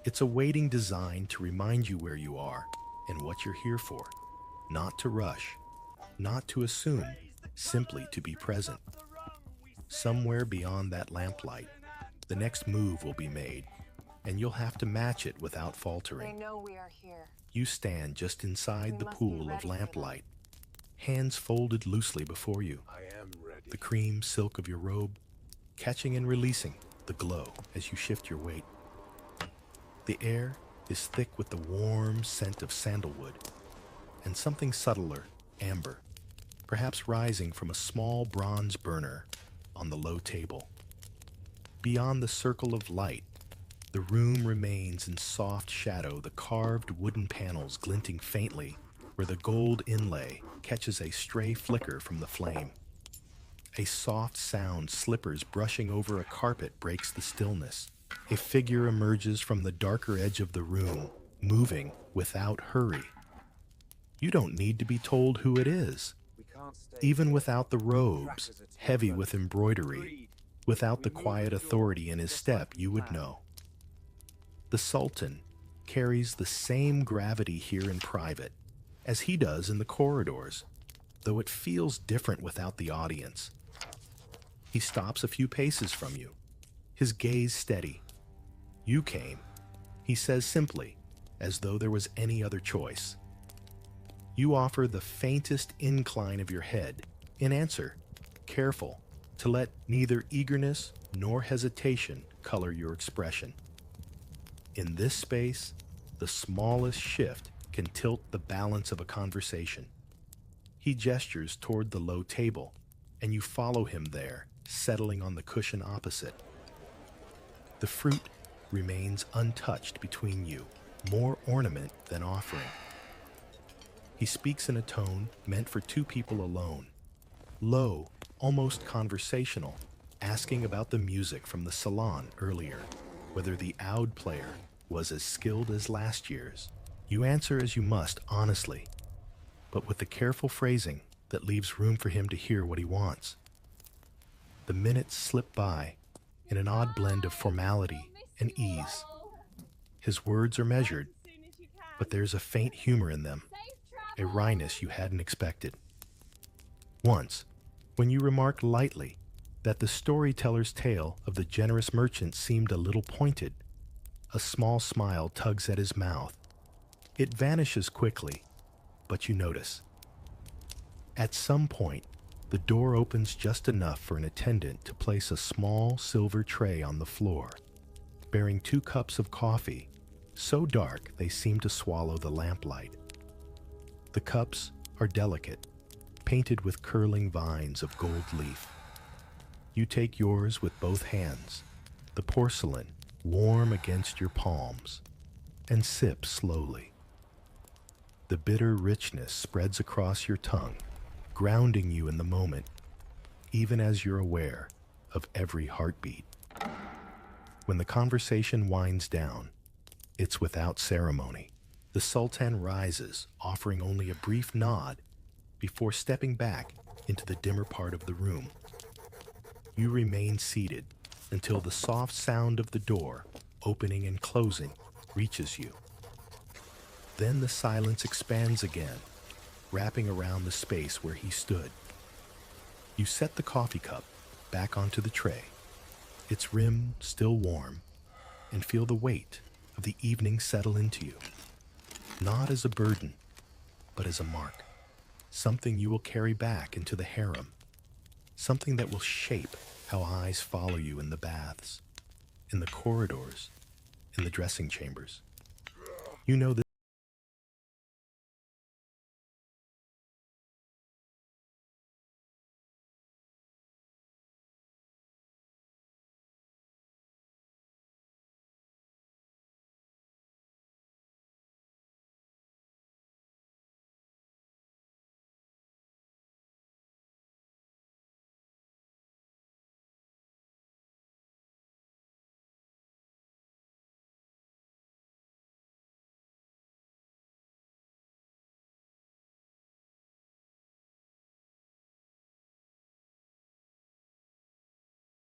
It's a waiting designed to remind you where you are and what you're here for. Not to rush, not to assume, simply to be present. Somewhere beyond that lamplight, the next move will be made, and you'll have to match it without faltering. They know we are here. You stand just inside We the must be pool of ready for them. lamplight, hands folded loosely before you, I am ready. the cream silk of your robe catching and releasing the glow as you shift your weight. The air is thick with the warm scent of sandalwood and something subtler, amber, perhaps rising from a small bronze burner on the low table. Beyond the circle of light, the room remains in soft shadow, the carved wooden panels glinting faintly where the gold inlay catches a stray flicker from the flame. A soft sound, slippers brushing over a carpet, breaks the stillness. A figure emerges from the darker edge of the room, moving without hurry. You don't need to be told who it is. We can't stay Even here. without the robes, Crackers are too heavy much. with embroidery, Agreed. without the We move quiet the door authority in his just like step, we you would planned. know. The Sultan carries the same gravity here in private as he does in the corridors, though it feels different without the audience. He stops a few paces from you, his gaze steady. You came, he says simply, as though there was any other choice. You offer the faintest incline of your head in answer, careful to let neither eagerness nor hesitation color your expression. In this space, the smallest shift can tilt the balance of a conversation. He gestures toward the low table, and you follow him there, settling on the cushion opposite. The fruit remains untouched between you, more ornament than offering. He speaks in a tone meant for two people alone, low, almost conversational, asking about the music from the salon earlier, whether the oud player was as skilled as last year's. You answer as you must, honestly, but with the careful phrasing that leaves room for him to hear what he wants. The minutes slip by in an odd blend of formality and ease. His words are measured, but there's a faint humor in them, a wryness you hadn't expected. Once, when you remarked lightly that the storyteller's tale of the generous merchant seemed a little pointed, a small smile tugs at his mouth. It vanishes quickly, but you notice. At some point, the door opens just enough for an attendant to place a small silver tray on the floor, bearing 2 cups of coffee, so dark they seem to swallow the lamplight. The cups are delicate, painted with curling vines of gold leaf. You take yours with both hands, the porcelain warm against your palms, and sip slowly. The bitter richness spreads across your tongue, grounding you in the moment, even as you're aware of every heartbeat. When the conversation winds down, it's without ceremony. The Sultan rises, offering only a brief nod before stepping back into the dimmer part of the room. You remain seated until the soft sound of the door opening and closing reaches you. Then the silence expands again, wrapping around the space where he stood. You set the coffee cup back onto the tray, its rim still warm, and feel the weight of the evening settle into you. Not as a burden, but as a mark. Something you will carry back into the harem. Something that will shape how eyes follow you in the baths, in the corridors, in the dressing chambers. You know this.